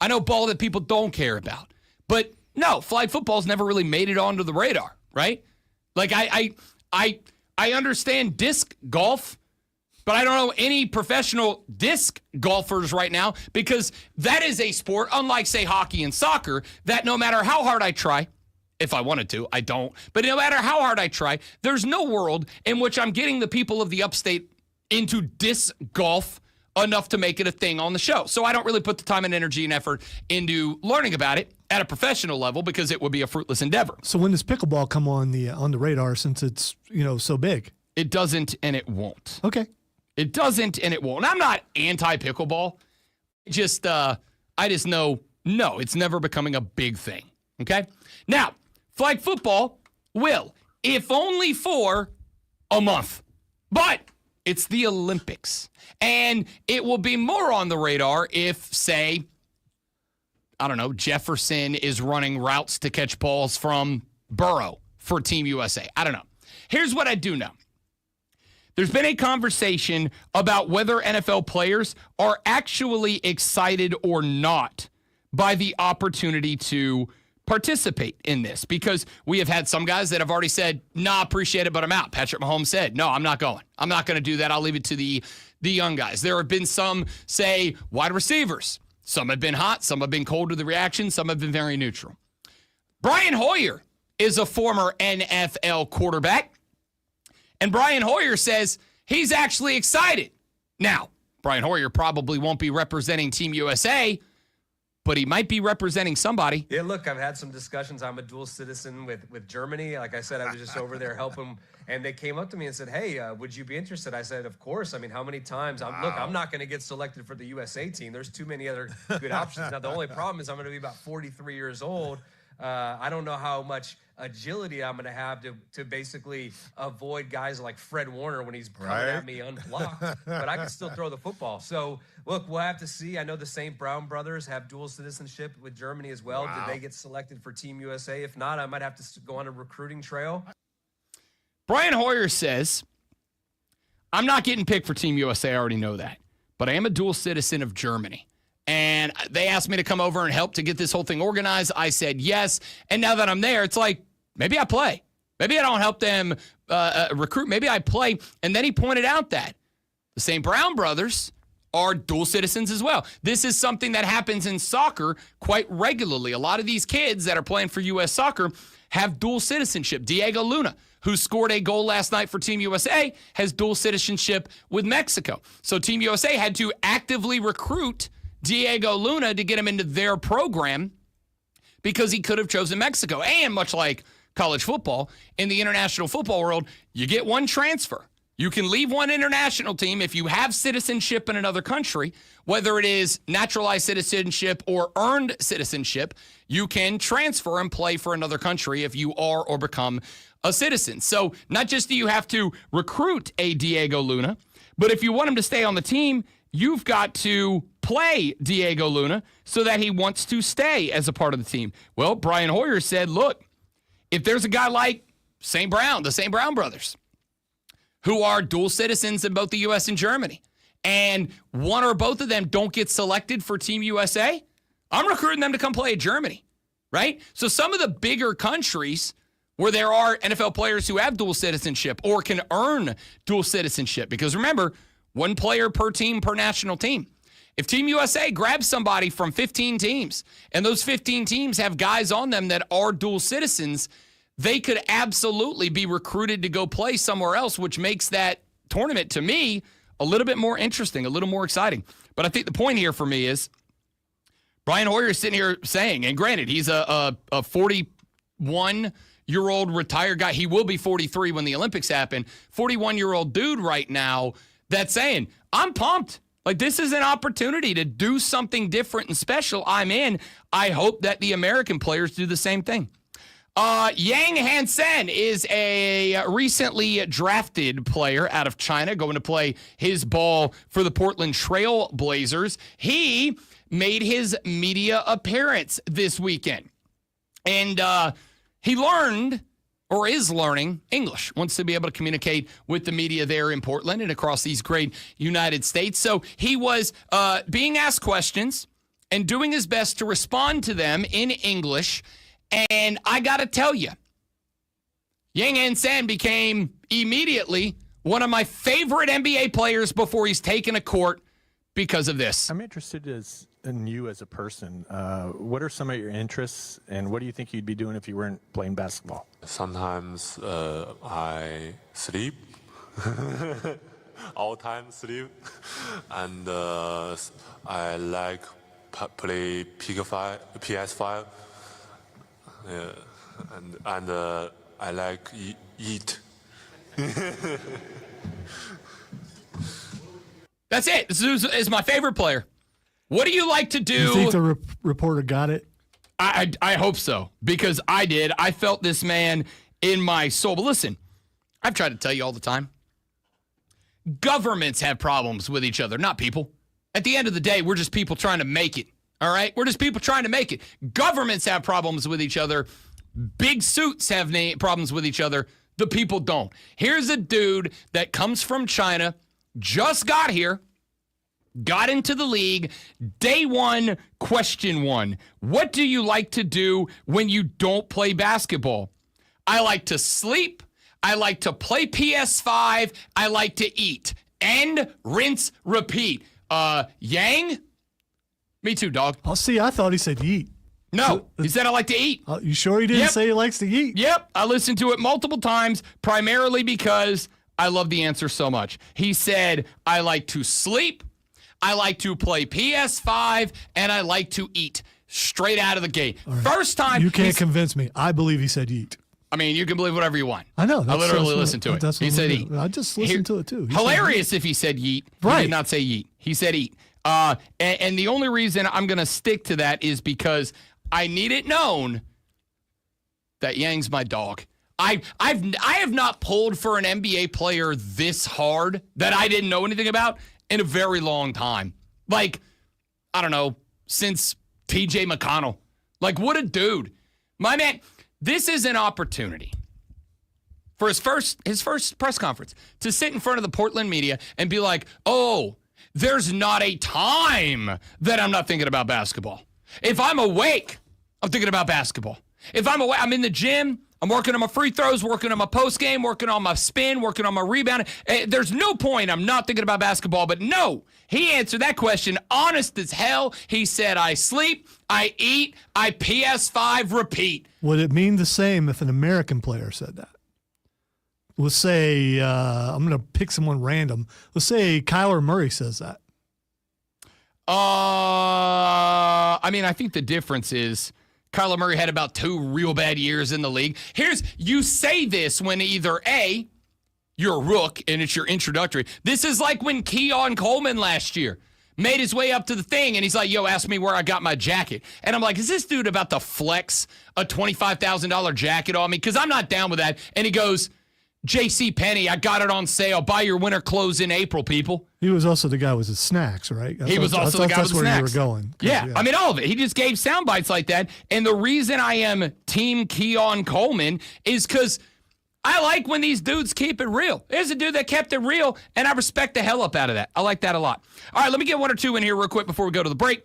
I know ball that people don't care about. But no, flag football's never really made it onto the radar, right? Like, I understand disc golf, but I don't know any professional disc golfers right now because that is a sport, unlike, say, hockey and soccer, that no matter how hard I try, if I wanted to, I don't, but no matter how hard I try, there's no world in which I'm getting the people of the upstate into disc golf enough to make it a thing on the show. So I don't really put the time and energy and effort into learning about it at a professional level because it would be a fruitless endeavor. So when does pickleball come on the radar since it's, so big? It doesn't and it won't. Okay. It doesn't and it won't. And I'm not anti-pickleball. I just know, no, it's never becoming a big thing. Okay? Now, flag football will, if only for a month. But it's the Olympics. And it will be more on the radar if, say, I don't know, Jefferson is running routes to catch balls from Burrow for Team USA. I don't know. Here's what I do know. There's been a conversation about whether NFL players are actually excited or not by the opportunity to participate in this, because we have had some guys that have already said, nah, appreciate it, but I'm out. Patrick Mahomes said, no, I'm not going. I'm not going to do that. I'll leave it to the young guys. There have been some, say, wide receivers. Some have been hot. Some have been cold to the reaction. Some have been very neutral. Brian Hoyer is a former NFL quarterback. And Brian Hoyer says he's actually excited. Now, Brian Hoyer probably won't be representing Team USA, but he might be representing somebody. Yeah, look, I've had some discussions. I'm a dual citizen with Germany. Like I said, I was just over there helping, and they came up to me and said, hey, would you be interested? I said, of course. I mean, how many times? Look, I'm not going to get selected for the USA team. There's too many other good options. Now, the only problem is I'm going to be about 43 years old. I don't know how much agility I'm going to have to basically avoid guys like Fred Warner when he's coming at me unblocked, but I can still throw the football. So, look, we'll have to see. I know the St. Brown brothers have dual citizenship with Germany as well. Wow. Did they get selected for Team USA? If not, I might have to go on a recruiting trail. Brian Hoyer says, I'm not getting picked for Team USA. I already know that, but I am a dual citizen of Germany. And they asked me to come over and help to get this whole thing organized. I said yes. And now that I'm there, it's like, maybe I play. Maybe I don't help them recruit. Maybe I play. And then he pointed out that the St. Brown brothers are dual citizens as well. This is something that happens in soccer quite regularly. A lot of these kids that are playing for U.S. soccer have dual citizenship. Diego Luna, who scored a goal last night for Team USA, has dual citizenship with Mexico. So Team USA had to actively recruit Diego Luna to get him into their program because he could have chosen Mexico. And much like college football, in the international football world, you get one transfer. You can leave one international team if you have citizenship in another country, whether it is naturalized citizenship or earned citizenship, you can transfer and play for another country if you are or become a citizen. So not just do you have to recruit a Diego Luna, but if you want him to stay on the team, you've got to play Diego Luna so that he wants to stay as a part of the team. Well, Brian Hoyer said, look, if there's a guy like St. Brown, the St. Brown brothers, who are dual citizens in both the U.S. and Germany, and one or both of them don't get selected for Team USA, I'm recruiting them to come play at Germany, right? So some of the bigger countries where there are NFL players who have dual citizenship or can earn dual citizenship. Because remember, one player per team per national team. If Team USA grabs somebody from 15 teams and those 15 teams have guys on them that are dual citizens, they could absolutely be recruited to go play somewhere else, which makes that tournament, to me, a little bit more interesting, a little more exciting. But I think the point here for me is Brian Hoyer is sitting here saying, and granted, he's a 41-year-old retired guy. He will be 43 when the Olympics happen. 41-year-old dude right now that's saying, I'm pumped. Like, this is an opportunity to do something different and special. I'm in. I hope that the American players do the same thing. Yang Hansen is a recently drafted player out of China going to play his ball for the Portland Trail Blazers. He made his media appearance this weekend. And he learned or is learning English, wants to be able to communicate with the media there in Portland and across these great United States. So he was being asked questions and doing his best to respond to them in English. And I got to tell you, Yang Hansen became immediately one of my favorite NBA players before he's taken a court because of this. I'm interested in you as a person. What are some of your interests, and what do you think you'd be doing if you weren't playing basketball? Sometimes I sleep, all time sleep, and I like play PS5. Yeah, and I like eat. That's it. This is my favorite player. What do you like to do? You think the reporter got it? I hope so, because I did. I felt this man in my soul. But listen, I've tried to tell you all the time. Governments have problems with each other, not people. At the end of the day, we're just people trying to make it. All right? We're just people trying to make it. Governments have problems with each other. Big suits have problems with each other. The people don't. Here's a dude that comes from China, just got here, got into the league. Day one, question one. What do you like to do when you don't play basketball? I like to sleep. I like to play PS5. I like to eat. End, rinse, repeat. Yang? Me too, dog. Oh, see, I thought he said eat. No, he said I like to eat. You sure he didn't say he likes to eat? Yep, I listened to it multiple times, primarily because I love the answer so much. He said, I like to sleep, I like to play PS5, and I like to eat. Straight out of the gate. Right. First time. You can't convince me. I believe he said eat. I mean, you can believe whatever you want. I know. I literally listened to it. He said eat. I just listened to it too. Hilarious if he said yeet. Right. He did not say yeet. He said eat. And the only reason I'm going to stick to that is because I need it known that Yang's my dog. I have not pulled for an NBA player this hard that I didn't know anything about in a very long time. Like, I don't know, since TJ McConnell. Like, what a dude. My man, this is an opportunity for his first press conference to sit in front of the Portland media and be like, oh, there's not a time that I'm not thinking about basketball. If I'm awake, I'm thinking about basketball. If I'm awake, I'm in the gym, I'm working on my free throws, working on my post game, working on my spin, working on my rebound. There's no point I'm not thinking about basketball. But no, he answered that question honest as hell. He said, I sleep, I eat, I PS5 repeat. Would it mean the same if an American player said that? Let's say, I'm going to pick someone random. Let's say Kyler Murray says that. I mean, I think the difference is Kyler Murray had about 2 real bad years in the league. You say this when either A, you're a rook and it's your introductory. This is like when Keon Coleman last year made his way up to the thing and he's like, yo, ask me where I got my jacket. And I'm like, is this dude about to flex a $25,000 jacket on me? Because I'm not down with that. And he goes, J.C. Penney, I got it on sale. Buy your winter clothes in April, people. He was also the guy with his snacks, right? He was also the guy with the snacks. That's where you were going. Yeah, I mean, all of it. He just gave sound bites like that. And the reason I am Team Keon Coleman is because I like when these dudes keep it real. There's a dude that kept it real, and I respect the hell up out of that. I like that a lot. All right, let me get one or two in here real quick before we go to the break.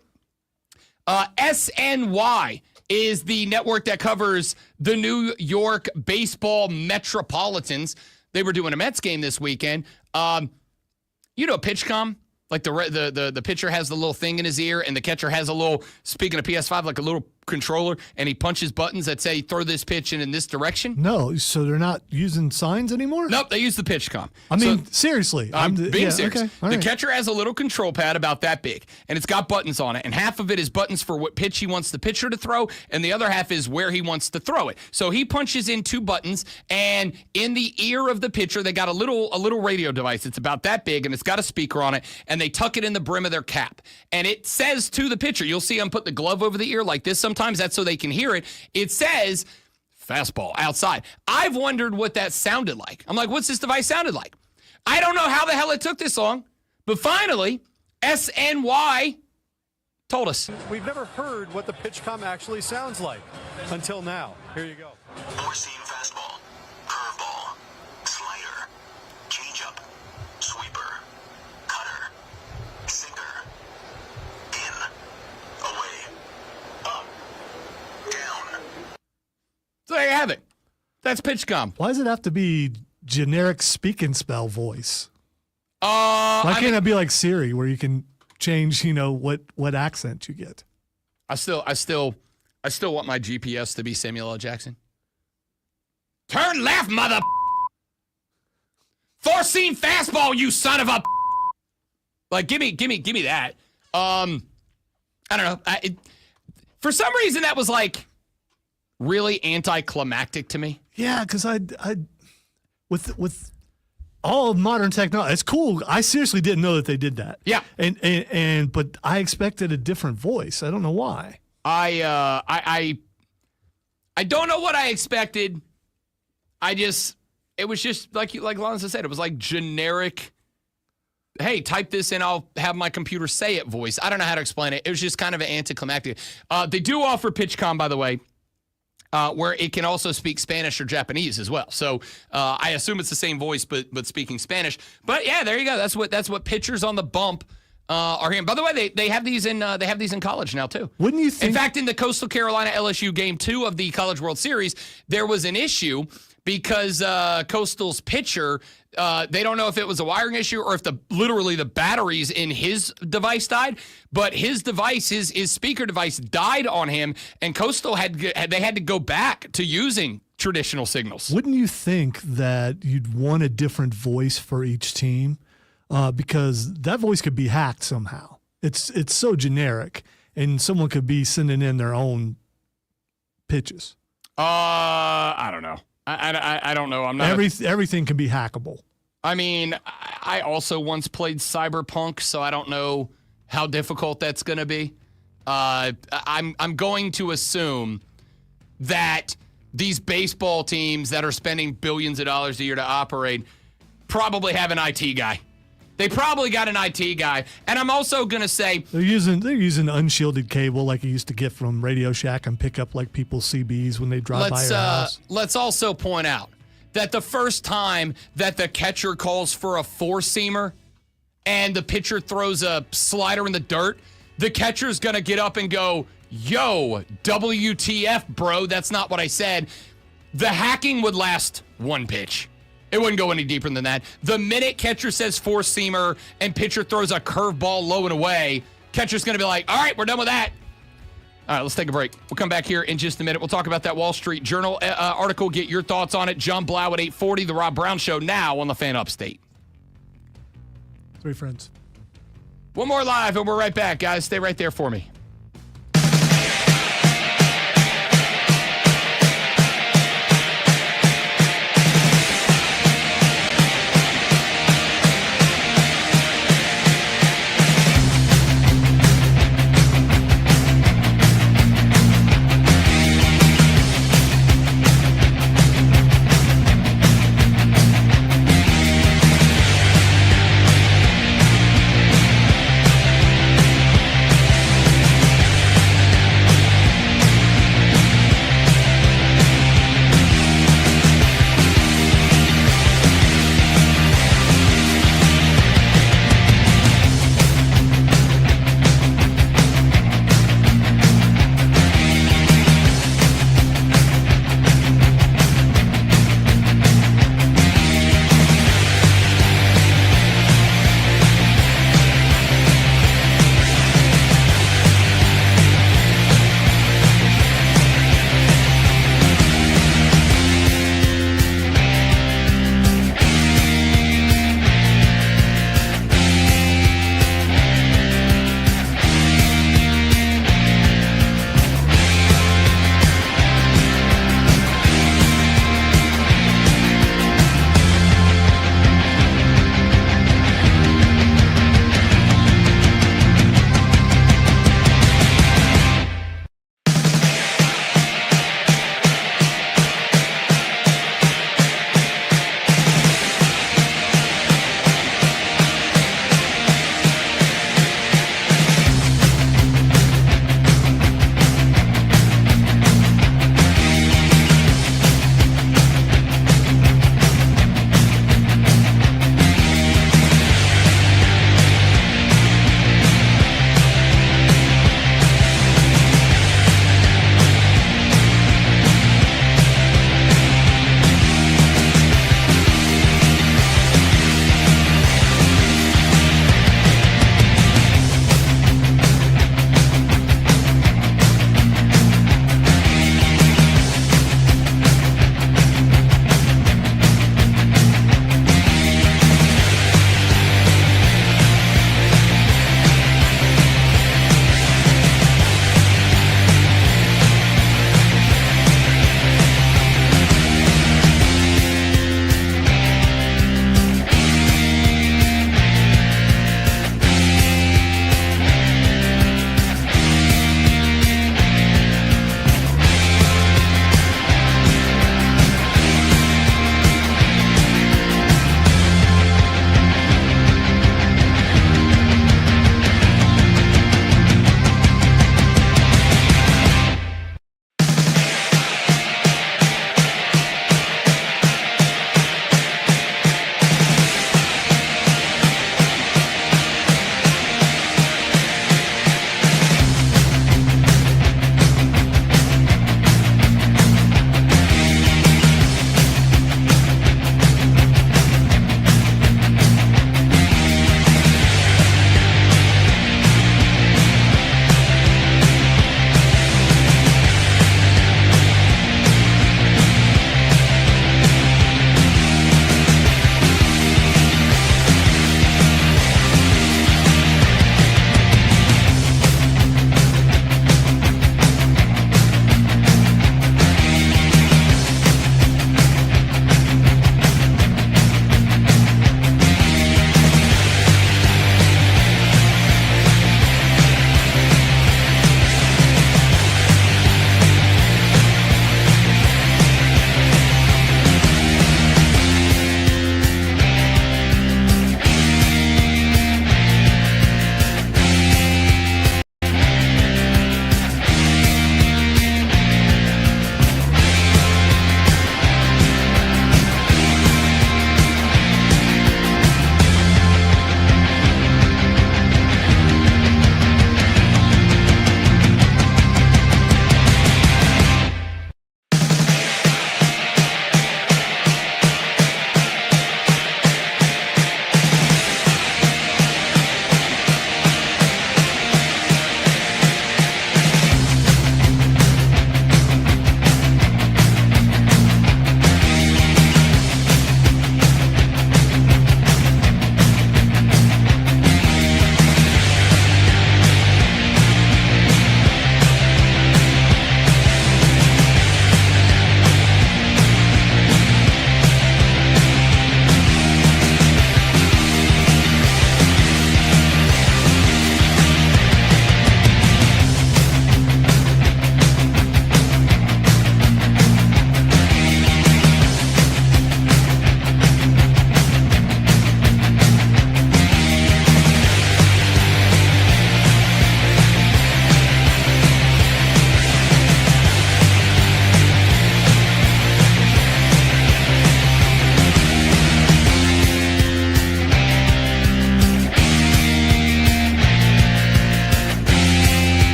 SNY is the network that covers the New York baseball Metropolitans. They were doing a Mets game this weekend. PitchCom? Like the pitcher has the little thing in his ear, and the catcher has a little, speaking of PS5, like a little controller, and he punches buttons that say throw this pitch in this direction. No, so they're not using signs anymore? Nope, they use the PitchCom. I mean, seriously. I'm being serious. Okay, all the right. catcher has a little control pad about that big, and it's got buttons on it, and half of it is buttons for what pitch he wants the pitcher to throw, and the other half is where he wants to throw it. So he punches in 2 buttons, and in the ear of the pitcher, they got a little radio device. It's about that big, and it's got a speaker on it, and they tuck it in the brim of their cap. And it says to the pitcher, you'll see them put the glove over the ear like this sometimes. That's so they can hear it. It says fastball outside. I've wondered what that sounded like. I'm like, what's this device sounded like? I don't know how the hell it took this long, but finally, SNY told us. We've never heard what the PitchCom actually sounds like until now. Here you go. Four-seam fastball, curveball, slider, changeup, sweeper, cutter, sinker, in, away, up, down. So there you have it. That's PitchCom. Why does it have to be generic speak and spell voice? Why can't it be like Siri, where you can change, what accent you get? I still want my GPS to be Samuel L. Jackson. Turn left, mother. Four-seam fastball, you son of a. Like, give me that. I don't know. For some reason, that was like really anticlimactic to me. Yeah, because with all of modern technology, it's cool. I seriously didn't know that they did that. Yeah, but I expected a different voice. I don't know why. I don't know what I expected. It was just like Lonzo said. It was like generic. Hey, type this in, I'll have my computer say it voice. I don't know how to explain it. It was just kind of an anticlimactic. They do offer PitchCom, by the way, where it can also speak Spanish or Japanese as well. So I assume it's the same voice, but speaking Spanish. But yeah, there you go. That's what pitchers on the bump are hearing. By the way, they have these in college now too. Wouldn't you think? In fact, in the Coastal Carolina LSU Game 2 of the College World Series, there was an issue because Coastal's pitcher, they don't know if it was a wiring issue or if literally the batteries in his device died, but his device, his speaker device died on him, and Coastal had to go back to using traditional signals. Wouldn't you think that you'd want a different voice for each team? Because that voice could be hacked somehow. It's so generic, and someone could be sending in their own pitches. I don't know. I don't know. I'm not. Everything can be hackable. I mean, I also once played Cyberpunk, so I don't know how difficult that's going to be. I'm going to assume that these baseball teams that are spending billions of dollars a year to operate probably have an IT guy. They probably got an IT guy. And I'm also going to say they're using unshielded cable like you used to get from Radio Shack and pick up like people's CBs when they drive by your house. Let's also point out that the first time that the catcher calls for a four-seamer and the pitcher throws a slider in the dirt, the catcher's going to get up and go, yo, WTF, bro. That's not what I said. The hacking would last one pitch. It wouldn't go any deeper than that. The minute catcher says four-seamer and pitcher throws a curveball low and away, catcher's going to be like, all right, we're done with that. All right, let's take a break. We'll come back here in just a minute. We'll talk about that Wall Street Journal article, get your thoughts on it. John Blau at 8:40, The Rob Brown Show, now on the Fan Upstate. Three friends. One more live, and we're right back, guys. Stay right there for me.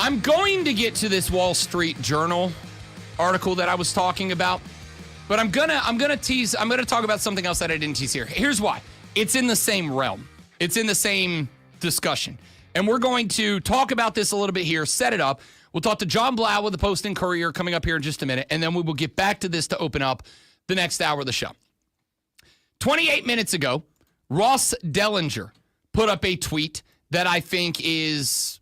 I'm going to get to this Wall Street Journal article that I was talking about, but I'm gonna talk about something else that I didn't tease here. Here's why. It's in the same realm. It's in the same discussion. And we're going to talk about this a little bit here, set it up. We'll talk to John Blau with the Post and Courier coming up here in just a minute, and then we will get back to this to open up the next hour of the show. 28 minutes ago, Ross Dellinger put up a tweet that I think is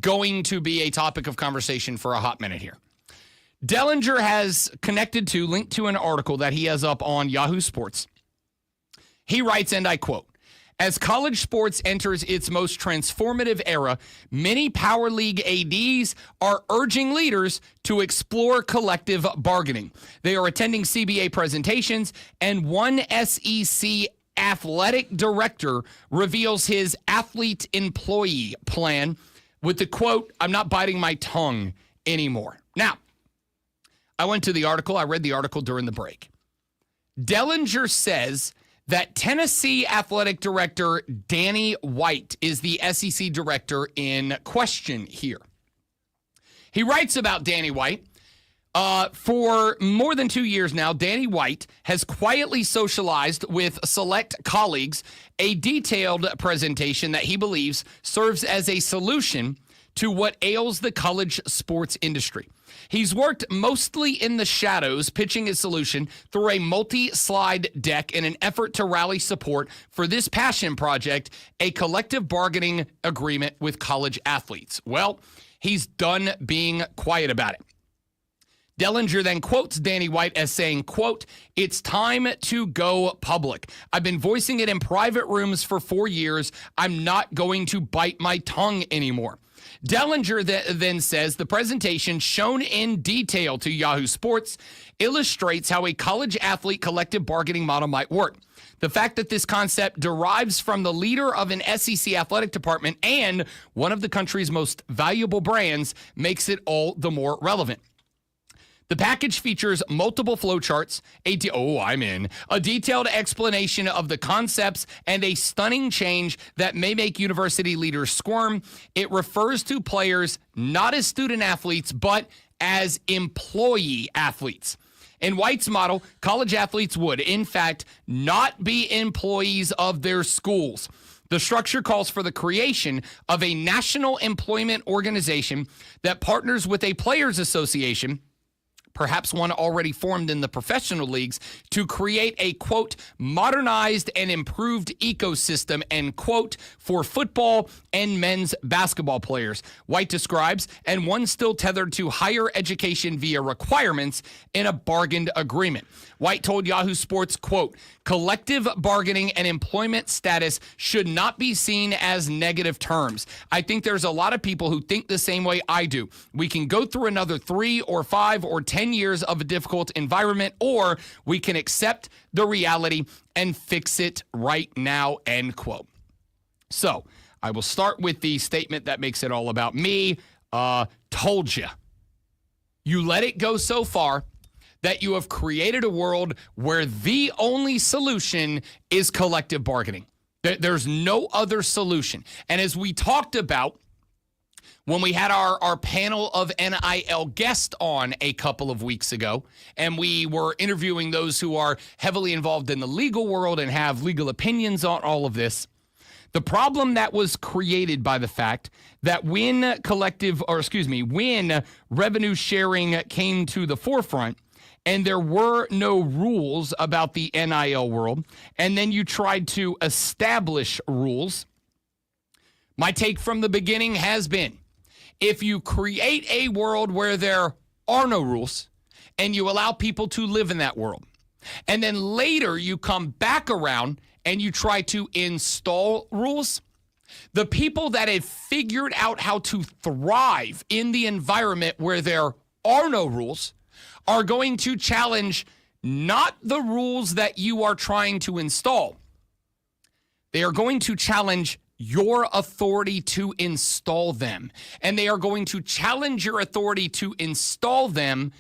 going to be a topic of conversation for a hot minute here. Dellinger has linked to an article that he has up on Yahoo Sports. He writes, and I quote, "As college sports enters its most transformative era, many Power League ADs are urging leaders to explore collective bargaining. They are attending CBA presentations, and one SEC athletic director reveals his athlete employee plan with the quote, 'I'm not biting my tongue anymore.'" Now, I went to the article. I read the article during the break. Dellinger says that Tennessee athletic director Danny White is the SEC director in question here. He writes about Danny White. For more than 2 years now, Danny White has quietly socialized with select colleagues a detailed presentation that he believes serves as a solution to what ails the college sports industry. He's worked mostly in the shadows, pitching his solution through a multi-slide deck in an effort to rally support for this passion project, a collective bargaining agreement with college athletes. Well, he's done being quiet about it. Dellinger then quotes Danny White as saying, quote, "It's time to go public. I've been voicing it in private rooms for 4 years. I'm not going to bite my tongue anymore." Dellinger then says the presentation shown in detail to Yahoo Sports illustrates how a college athlete collective bargaining model might work. The fact that this concept derives from the leader of an SEC athletic department and one of the country's most valuable brands makes it all the more relevant. The package features multiple flowcharts, a detailed explanation of the concepts, and a stunning change that may make university leaders squirm. It refers to players not as student athletes, but as employee athletes. In White's model, college athletes would, in fact, not be employees of their schools. The structure calls for the creation of a national employment organization that partners with a players' association, perhaps one already formed in the professional leagues, to create a, quote, modernized and improved ecosystem, end quote, for football and men's basketball players. White describes, and one still tethered to higher education via requirements in a bargained agreement. White told Yahoo Sports, quote, "Collective bargaining and employment status should not be seen as negative terms. I think there's a lot of people who think the same way I do. We can go through another 3 or 5 or 10 years of a difficult environment, or we can accept the reality and fix it right now," end quote. So I will start with the statement that makes it all about me. Told you. You let it go so far that you have created a world where the only solution is collective bargaining. There's no other solution. And as we talked about when we had our panel of NIL guests on a couple of weeks ago, and we were interviewing those who are heavily involved in the legal world and have legal opinions on all of this, the problem that was created by the fact that when revenue sharing came to the forefront, and there were no rules about the NIL world, and then you tried to establish rules, my take from the beginning has been, if you create a world where there are no rules, and you allow people to live in that world, and then later you come back around and you try to install rules, the people that have figured out how to thrive in the environment where there are no rules are going to challenge not the rules that you are trying to install. They are going to challenge your authority to install them. And they are going to challenge your authority to install them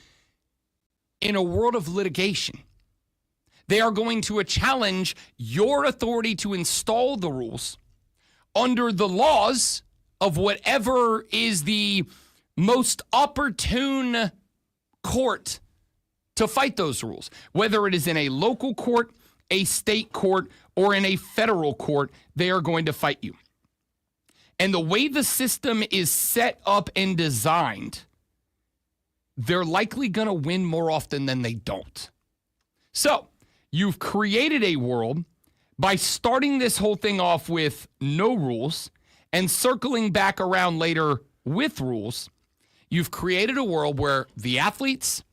in a world of litigation. They are going to challenge your authority to install the rules under the laws of whatever is the most opportune court to fight those rules, whether it is in a local court, a state court, or in a federal court. They are going to fight you. And the way the system is set up and designed, they're likely going to win more often than they don't. So you've created a world by starting this whole thing off with no rules and circling back around later with rules. You've created a world where the athletes,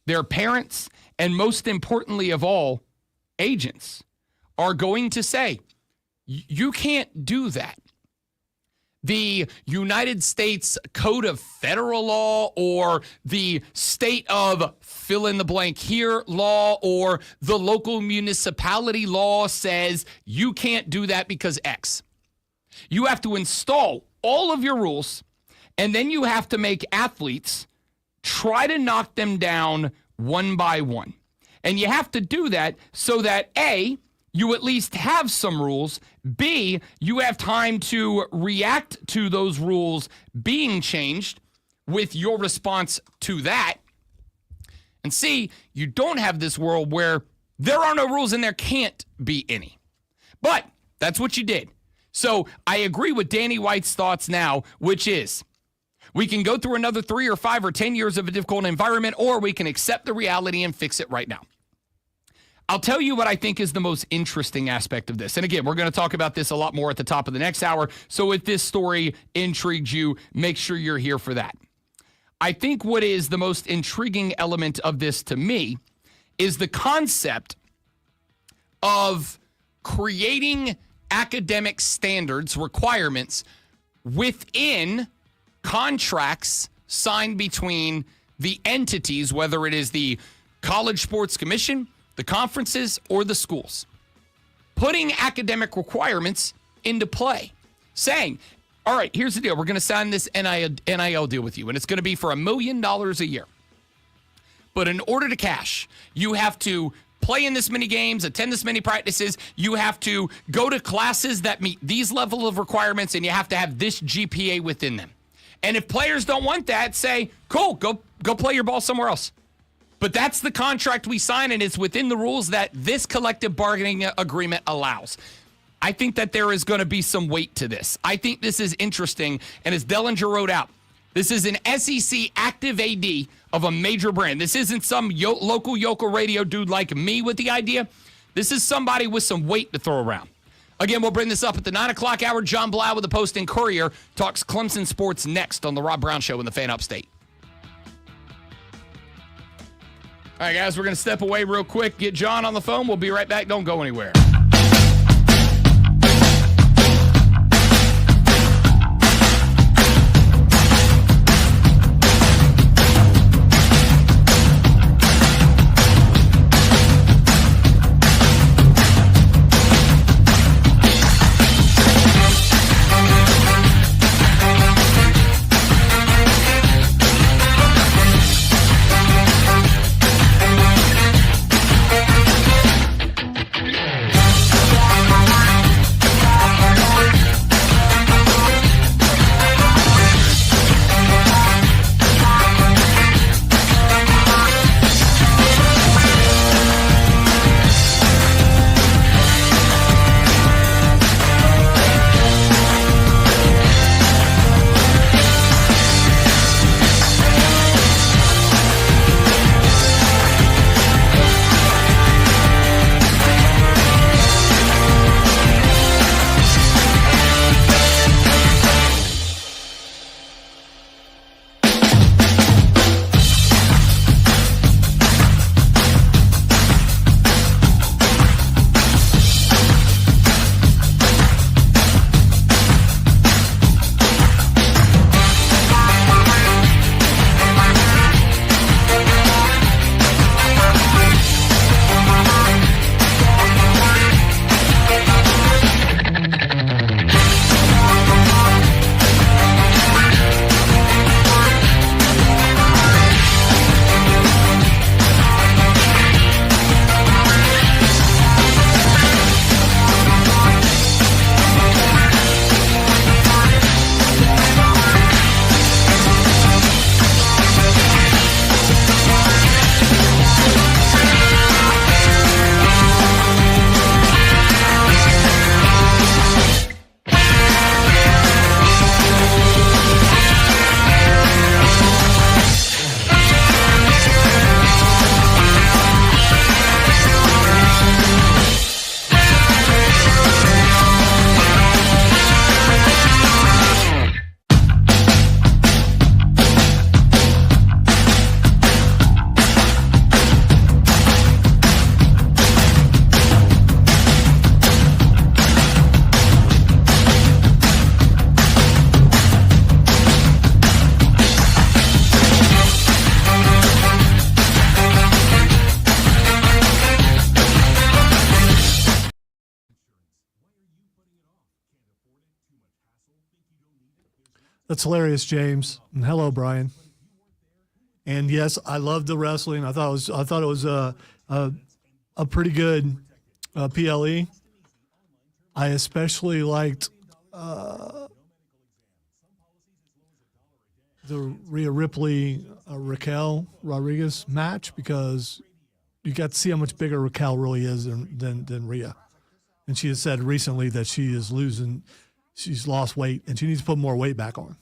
their parents, and most importantly of all, agents are going to say, you can't do that. The United States Code of Federal Law or the state of fill in the blank here law or the local municipality law says you can't do that because X. You have to install all of your rules, and then you have to make athletes try to knock them down one by one. And you have to do that so that A, you at least have some rules. B, you have time to react to those rules being changed with your response to that. And C, you don't have this world where there are no rules and there can't be any. But that's what you did. So I agree with Danny White's thoughts now, which is we can go through another 3 or 5 or 10 years of a difficult environment, or we can accept the reality and fix it right now. I'll tell you what I think is the most interesting aspect of this. And again, we're going to talk about this a lot more at the top of the next hour. So if this story intrigues you, make sure you're here for that. I think what is the most intriguing element of this to me is the concept of creating academic standards, requirements within contracts signed between the entities, whether it is the College Sports Commission, the conferences, or the schools. Putting academic requirements into play. Saying, all right, here's the deal. We're going to sign this NIL deal with you, and it's going to be for $1 million a year. But in order to cash, you have to play in this many games, attend this many practices. You have to go to classes that meet these level of requirements, and you have to have this GPA within them. And if players don't want that, say, cool, go play your ball somewhere else. But that's the contract we sign, and it's within the rules that this collective bargaining agreement allows. I think that there is going to be some weight to this. I think this is interesting, and as Dellinger wrote out, this is an SEC active AD of a major brand. This isn't some local yokel radio dude like me with the idea. This is somebody with some weight to throw around. Again, we'll bring this up at the 9 o'clock hour. John Blau with the Post and Courier talks Clemson sports next on the Rob Brown Show in the Fan Upstate. All right, guys, we're going to step away real quick. Get John on the phone. We'll be right back. Don't go anywhere. That's hilarious, James. And hello, Brian. And yes, I love the wrestling. I thought it was a pretty good PLE. I especially liked the Rhea Ripley Raquel Rodriguez match because you got to see how much bigger Raquel really is than Rhea. And she has said recently that she's lost weight and she needs to put more weight back on.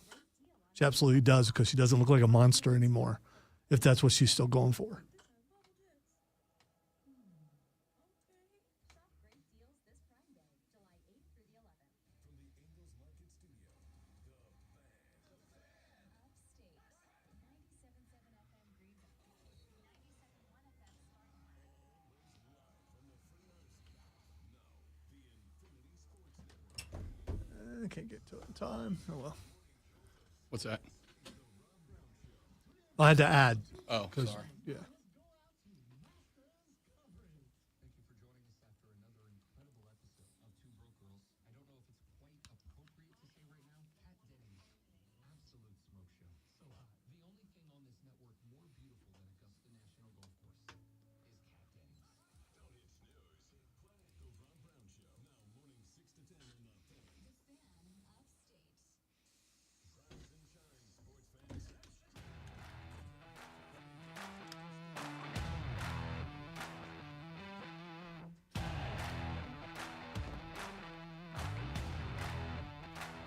She absolutely does because she doesn't look like a monster anymore, if that's what she's still going for. I can't get to it in time. Oh, well. What's that? I had to add. Oh, sorry. Yeah.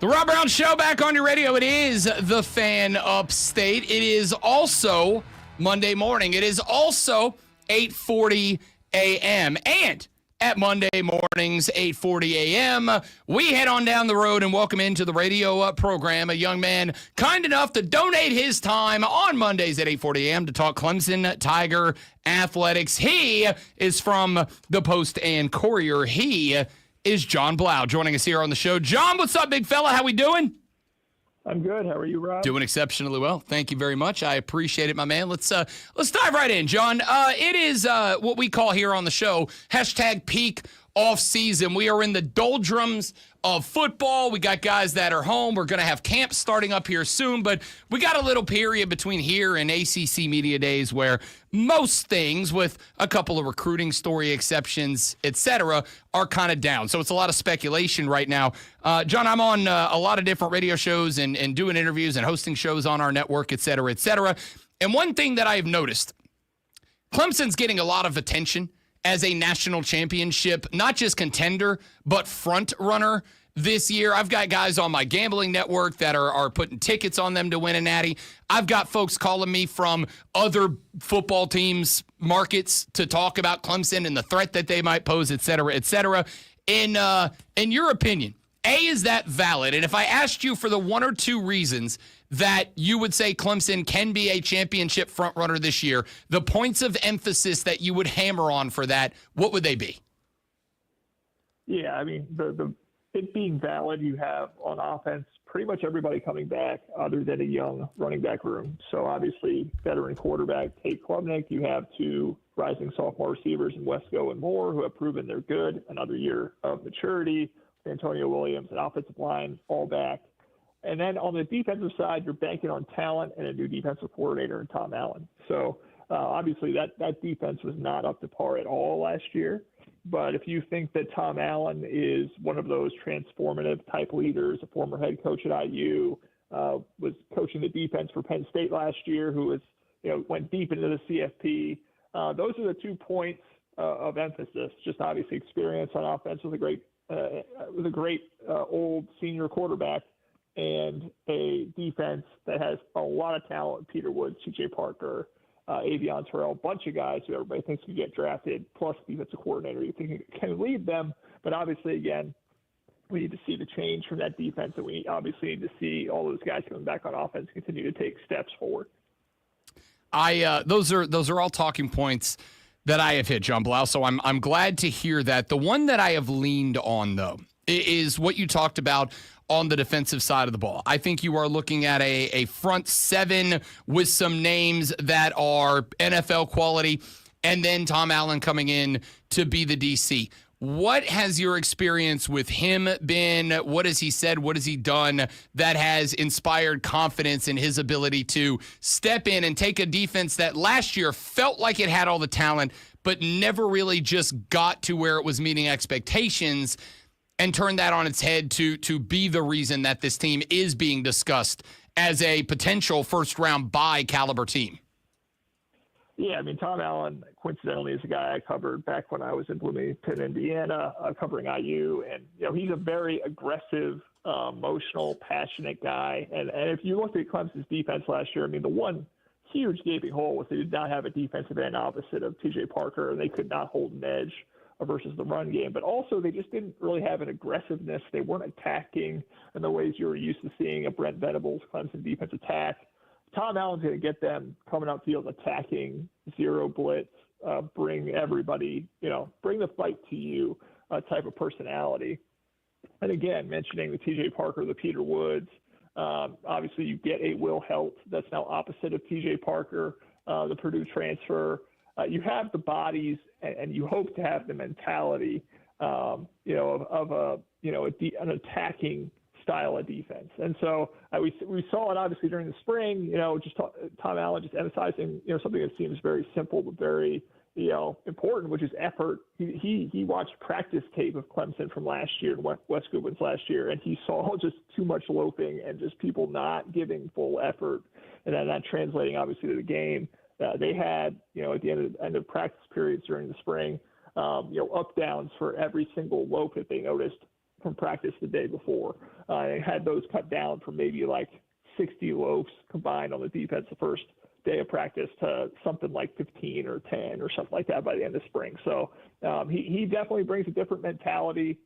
The Rob Brown Show back on your radio. It is the Fan Upstate. It is also Monday morning. It is also 8:40 a.m. And at Monday mornings, 8:40 a.m., we head on down the road and welcome into the radio program a young man kind enough to donate his time on Mondays at 8:40 a.m. to talk Clemson Tiger athletics. He is from the Post and Courier. He is John Blau joining us here on the show. John, what's up, big fella? How we doing? I'm good. How are you, Rob? Doing exceptionally well. Thank you very much. I appreciate it, my man. Let's dive right in, John. It is what we call here on the show #peak off season. We are in the doldrums of football. We got guys that are home. We're going to have camp starting up here soon, but we got a little period between here and ACC Media Days where most things, with a couple of recruiting story exceptions, etc., are kind of down. So it's a lot of speculation right now. John, I'm on a lot of different radio shows and doing interviews and hosting shows on our network, etc., etc. And one thing that I've noticed, Clemson's getting a lot of attention as a national championship, not just contender, but front runner this year. I've got guys on my gambling network that are putting tickets on them to win a natty. I've got folks calling me from other football teams' markets to talk about Clemson and the threat that they might pose, et cetera, et cetera. In your opinion, A, is that valid? And if I asked you for the one or two reasons that you would say Clemson can be a championship frontrunner this year, the points of emphasis that you would hammer on for that, what would they be? Yeah, I mean, it being valid, you have on offense pretty much everybody coming back other than a young running back room. So obviously, veteran quarterback Tate Klubnik, you have two rising sophomore receivers in Wesco and Moore who have proven they're good, another year of maturity, Antonio Williams, and offensive line all back. And then on the defensive side, you're banking on talent and a new defensive coordinator in Tom Allen. So obviously that defense was not up to par at all last year. But if you think that Tom Allen is one of those transformative type leaders, a former head coach at IU, was coaching the defense for Penn State last year, who was, went deep into the CFP. Those are the 2 points of emphasis. Just obviously experience on offense with a great old senior quarterback, and a defense that has a lot of talent. Peter Woods, C.J. Parker, Avion Terrell, a bunch of guys who everybody thinks can get drafted, plus defensive coordinator you think can lead them. But obviously, again, we need to see the change from that defense, and we obviously need to see all those guys coming back on offense continue to take steps forward. Those are all talking points that I have hit, John Blau, so I'm glad to hear that. The one that I have leaned on, though, is what you talked about on the defensive side of the ball. I think you are looking at a front seven with some names that are NFL quality, and then Tom Allen coming in to be the DC. What has your experience with him been? What has he said? What has he done that has inspired confidence in his ability to step in and take a defense that last year felt like it had all the talent, but never really just got to where it was meeting expectations, and turn that on its head to be the reason that this team is being discussed as a potential first-round bye caliber team? Yeah, I mean, Tom Allen, coincidentally, is a guy I covered back when I was in Bloomington, Indiana, covering IU. And, he's a very aggressive, emotional, passionate guy. And if you looked at Clemson's defense last year, I mean, the one huge gaping hole was they did not have a defensive end opposite of TJ Parker, and they could not hold an edge versus the run game. But also, they just didn't really have an aggressiveness. They weren't attacking in the ways you were used to seeing a Brent Venables Clemson defense attack. Tom Allen's going to get them coming upfield, attacking, zero blitz, bring everybody, bring the fight to you type of personality. And again, mentioning the TJ Parker, the Peter Woods, obviously you get a Will Helt that's now opposite of TJ Parker, the Purdue transfer. You have the bodies, and you hope to have the mentality, of an attacking style of defense. And so we saw it obviously during the spring, Tom Allen just emphasizing, something that seems very simple but very, important, which is effort. He watched practice tape of Clemson from last year and West Goodwin's last year, and he saw just too much loafing and just people not giving full effort, and then that translating obviously to the game. They had, at the end of practice periods during the spring, up downs for every single loaf that they noticed from practice the day before. They had those cut down from maybe like 60 loafs combined on the defense the first day of practice to something like 15 or 10 or something like that by the end of spring. So he definitely brings a different mentality,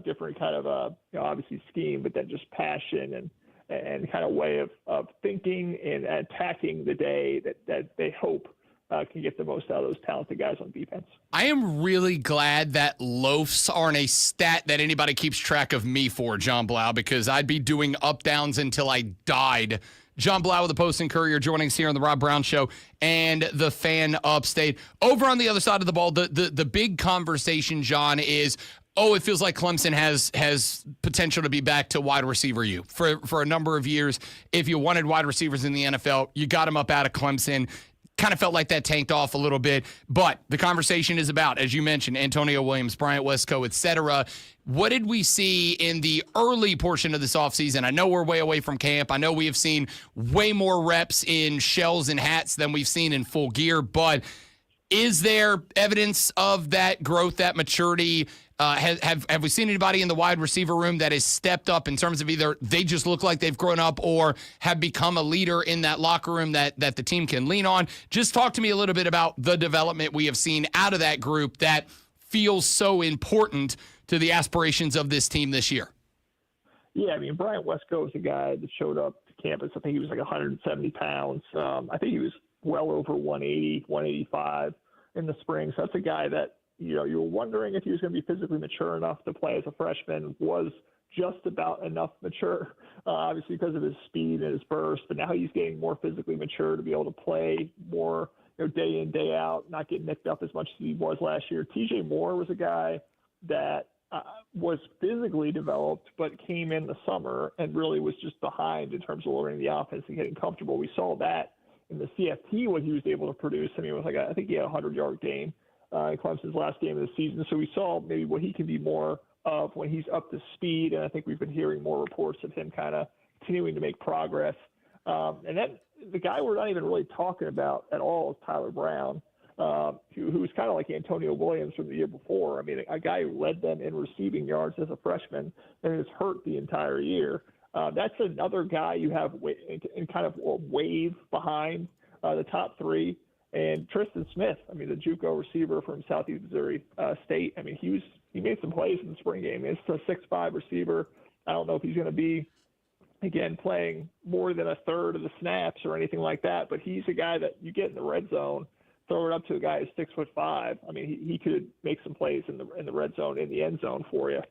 different kind of obviously scheme, but then just passion and kind of way of thinking and attacking the day that they hope can get the most out of those talented guys on defense. I am really glad that loafs aren't a stat that anybody keeps track of me for, John Blau, because I'd be doing up downs until I died. John Blau with the Post and Courier joining us here on the Rob Brown Show and the Fan Upstate. Over on the other side of the ball, the big conversation, John, is it feels like Clemson has potential to be back to wide receiver U. For a number of years, if you wanted wide receivers in the NFL, you got them up out of Clemson. Kind of felt like that tanked off a little bit. But the conversation is about, as you mentioned, Antonio Williams, Bryant Westco, et cetera. What did we see in the early portion of this offseason? I know we're way away from camp. I know we have seen way more reps in shells and hats than we've seen in full gear. But is there evidence of that growth, that maturity? Have we seen anybody in the wide receiver room that has stepped up in terms of either they just look like they've grown up or have become a leader in that locker room that the team can lean on? Just talk to me a little bit about the development we have seen out of that group that feels so important to the aspirations of this team this year. Yeah, I mean, Bryant Westco is a guy that showed up to campus. I think he was like 170 pounds. I think he was well over 180, 185 in the spring. So that's a guy that, you were wondering if he was going to be physically mature enough to play as a freshman, was just about enough mature, obviously because of his speed and his burst. But now he's getting more physically mature to be able to play more, day in, day out, not get nicked up as much as he was last year. TJ Moore was a guy that was physically developed, but came in the summer and really was just behind in terms of learning the offense and getting comfortable. We saw that in the CFT, what he was able to produce. I mean, it was like, I think he had a 100-yard game in Clemson's last game of the season. So we saw maybe what he can be more of when he's up to speed. And I think we've been hearing more reports of him kind of continuing to make progress. And then the guy we're not even really talking about at all is Tyler Brown, who was kind of like Antonio Williams from the year before. I mean, a guy who led them in receiving yards as a freshman and is hurt the entire year. That's another guy you have in kind of a wave behind the top three. And Tristan Smith, I mean, the JUCO receiver from Southeast Missouri State. I mean, he made some plays in the spring game. It's a 6'5" receiver. I don't know if he's going to be, again, playing more than a third of the snaps or anything like that, but he's a guy that you get in the red zone, throw it up to a guy who's 6'5". I mean, he could make some plays in the red zone, in the end zone for you,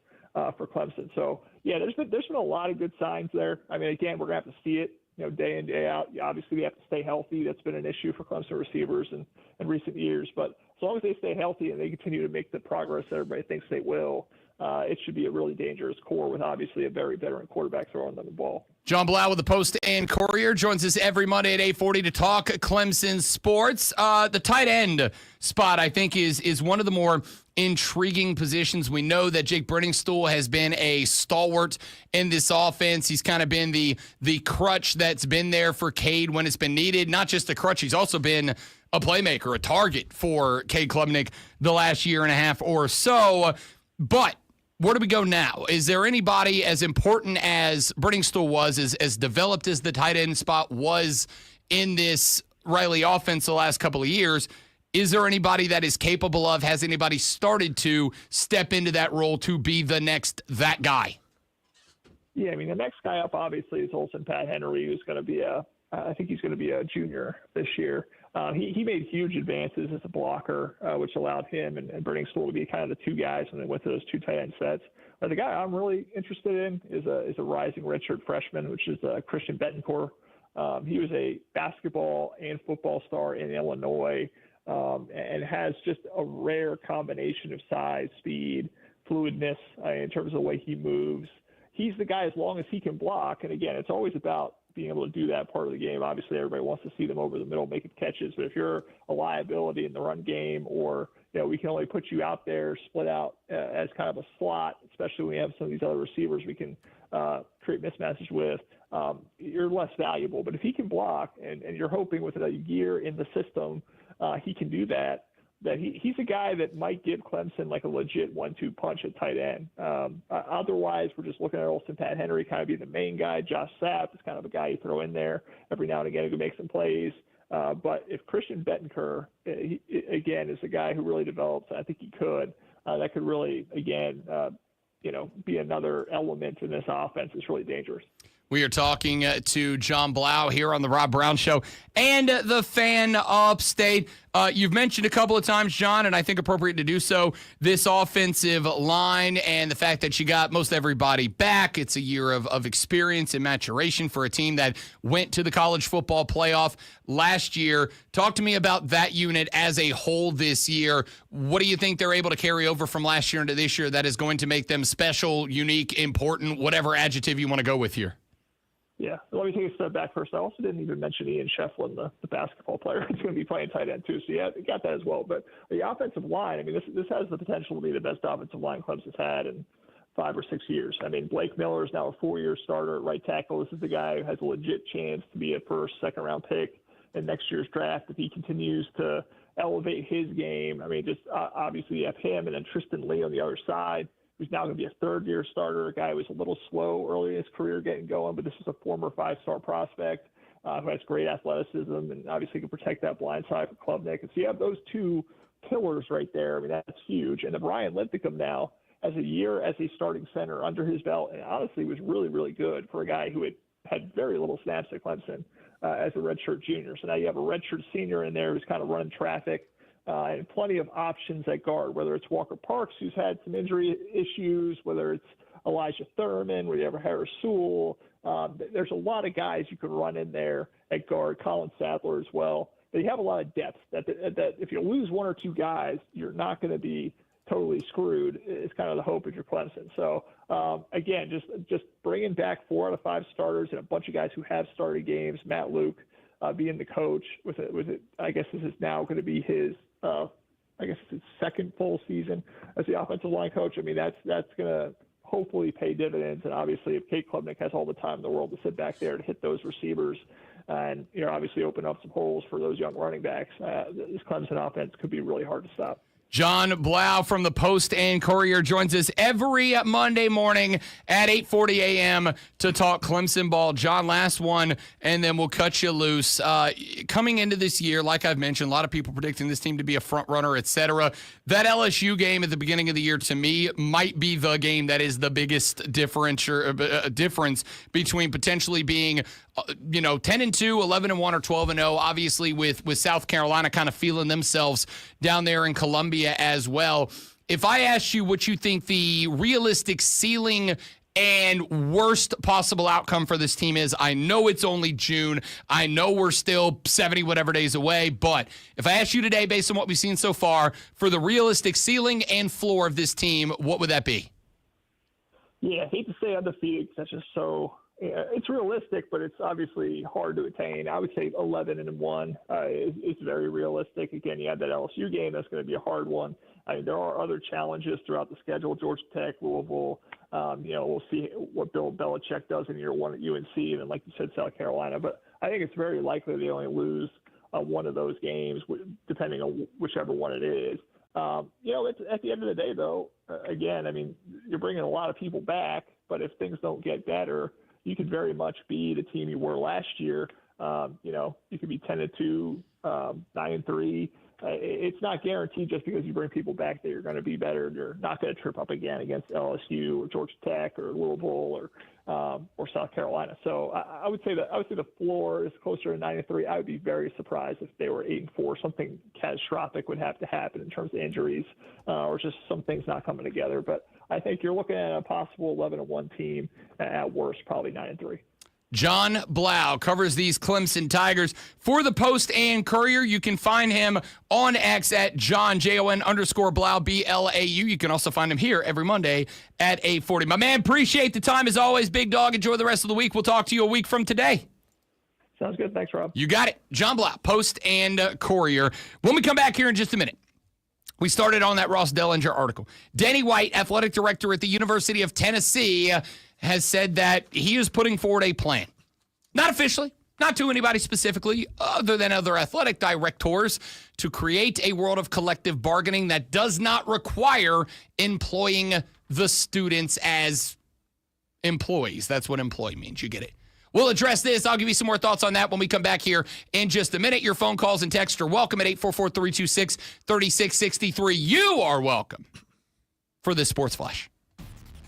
for Clemson. So yeah, there's been a lot of good signs there. I mean, again, we're gonna have to see it, day in, day out. Obviously, we have to stay healthy. That's been an issue for Clemson receivers in recent years, but long as they stay healthy and they continue to make the progress that everybody thinks they will, it should be a really dangerous core with obviously a very veteran quarterback throwing them the ball. John Blau with the Post and Courier joins us every Monday at 8:40 to talk Clemson sports. The tight end spot, I think, is one of the more intriguing positions. We know that Jake Brenningstool has been a stalwart in this offense. He's kind of been the crutch that's been there for Cade when it's been needed. Not just a crutch, he's also been a playmaker, a target for Cade Klubnik the last year and a half or so. But where do we go now? Is there anybody as important as Brenningstool was, as developed as the tight end spot was in this Riley offense the last couple of years? Is there anybody that is capable of, has anybody started to step into that role to be the next that guy? Yeah, I mean, the next guy up obviously is Olsen Pat Henry, who's going to be I think he's going to be a junior this year. He made huge advances as a blocker, which allowed him and Brenningstool to be kind of the two guys when they went to those two tight end sets. But the guy I'm really interested in is a rising redshirt freshman, which is Christian Betancourt. He was a basketball and football star in Illinois and has just a rare combination of size, speed, fluidness in terms of the way he moves. He's the guy as long as he can block. And again, it's always about being able to do that part of the game. Obviously, everybody wants to see them over the middle making catches, but if you're a liability in the run game, or we can only put you out there, split out as kind of a slot, especially when we have some of these other receivers we can create mismatches with, you're less valuable. But if he can block, and you're hoping with a year in the system, he can do that. That he's a guy that might give Clemson like a legit 1-2 punch at tight end. Otherwise, we're just looking at Olsen Pat Henry kind of being the main guy. Josh Sapp is kind of a guy you throw in there every now and again who can make some plays. But if Christian Betancourt, again, is a guy who really develops, I think he could. That could really, again, be another element in this offense. It's really dangerous. We are talking to John Blau here on the Rob Brown Show and the Fan Upstate. You've mentioned a couple of times, John, and I think appropriate to do so, this offensive line and the fact that you got most everybody back. It's a year of experience and maturation for a team that went to the college football playoff last year. Talk to me about that unit as a whole this year. What do you think they're able to carry over from last year into this year that is going to make them special, unique, important, whatever adjective you want to go with here? Yeah, let me take a step back first. I also didn't even mention Ian Shefflin, the basketball player. He's going to be playing tight end too, so yeah, got that as well. But the offensive line, I mean, this has the potential to be the best offensive line Clemson's had in 5 or 6 years. I mean, Blake Miller is now a 4-year starter at right tackle. This is the guy who has a legit chance to be a first, second-round pick in next year's draft if he continues to elevate his game. I mean, just obviously you have him and then Tristan Lee on the other side, who's now going to be a 3rd-year starter, a guy who was a little slow early in his career getting going, but this is a former 5-star prospect who has great athleticism and obviously can protect that blind side for Klubnik. And so you have those two pillars right there. I mean, that's huge. And then Brian Linthicum now has a year as a starting center under his belt, and honestly was really, really good for a guy who had very little snaps at Clemson as a redshirt junior. So now you have a redshirt senior in there who's kind of running traffic. And plenty of options at guard, whether it's Walker Parks, who's had some injury issues, whether it's Elijah Thurman, whether you have Harris Sewell. There's a lot of guys you can run in there at guard, Colin Sadler as well. They have a lot of depth that if you lose 1 or 2 guys, you're not going to be totally screwed. It's kind of the hope if you're Clemson. So, again, just bringing back 4 out of 5 starters and a bunch of guys who have started games. Matt Luke being the coach with it. I guess this is now going to be his second full season as the offensive line coach. I mean, that's going to hopefully pay dividends. And obviously, if Cade Klubnik has all the time in the world to sit back there to hit those receivers and obviously open up some holes for those young running backs, this Clemson offense could be really hard to stop. John Blau from the Post and Courier joins us every Monday morning at 8:40 a.m. to talk Clemson ball. John, last one, and then we'll cut you loose. Coming into this year, like I've mentioned, a lot of people predicting this team to be a front runner, et-cetera. That LSU game at the beginning of the year, to me, might be the game that is the biggest difference between potentially being 10-2, 11-1, or 12-0. Obviously, with South Carolina kind of feeling themselves down there in Columbia as well. If I asked you what you think the realistic ceiling And worst possible outcome for this team is, I know it's only June. I know we're still 70 whatever days away. But if I ask you today, based on what we've seen so far, for the realistic ceiling and floor of this team, what would that be? Yeah, I hate to say undefeated because that's just so. It's realistic, but it's obviously hard to attain. I would say 11-1 is very realistic. Again, you have that LSU game. That's going to be a hard one. I mean, there are other challenges throughout the schedule. Georgia Tech, Louisville. We'll see what Bill Belichick does in year one at UNC, and like you said, South Carolina. But I think it's very likely they only lose one of those games, depending on whichever one it is. It's, at the end of the day, though, again, I mean, you're bringing a lot of people back, but if things don't get better, you could very much be the team you were last year. You could be 10-2, 9-3. It's not guaranteed just because you bring people back that you're going to be better. You're not going to trip up again against LSU or Georgia Tech or Louisville or South Carolina. So I would say the floor is closer to 9-3. I would be very surprised if they were 8-4. Something catastrophic would have to happen in terms of injuries or just some things not coming together. But I think you're looking at a possible 11-1 team, at worst probably 9-3. John Blau covers these Clemson Tigers for the Post and Courier. You can find him on X at John, Jon_Blau, BLAU. You can also find him here every Monday at 8:40. My man, appreciate the time as always, big dog. Enjoy the rest of the week. We'll talk to you a week from today. Sounds good. Thanks, Rob. You got it. John Blau, Post and Courier. When we come back here in just a minute, we started on that Ross Dellinger article. Danny White, athletic director at the University of Tennessee, has said that he is putting forward a plan. Not officially, not to anybody specifically, other than other athletic directors, to create a world of collective bargaining that does not require employing the students as employees. That's what employee means. You get it. We'll address this. I'll give you some more thoughts on that when we come back here in just a minute. Your phone calls and texts are welcome at 844-326-3663. You are welcome for this Sports Flash.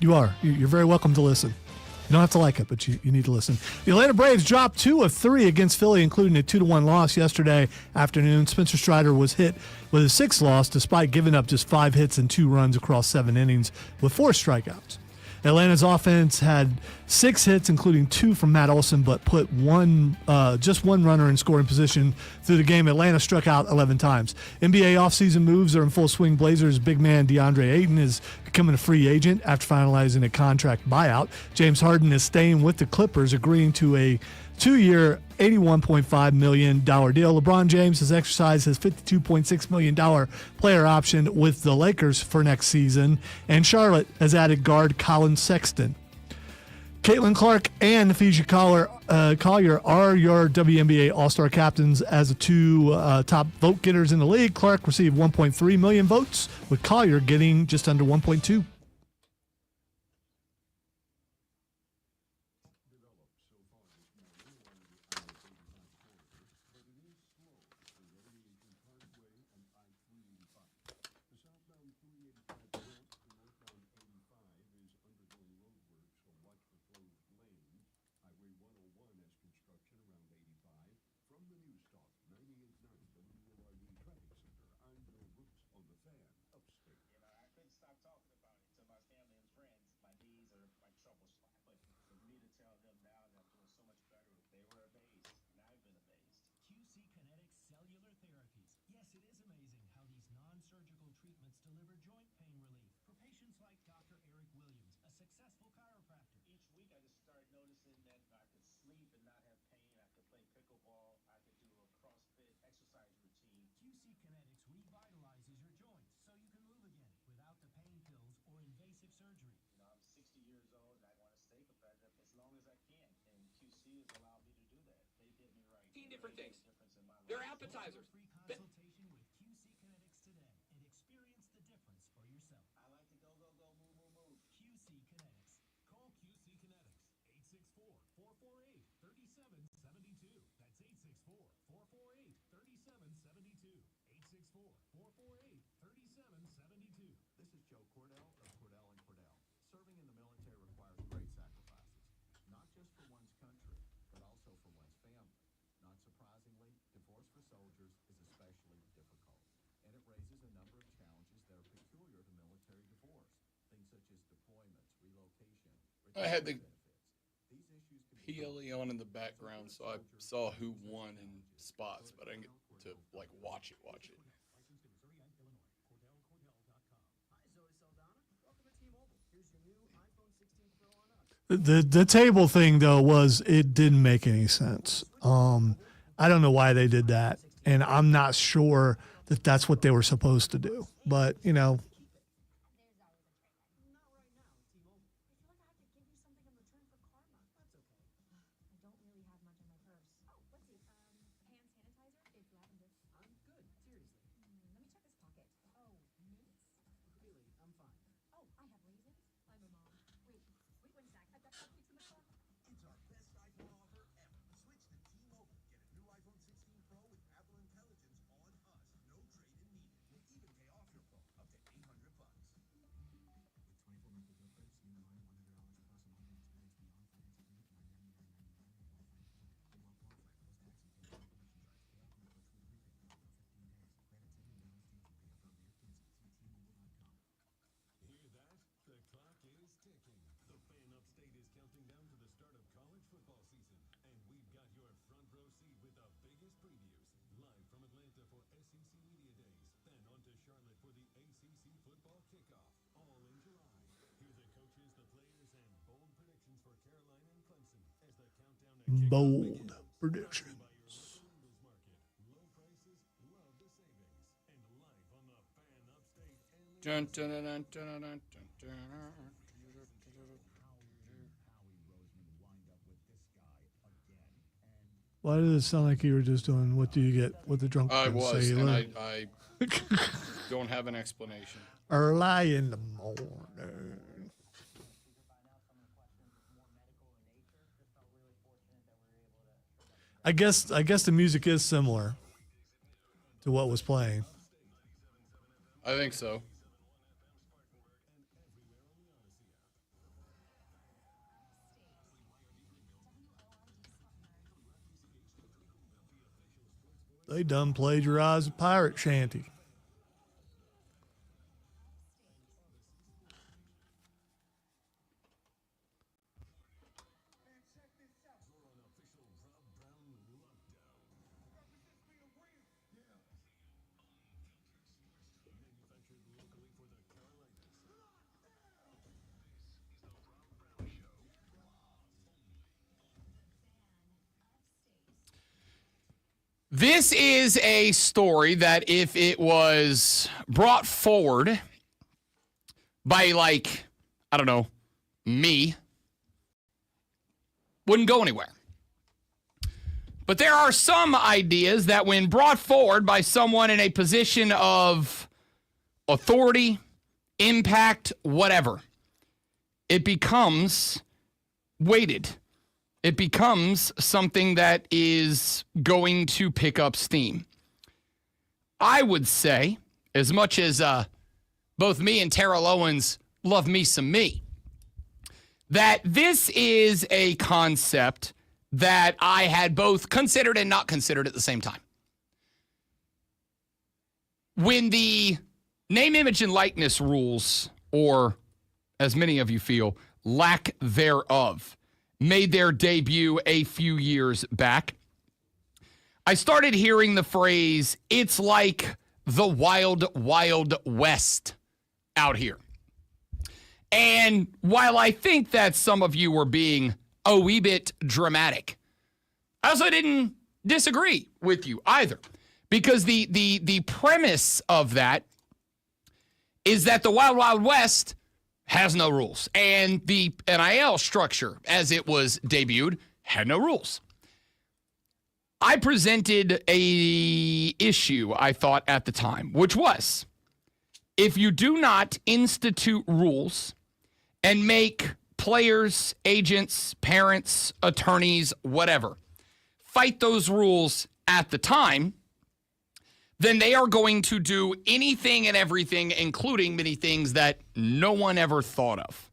You are. You're very welcome to listen. You don't have to like it, but you need to listen. The Atlanta Braves dropped 2 of 3 against Philly, including a 2-1 loss yesterday afternoon. Spencer Strider was hit with a 6th loss despite giving up just 5 hits and 2 runs across 7 innings with 4 strikeouts. Atlanta's offense had 6 hits, including 2 from Matt Olson, but put just one runner in scoring position through the game. Atlanta struck out 11 times. NBA offseason moves are in full swing. Blazers big man DeAndre Ayton is becoming a free agent after finalizing a contract buyout. James Harden is staying with the Clippers, agreeing to a 2-year, $81.5 million deal. LeBron James has exercised his $52.6 million player option with the Lakers for next season. And Charlotte has added guard Colin Sexton. Caitlin Clark and Fiji Collier are your WNBA All-Star captains as the 2 top vote getters in the league. Clark received 1.3 million votes, with Collier getting just under 1.2. Different things. They're appetizers. Consultation with QC Kinetics today and experience the difference for yourself. I like to go, move. QC Kinetics. Call QC Kinetics. 864-448-3772. That's 864-448-3772. 864-448-3772. This is Joe Cordell of Cordell & Cordell. Serving in the military requires great sacrifices, not just for one's country, but also for one's family. Not surprisingly, divorce for soldiers is especially difficult, and it raises a number of challenges that are peculiar to military divorce. Things such as deployments, relocation, I had the PLE on in the background, so I saw who won in spots, but I didn't get to like watch it. The table thing though was it didn't make any sense. I don't know why they did that, and I'm not sure that that's what they were supposed to do. But you know, bold predictions. Dun, dun, dun, dun, dun, dun, dun, dun. Why did it sound like you were just doing what do you get with the drunk I was, sailor? and I don't have an explanation. Early in the morning. I guess the music is similar to what was playing. I think so. They done plagiarized a pirate shanty. This is a story that if it was brought forward by, like, I don't know, me, wouldn't go anywhere. But there are some ideas that when brought forward by someone in a position of authority, impact, whatever, it becomes weighted. It becomes something that is going to pick up steam. I would say, as much as both me and Terrell Owens love me some me, that this is a concept that I had both considered and not considered at the same time. When the name, image, and likeness rules, or as many of you feel, lack thereof, made their debut a few years back, I started hearing the phrase, it's like the wild, wild west out here. And while I think that some of you were being a wee bit dramatic, I also didn't disagree with you either. Because the premise of that is that the Wild Wild West has no rules. And the NIL structure, as it was debuted, had no rules. I presented a issue, I thought, at the time, which was, if you do not institute rules and make players, agents, parents, attorneys, whatever, fight those rules at the time, then they are going to do anything and everything, including many things that no one ever thought of.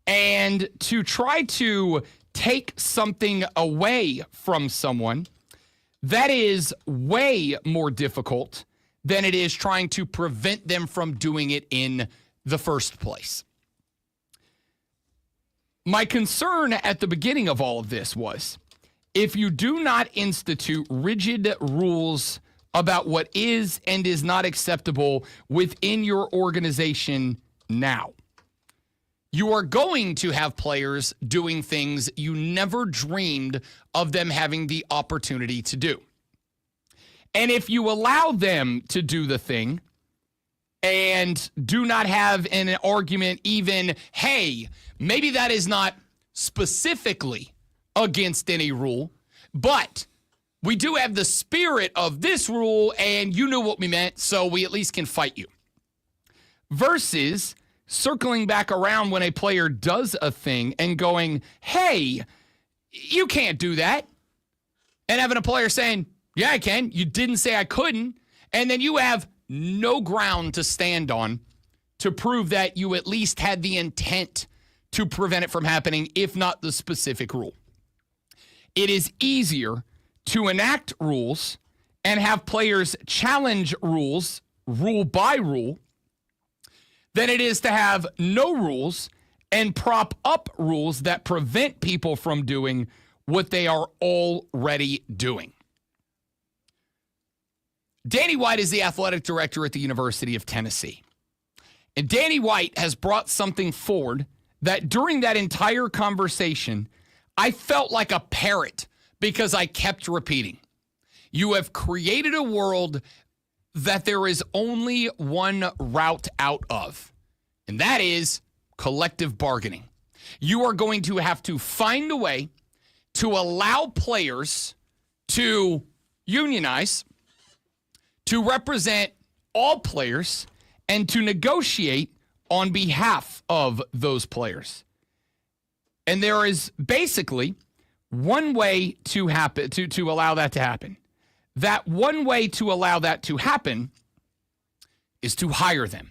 And to try to take something away from someone, that is way more difficult than it is trying to prevent them from doing it in the first place. My concern at the beginning of all of this was if you do not institute rigid rules about what is and is not acceptable within your organization now, you are going to have players doing things you never dreamed of them having the opportunity to do. And if you allow them to do the thing and do not have an argument even, hey, maybe that is not specifically against any rule, but we do have the spirit of this rule and you knew what we meant, so we at least can fight you. Versus circling back around when a player does a thing and going, hey, you can't do that. And having a player saying, yeah, I can. You didn't say I couldn't. And then you have no ground to stand on to prove that you at least had the intent to prevent it from happening, if not the specific rule. It is easier to enact rules and have players challenge rules, rule by rule, than it is to have no rules and prop up rules that prevent people from doing what they are already doing. Danny White is the athletic director at the University of Tennessee. And Danny White has brought something forward that during that entire conversation, I felt like a parrot because I kept repeating. You have created a world that there is only one route out of, and that is collective bargaining. You are going to have to find a way to allow players to unionize, to represent all players, and to negotiate on behalf of those players. And there is basically one way to happen to allow that to happen. That one way to allow that to happen is to hire them,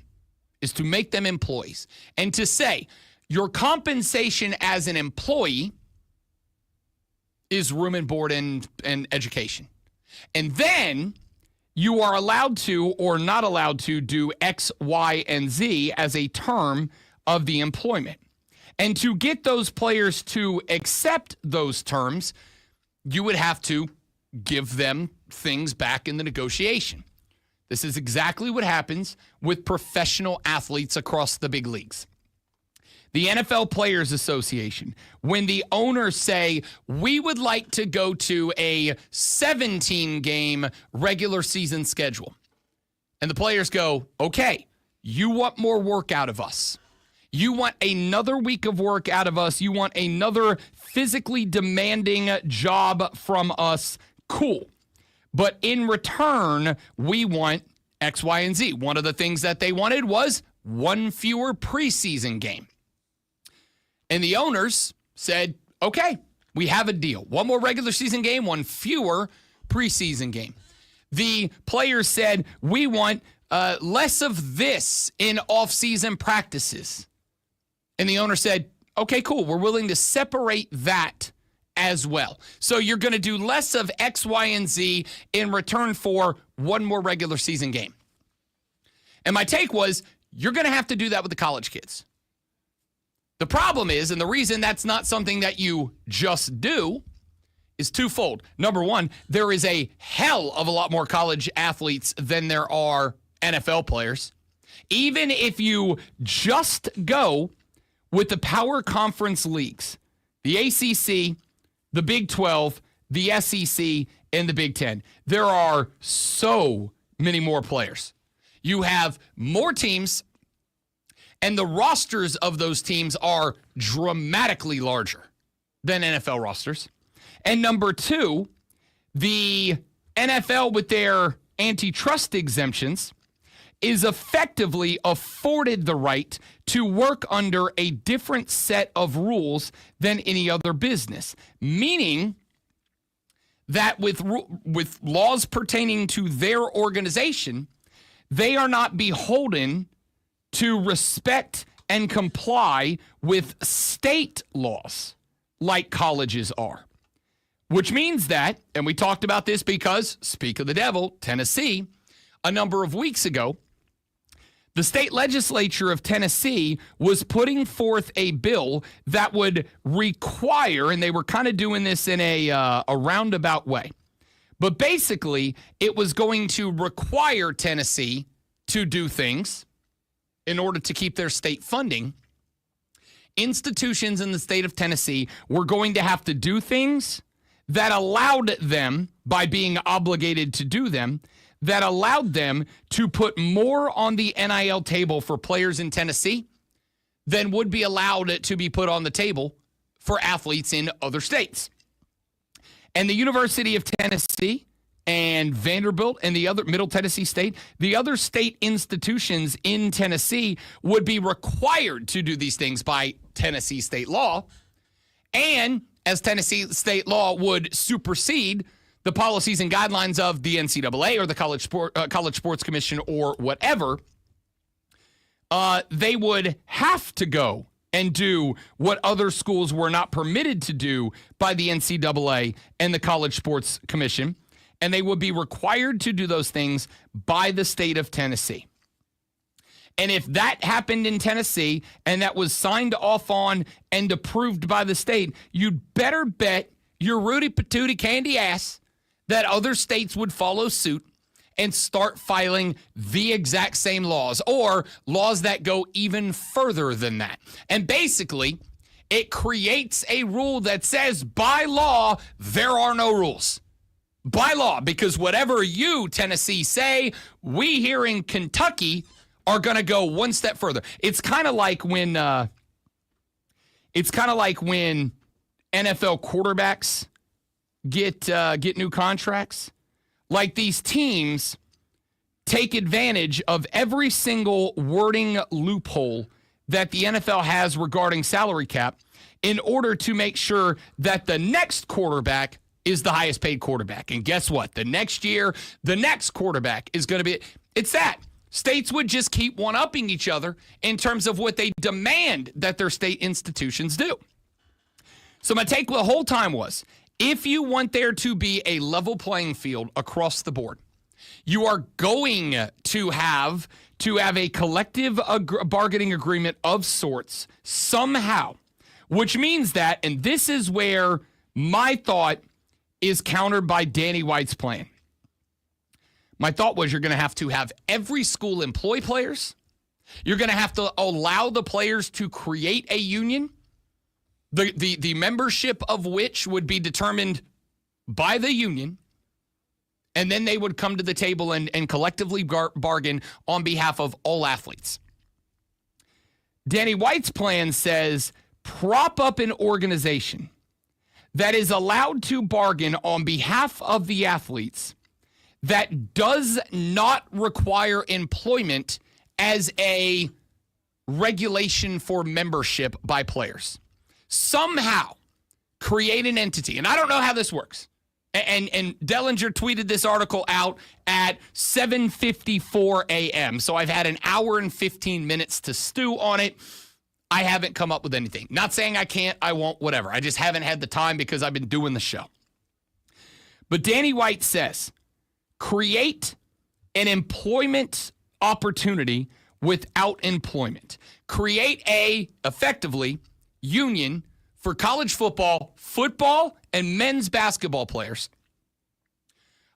is to make them employees, and to say your compensation as an employee is room and board and education. And then you are allowed to or not allowed to do X, Y, and Z as a term of the employment. And to get those players to accept those terms, you would have to give them things back in the negotiation. This is exactly what happens with professional athletes across the big leagues. The NFL Players Association, when the owners say, we would like to go to a 17-game regular season schedule, and the players go, okay, you want more work out of us. You want another week of work out of us. You want another physically demanding job from us. Cool. But in return, we want X, Y, and Z. One of the things that they wanted was one fewer preseason game. And the owners said, okay, we have a deal. One more regular season game, one fewer preseason game. The players said, we want less of this in off-season practices. And the owner said, okay, cool. We're willing to separate that as well. So you're going to do less of X, Y, and Z in return for one more regular season game. And my take was, you're going to have to do that with the college kids. The problem is, and the reason that's not something that you just do, is twofold. Number one, there is a hell of a lot more college athletes than there are NFL players. Even if you just go with the power conference leagues, the ACC, the Big 12, the SEC, and the Big 10, there are so many more players. You have more teams, and the rosters of those teams are dramatically larger than NFL rosters. And number two, the NFL with their antitrust exemptions is effectively afforded the right to work under a different set of rules than any other business, meaning that with laws pertaining to their organization, they are not beholden to respect and comply with state laws like colleges are. Which means that, and we talked about this because, speak of the devil, Tennessee, a number of weeks ago, The state legislature of Tennessee was putting forth a bill that would require, and they were kind of doing this in a roundabout way, but basically it was going to require Tennessee to do things in order to keep their state funding. Institutions in the state of Tennessee were going to have to do things that allowed them, by being obligated to do them, that allowed them to put more on the NIL table for players in Tennessee than would be allowed to be put on the table for athletes in other states. And the University of Tennessee and Vanderbilt and the other Middle Tennessee State, the other state institutions in Tennessee would be required to do these things by Tennessee state law. And as Tennessee state law would supersede the policies and guidelines of the NCAA or the College Sports Commission or whatever, they would have to go and do what other schools were not permitted to do by the NCAA and the College Sports Commission, and they would be required to do those things by the state of Tennessee. And if that happened in Tennessee and that was signed off on and approved by the state, you'd better bet your Rudy Patootie candy ass that other states would follow suit and start filing the exact same laws, or laws that go even further than that. And basically, it creates a rule that says, by law, there are no rules. By law, because whatever you, Tennessee, say, we here in Kentucky are going to go one step further. It's kind of like when NFL quarterbacks get new contracts. Like, these teams take advantage of every single wording loophole that the NFL has regarding salary cap in order to make sure that the next quarterback is the highest paid quarterback. And guess what? The next year, the next quarterback is going to be, it's that. States would just keep one-upping each other in terms of what they demand that their state institutions do. So my take the whole time was, if you want there to be a level playing field across the board, you are going to have a collective bargaining agreement of sorts somehow, which means that, and this is where my thought is countered by Danny White's plan. My thought was, you're going to have every school employ players. You're going to have to allow the players to create a union, the membership of which would be determined by the union, and then they would come to the table and collectively bargain on behalf of all athletes. Danny White's plan says, prop up an organization that is allowed to bargain on behalf of the athletes that does not require employment as a regulation for membership by players. Somehow create an entity, and I don't know how this works. And Dellinger tweeted this article out at 7:54 a.m. So I've had an hour and 15 minutes to stew on it. I haven't come up with anything. Not saying I can't, I won't, whatever. I just haven't had the time because I've been doing the show. But Danny White says, create an employment opportunity without employment. Create effectively, union for college football, and men's basketball players,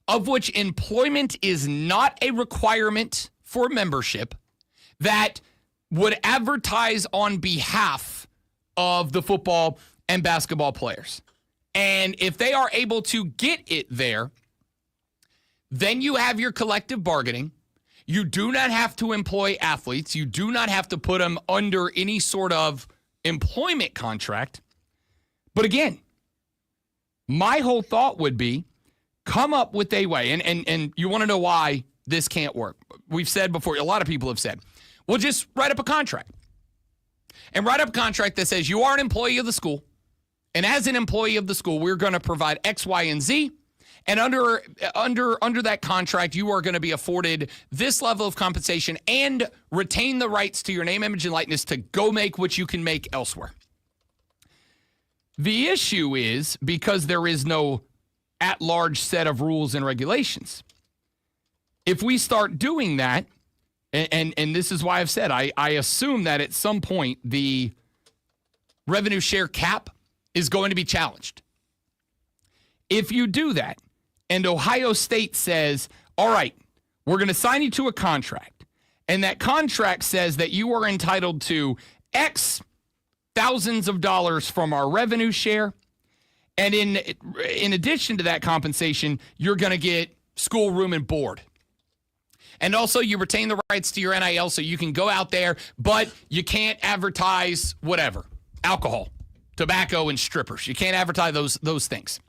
of which employment is not a requirement for membership, that would advertise on behalf of the football and basketball players. And if they are able to get it there, then you have your collective bargaining. You do not have to employ athletes. You do not have to put them under any sort of employment contract. But again, my whole thought would be, come up with a way. And you want to know why this can't work. We've said before, a lot of people have said, well, just write up a contract. And write up a contract that says you are an employee of the school. And as an employee of the school, we're going to provide X, Y, and Z. And under that contract, you are going to be afforded this level of compensation and retain the rights to your name, image, and likeness to go make what you can make elsewhere. The issue is, because there is no at-large set of rules and regulations, if we start doing that, And this is why I've said I assume that at some point the revenue share cap is going to be challenged. If you do that, and Ohio State says, all right, we're going to sign you to a contract, and that contract says that you are entitled to X thousands of dollars from our revenue share, and in addition to that compensation, you're going to get school room and board. And also, you retain the rights to your NIL so you can go out there, but you can't advertise whatever, alcohol, tobacco, and strippers. You can't advertise those things.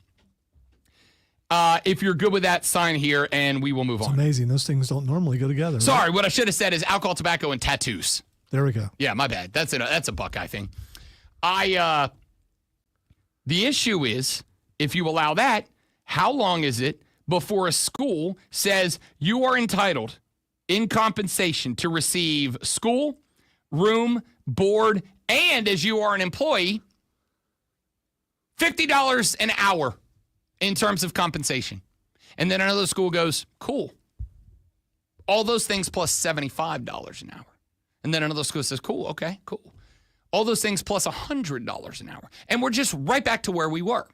If you're good with that, sign here, and we will move on. It's amazing. Those things don't normally go together. Sorry, right? what I should have said is alcohol, tobacco, and tattoos. There we go. Yeah, my bad. That's a Buckeye thing. The issue is, if you allow that, how long is it before a school says you are entitled in compensation to receive school, room, board, and as you are an employee, $50 an hour in terms of compensation. And then another school goes, cool. All those things plus $75 an hour. And then another school says, cool, okay, cool. All those things plus $100 an hour. And we're just right back to where we were.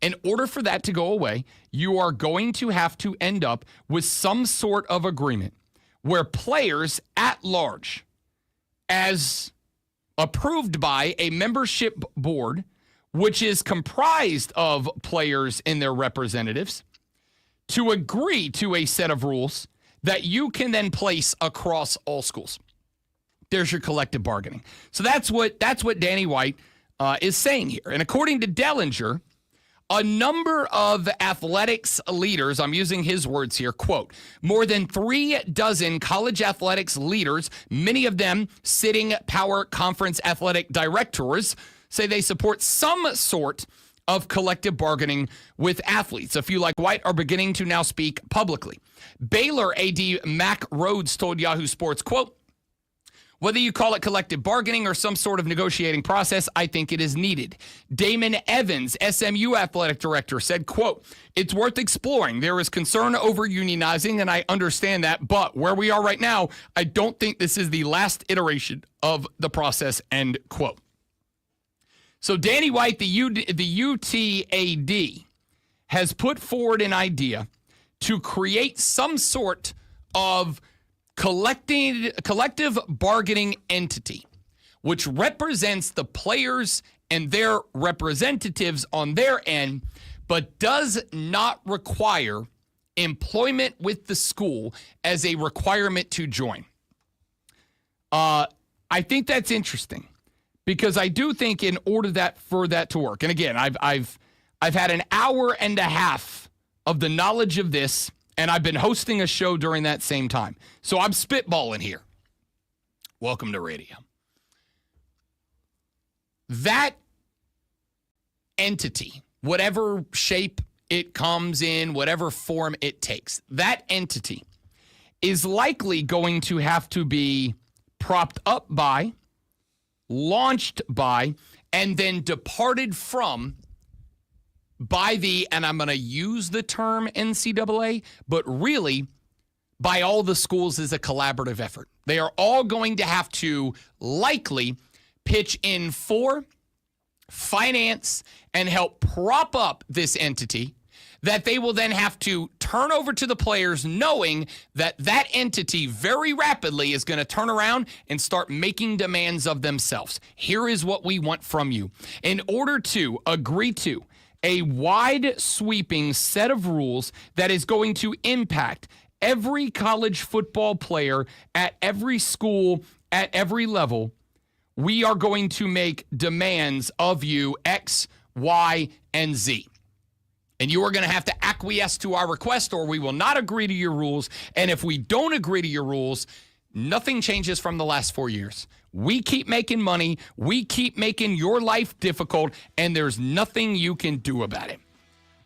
In order for that to go away, you are going to have to end up with some sort of agreement where players at large, as approved by a membership board, which is comprised of players and their representatives, to agree to a set of rules that you can then place across all schools. There's your collective bargaining. So that's what Danny White is saying here. And according to Dellinger, a number of athletics leaders, I'm using his words here, quote, more than 36 college athletics leaders, many of them sitting power conference athletic directors, say they support some sort of collective bargaining with athletes. A few like White are beginning to now speak publicly. Baylor AD Mac Rhodes told Yahoo Sports, quote, whether you call it collective bargaining or some sort of negotiating process, I think it is needed. Damon Evans, SMU athletic director, said, quote, it's worth exploring. There is concern over unionizing, and I understand that, but where we are right now, I don't think this is the last iteration of the process, end quote. So Danny White, the UTAD, has put forward an idea to create some sort of collective bargaining entity, which represents the players and their representatives on their end, but does not require employment with the school as a requirement to join. I think that's interesting because I do think in order for that to work, and again, I've had an hour and a half of the knowledge of this, and I've been hosting a show during that same time. So I'm spitballing here. Welcome to radio. That entity, whatever shape it comes in, whatever form it takes, that entity is likely going to have to be propped up by, launched by, and then departed from by the, and I'm going to use the term NCAA, but really by all the schools as a collaborative effort. They are all going to have to likely pitch in for, finance, and help prop up this entity that they will then have to turn over to the players knowing that that entity very rapidly is going to turn around and start making demands of themselves. Here is what we want from you. In order to agree to a wide sweeping set of rules that is going to impact every college football player at every school, at every level, we are going to make demands of you X, Y, and Z. And you are going to have to acquiesce to our request or we will not agree to your rules. And if we don't agree to your rules, nothing changes from the last 4 years. We keep making money. We keep making your life difficult, and there's nothing you can do about it.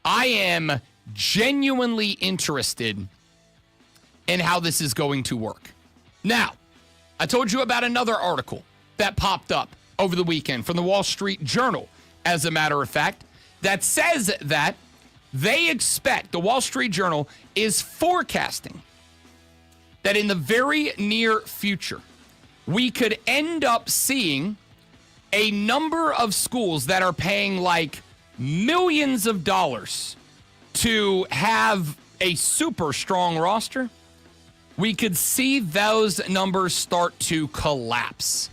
I am genuinely interested in how this is going to work. Now, I told you about another article that popped up over the weekend from the Wall Street Journal, as a matter of fact, that says that they expect, the Wall Street Journal is forecasting that in the very near future, we could end up seeing a number of schools that are paying like millions of dollars to have a super strong roster? We could see those numbers start to collapse.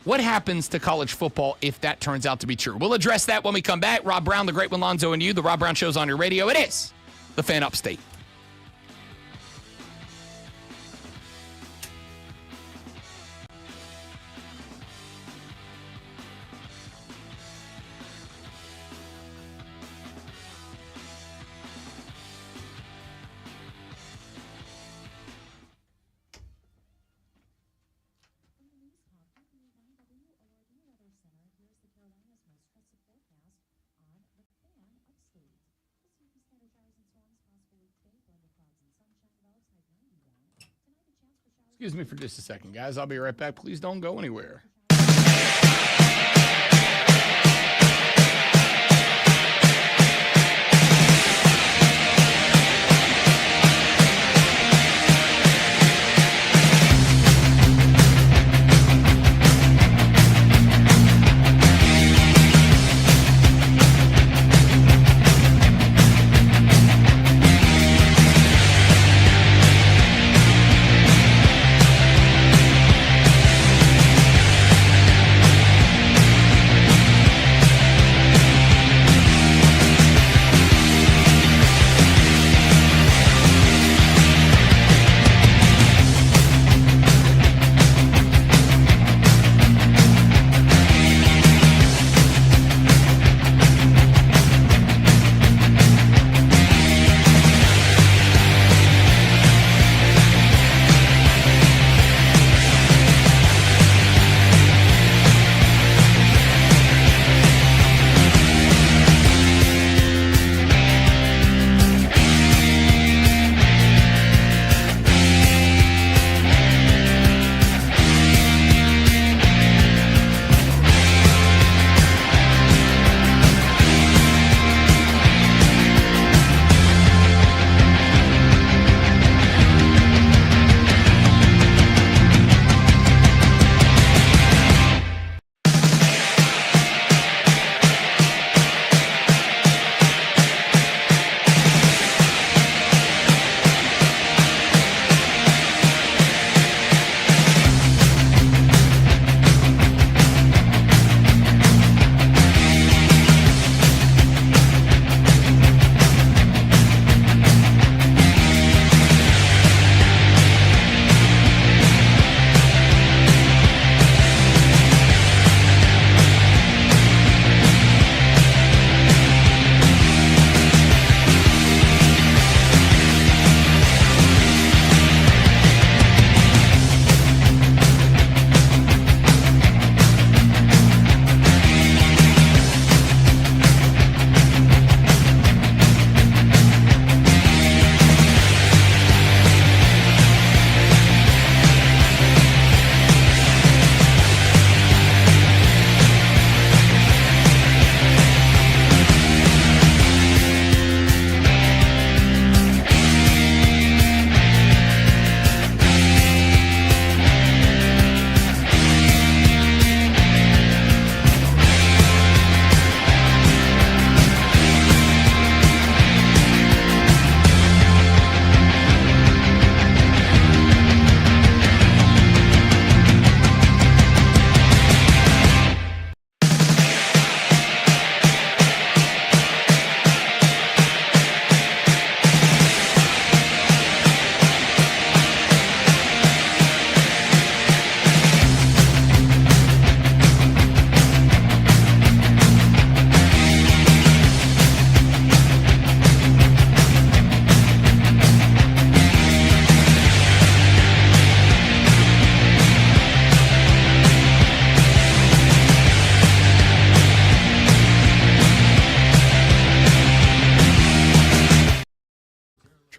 What happens to college football if that turns out to be true? We'll address that when we come back. Rob Brown, the Great One, Lonzo, and you. The Rob Brown Show's on your radio. It is the Fan Upstate. Excuse me for just a second, guys. I'll be right back. Please don't go anywhere.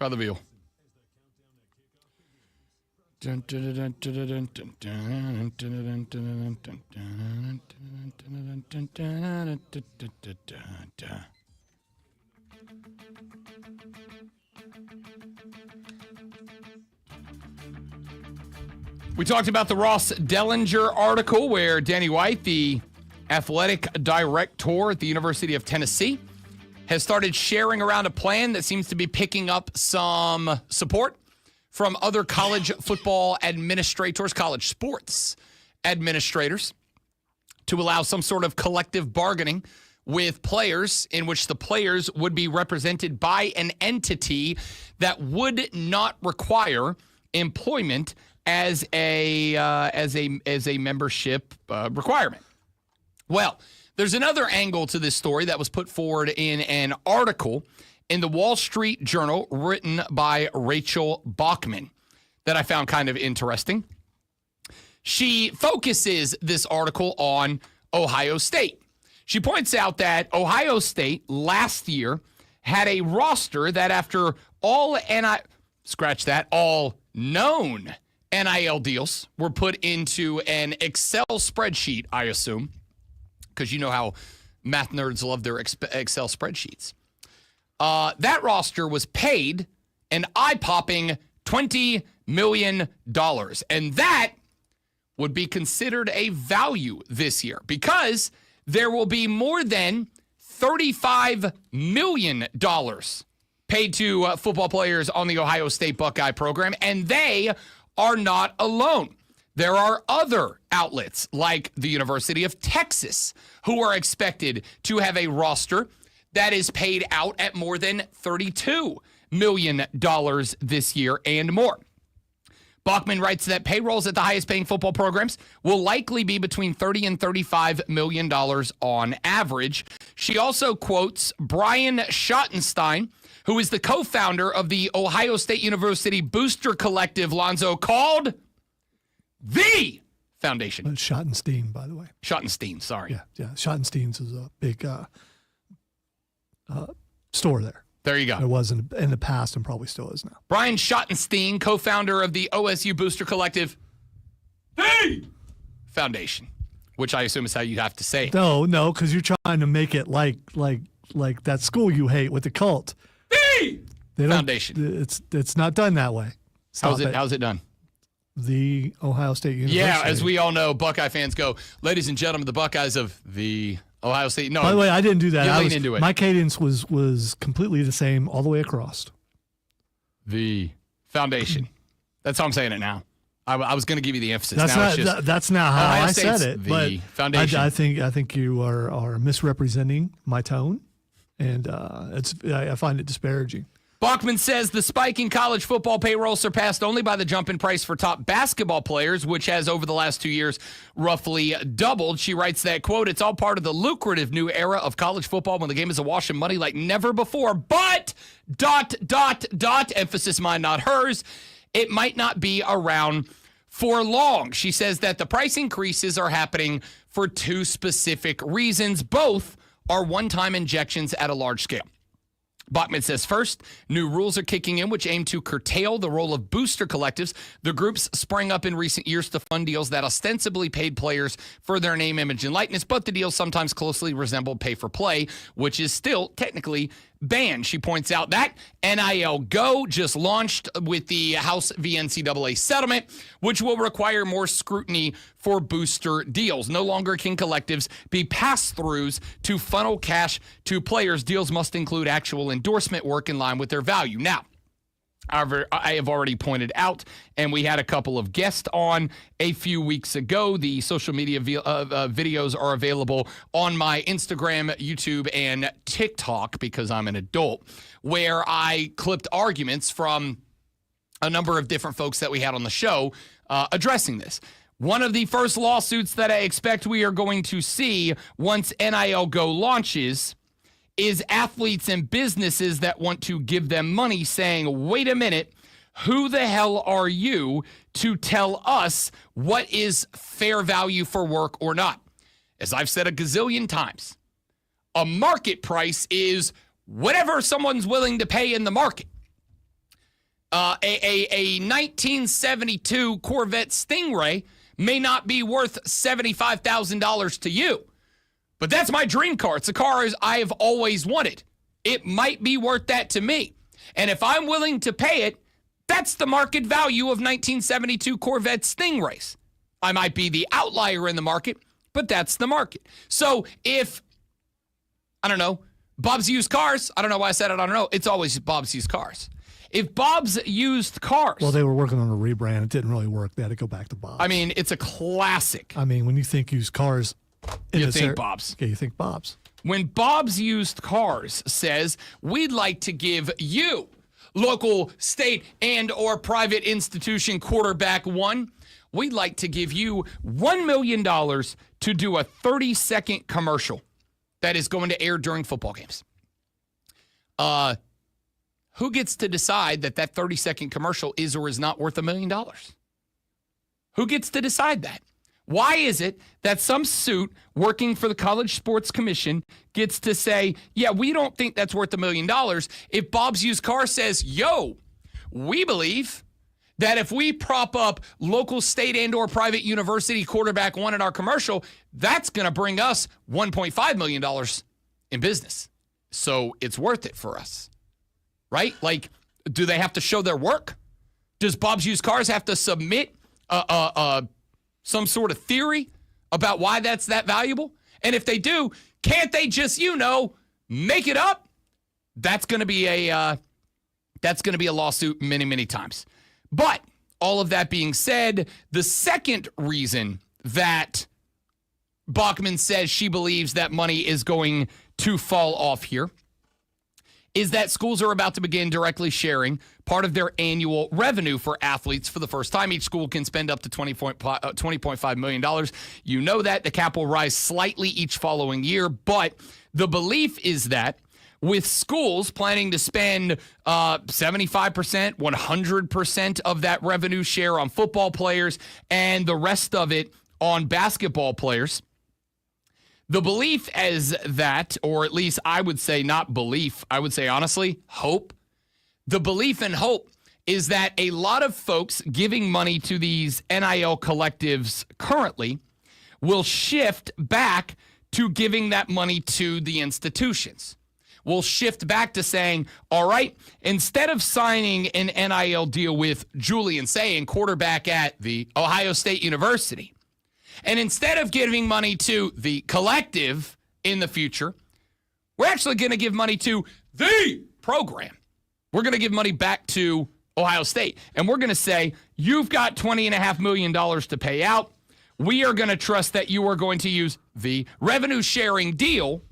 Try the veal. We talked about the Ross Dellinger article where Danny White, the athletic director at the University of Tennessee, has started sharing around a plan that seems to be picking up some support from other college football administrators, college sports administrators, to allow some sort of collective bargaining with players in which the players would be represented by an entity that would not require employment as a membership requirement. Well, there's another angle to this story that was put forward in an article in the Wall Street Journal written by Rachel Bachman that I found kind of interesting. She focuses this article on Ohio State. She points out that Ohio State last year had a roster that after all known NIL deals were put into an Excel spreadsheet, I assume, because you know how math nerds love their Excel spreadsheets. That roster was paid an eye-popping $20 million. And that would be considered a value this year because there will be more than $35 million paid to football players on the Ohio State Buckeye program, and they are not alone. There are other outlets like the University of Texas who are expected to have a roster that is paid out at more than $32 million this year and more. Bachman writes that payrolls at the highest paying football programs will likely be between $30 and $35 million on average. She also quotes Brian Schottenstein, who is the co-founder of the Ohio State University Booster Collective, Lonzo, called the Foundation. Schottenstein, by the way. Schottenstein, sorry. Yeah. Schottenstein's is a big store there. There you go. It was in the past and probably still is now. Brian Schottenstein, co-founder of the OSU Booster Collective, the Foundation, which I assume is how you have to say it. No, because you're trying to make it like that school you hate with the cult. The Foundation. It's not done that way. How's it done? The Ohio State University. Yeah, as we all know, Buckeye fans go, ladies and gentlemen, the Buckeyes of the Ohio State. No, by the way, I didn't do that. You lean into it. My cadence was completely the same all the way across. The Foundation. That's how I'm saying it now. I was going to give you the emphasis. That's not how Ohio I State's said it. The but Foundation. I think you are misrepresenting my tone, and I find it disparaging. Bachman says the spike in college football payroll surpassed only by the jump in price for top basketball players, which has over the last 2 years roughly doubled. She writes that, quote, it's all part of the lucrative new era of college football when the game is awash in money like never before. But, ... emphasis mine, not hers, it might not be around for long. She says that the price increases are happening for two specific reasons. Both are one-time injections at a large scale. Bachman says, first, new rules are kicking in which aim to curtail the role of booster collectives. The groups sprang up in recent years to fund deals that ostensibly paid players for their name, image, and likeness, but the deals sometimes closely resembled pay-for-play, which is still technically banned. She points out that NIL Go just launched with the House v. NCAA settlement, which will require more scrutiny for booster deals. No longer can collectives be pass-throughs to funnel cash to players. Deals must include actual endorsement work in line with their value. Now, however, I have already pointed out, and we had a couple of guests on a few weeks ago. The social media videos are available on my Instagram, YouTube, and TikTok because I'm an adult, where I clipped arguments from a number of different folks that we had on the show addressing this. One of the first lawsuits that I expect we are going to see once NIL Go launches is athletes and businesses that want to give them money saying, wait a minute, who the hell are you to tell us what is fair value for work or not? As I've said a gazillion times, a market price is whatever someone's willing to pay in the market. A 1972 Corvette Stingray may not be worth $75,000 to you. But that's my dream car. It's a car I have always wanted. It might be worth that to me. And if I'm willing to pay it, That's the market value of 1972 Corvette Stingrays. I might be the outlier in the market, but that's the market. So if, I don't know, Bob's Used Cars, I don't know why I said it, I don't know. It's always Bob's Used Cars. If Bob's Used Cars. Well, they were working on a rebrand. It didn't really work. They had to go back to Bob's. I mean, it's a classic. I mean, when you think used cars, You think Bob's. Okay, you think Bob's. When Bob's Used Cars says, we'd like to give you, local, state, and or private institution quarterback one, we'd like to give you $1 million to do a 30-second commercial that is going to air during football games. Who gets to decide that 30-second commercial is or is not worth $1 million? Who gets to decide that? Why is it that some suit working for the College Sports Commission gets to say, yeah, we don't think that's worth $1 million, if Bob's Used Car says, yo, we believe that if we prop up local, state, and or private university quarterback one in our commercial, that's going to bring us $1.5 million in business. So it's worth it for us, right? Like, do they have to show their work? Does Bob's Used Cars have to submit some sort of theory about why that's that valuable? And if they do, can't they just, make it up? That's going to be a lawsuit many, many times. But all of that being said, the second reason that Bachman says she believes that money is going to fall off here is that schools are about to begin directly sharing part of their annual revenue for athletes for the first time. Each school can spend up to $20.5 million. You know that. The cap will rise slightly each following year, but the belief is that with schools planning to spend 75%, 100% of that revenue share on football players and the rest of it on basketball players, the belief is that, or at least I would say not belief, I would say honestly, hope. The belief and hope is that a lot of folks giving money to these NIL collectives currently will shift back to giving that money to the institutions. We'll shift back to saying, all right, instead of signing an NIL deal with Julian Sayin, quarterback at the Ohio State University, and instead of giving money to the collective in the future, we're actually going to give money to the program. We're going to give money back to Ohio State. And we're going to say, you've got $20.5 million to pay out. We are going to trust that you are going to use the revenue sharing deal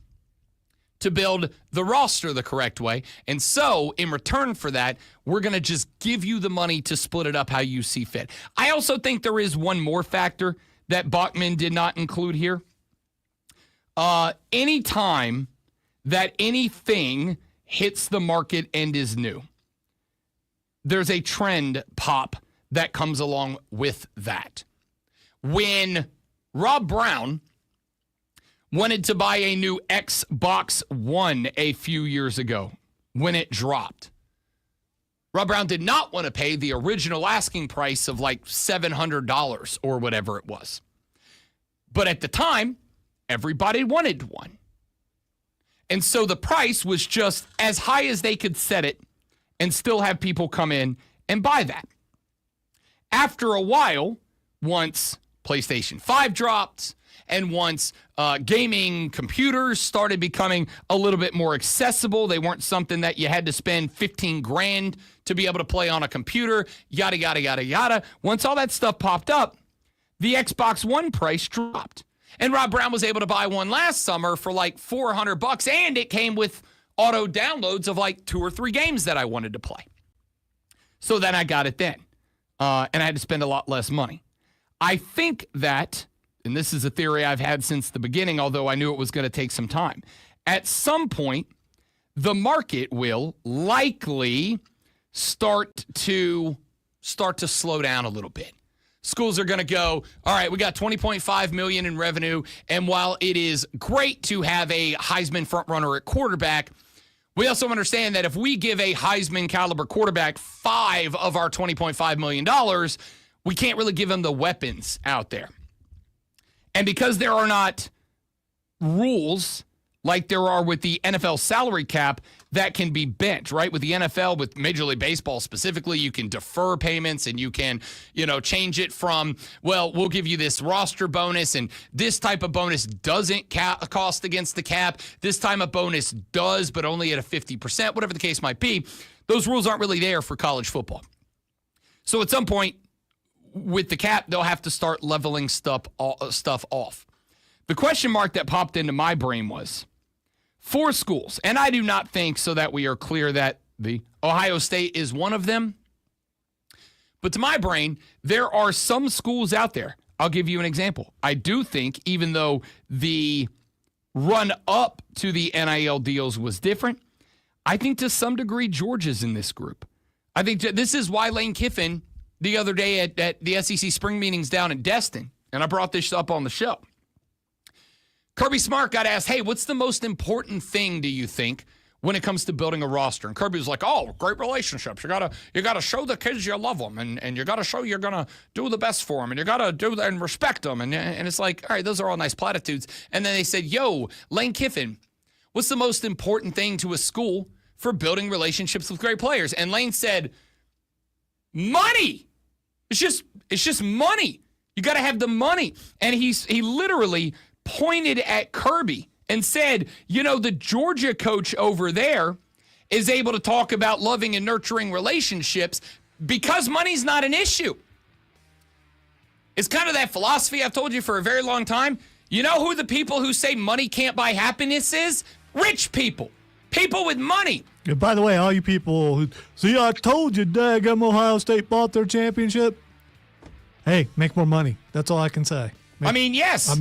to build the roster the correct way. And so in return for that, we're going to just give you the money to split it up how you see fit. I also think there is one more factor that Bachman did not include here. Anytime that anything hits the market and is new, there's a trend pop that comes along with that. When Rob Brown wanted to buy a new Xbox One a few years ago when it dropped, Rob Brown did not want to pay the original asking price of like $700 or whatever it was. But at the time, everybody wanted one. And so the price was just as high as they could set it and still have people come in and buy that. After a while, once PlayStation 5 dropped and once gaming computers started becoming a little bit more accessible, they weren't something that you had to spend $15,000 to be able to play on a computer, yada, yada, yada, yada. Once all that stuff popped up, the Xbox One price dropped. And Rob Brown was able to buy one last summer for like $400, and it came with auto downloads of like 2 or 3 games that I wanted to play. So then I got it then, and I had to spend a lot less money. I think that, and this is a theory I've had since the beginning, although I knew it was going to take some time, at some point, the market will likely start to slow down a little bit. Schools are going to go, all right, we got $20.5 million in revenue, and while it is great to have a Heisman frontrunner at quarterback, we also understand that if we give a Heisman caliber quarterback 5 of our $20.5 million, we can't really give him the weapons out there. And because there are not rules like there are with the NFL salary cap that can be bent, right? With the NFL, with Major League Baseball specifically, you can defer payments and you can, change it from, well, we'll give you this roster bonus and this type of bonus doesn't cost against the cap. This time a bonus does, but only at a 50%, whatever the case might be. Those rules aren't really there for college football. So at some point with the cap, they'll have to start leveling stuff off. The question mark that popped into my brain was, 4 schools, and I do not think, so that we are clear, that the Ohio State is one of them. But to my brain, there are some schools out there. I'll give you an example. I do think, even though the run up to the NIL deals was different, I think to some degree Georgia's in this group. I think this is why Lane Kiffin the other day at the SEC spring meetings down in Destin, and I brought this up on the show. Kirby Smart got asked, hey, what's the most important thing, do you think, when it comes to building a roster? And Kirby was like, oh, great relationships. You gotta show the kids you love them, and you gotta show you're gonna do the best for them, and you gotta do that and respect them. And it's like, all right, those are all nice platitudes. And then they said, yo, Lane Kiffin, what's the most important thing to a school for building relationships with great players? And Lane said, money. It's just money. You gotta have the money. And he literally pointed at Kirby and said, the Georgia coach over there is able to talk about loving and nurturing relationships because money's not an issue. It's kind of that philosophy I've told you for a very long time. You know who the people who say money can't buy happiness is? Rich people. People with money. And by the way, all you people who, see, I told you, daggum, Ohio State bought their championship. Hey, make more money. That's all I can say. Yes.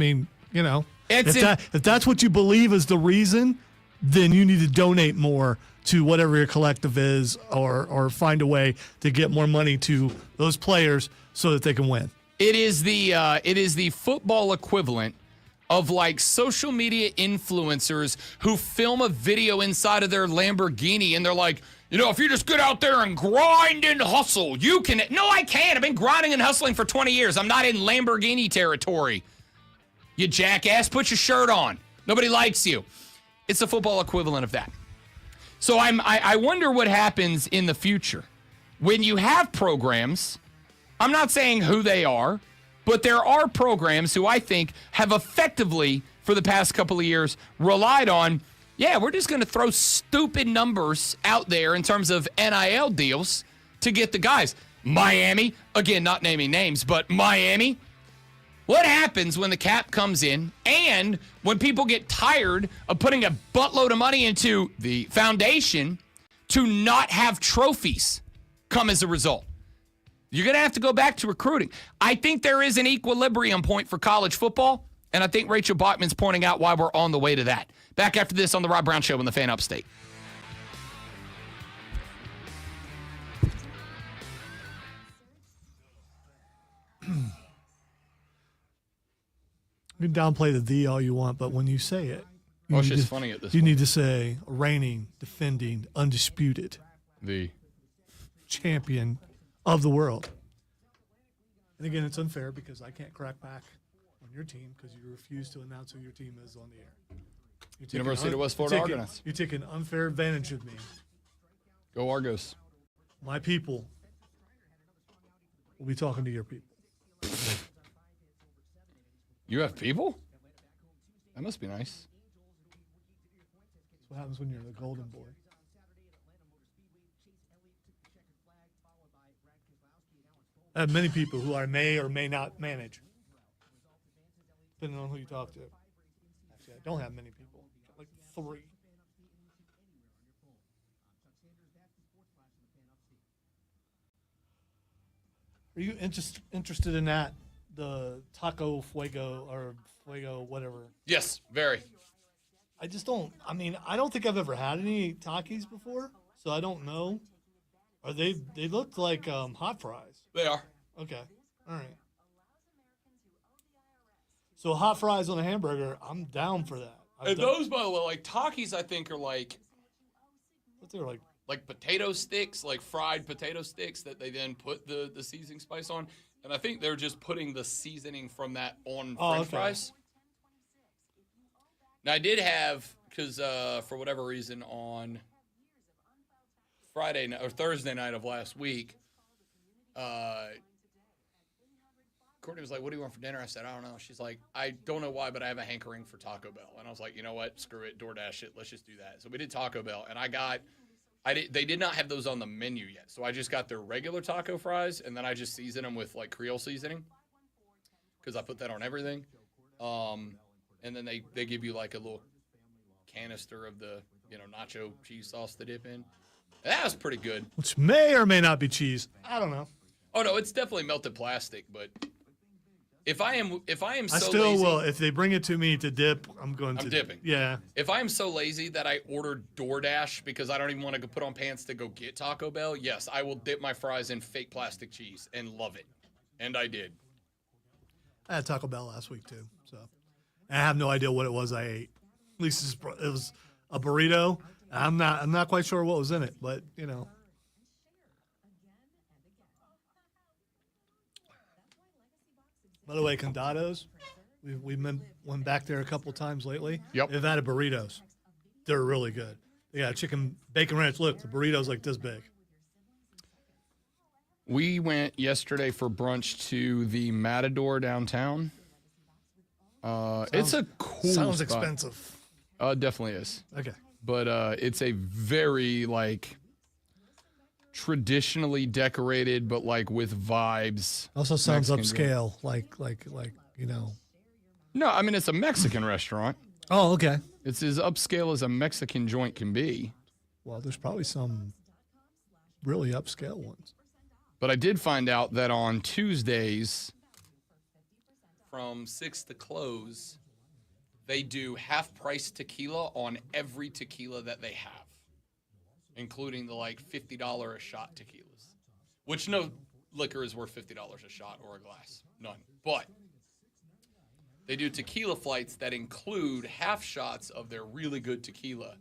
If that's what you believe is the reason, then you need to donate more to whatever your collective is, or find a way to get more money to those players so that they can win. It is the football equivalent of like social media influencers who film a video inside of their Lamborghini and they're like, if you just get out there and grind and hustle, you can. No, I can't. I've been grinding and hustling for 20 years. I'm not in Lamborghini territory. You jackass, put your shirt on. Nobody likes you. It's the football equivalent of that. So I wonder what happens in the future when you have programs. I'm not saying who they are, but there are programs who I think have effectively, for the past couple of years, relied on, we're just going to throw stupid numbers out there in terms of NIL deals to get the guys. Miami, again, not naming names, but Miami. What happens when the cap comes in and when people get tired of putting a buttload of money into the foundation to not have trophies come as a result? You're going to have to go back to recruiting. I think there is an equilibrium point for college football, and I think Rachel Bachman's pointing out why we're on the way to that. Back after this on the Rob Brown Show on the Fan Upstate. You can downplay the all you want, but when you say it, it's just funny at this you point. need to say reigning, defending, undisputed, the champion of the world. And again, it's unfair because I can't crack back on your team because you refuse to announce who your team is on the air. University of West Florida Argonauts. You take an unfair advantage of me. Go Argos. My people will be talking to your people. You have people? That must be nice. That's what happens when you're the golden boy. I have many people who I may or may not manage, depending on who you talk to. Actually, I don't have many people, like 3. Are you interested in that? The Taco Fuego or Fuego, whatever. Yes, very. I just don't. I don't think I've ever had any Takis before, so I don't know. Are they look like hot fries? They are. Okay. All right. So hot fries on a hamburger, I'm down for that. And those, by the way, like Takis, I think are like. What's they like? Like potato sticks, like fried potato sticks that they then put the seasoning spice on. And I think they're just putting the seasoning from that on French fries. Now, I did have because for whatever reason on Friday night or Thursday night of last week, Courtney was like, "What do you want for dinner?" I said, "I don't know." She's like, "I don't know why, but I have a hankering for Taco Bell." And I was like, "You know what? Screw it, DoorDash it. Let's just do that." So we did Taco Bell, and they did not have those on the menu yet. So I just got their regular taco fries, and then I just seasoned them with like Creole seasoning because I put that on everything. And then they give you like a little canister of the nacho cheese sauce to dip in. That was pretty good. Which may or may not be cheese. I don't know. Oh no, it's definitely melted plastic, but if I am I so still lazy, will. If they bring it to me to dip, I'm dipping. Yeah. If I am so lazy that I order DoorDash because I don't even want to go put on pants to go get Taco Bell, yes, I will dip my fries in fake plastic cheese and love it. And I did. I had Taco Bell last week too, so I have no idea what it was I ate. At least it was a burrito. I'm not quite sure what was in it, but By the way, Condados, we went back there a couple times lately. Yep. They've added burritos. They're really good. They got chicken bacon ranch. Look, the burrito's like this big. We went yesterday for brunch to the Matador downtown. It's a cool Sounds spot. expensive. It definitely is. Okay. But it's a very traditionally decorated, but with vibes. Also sounds Mexican upscale, joint. No, I mean it's a Mexican restaurant. Oh, okay. It's as upscale as a Mexican joint can be. Well, there's probably some really upscale ones. But I did find out that on Tuesdays, from 6 to close, they do half-price tequila on every tequila that they have, including the $50 a shot tequilas, which no liquor is worth $50 a shot or a glass, none. But they do tequila flights that include half shots of their really good tequila,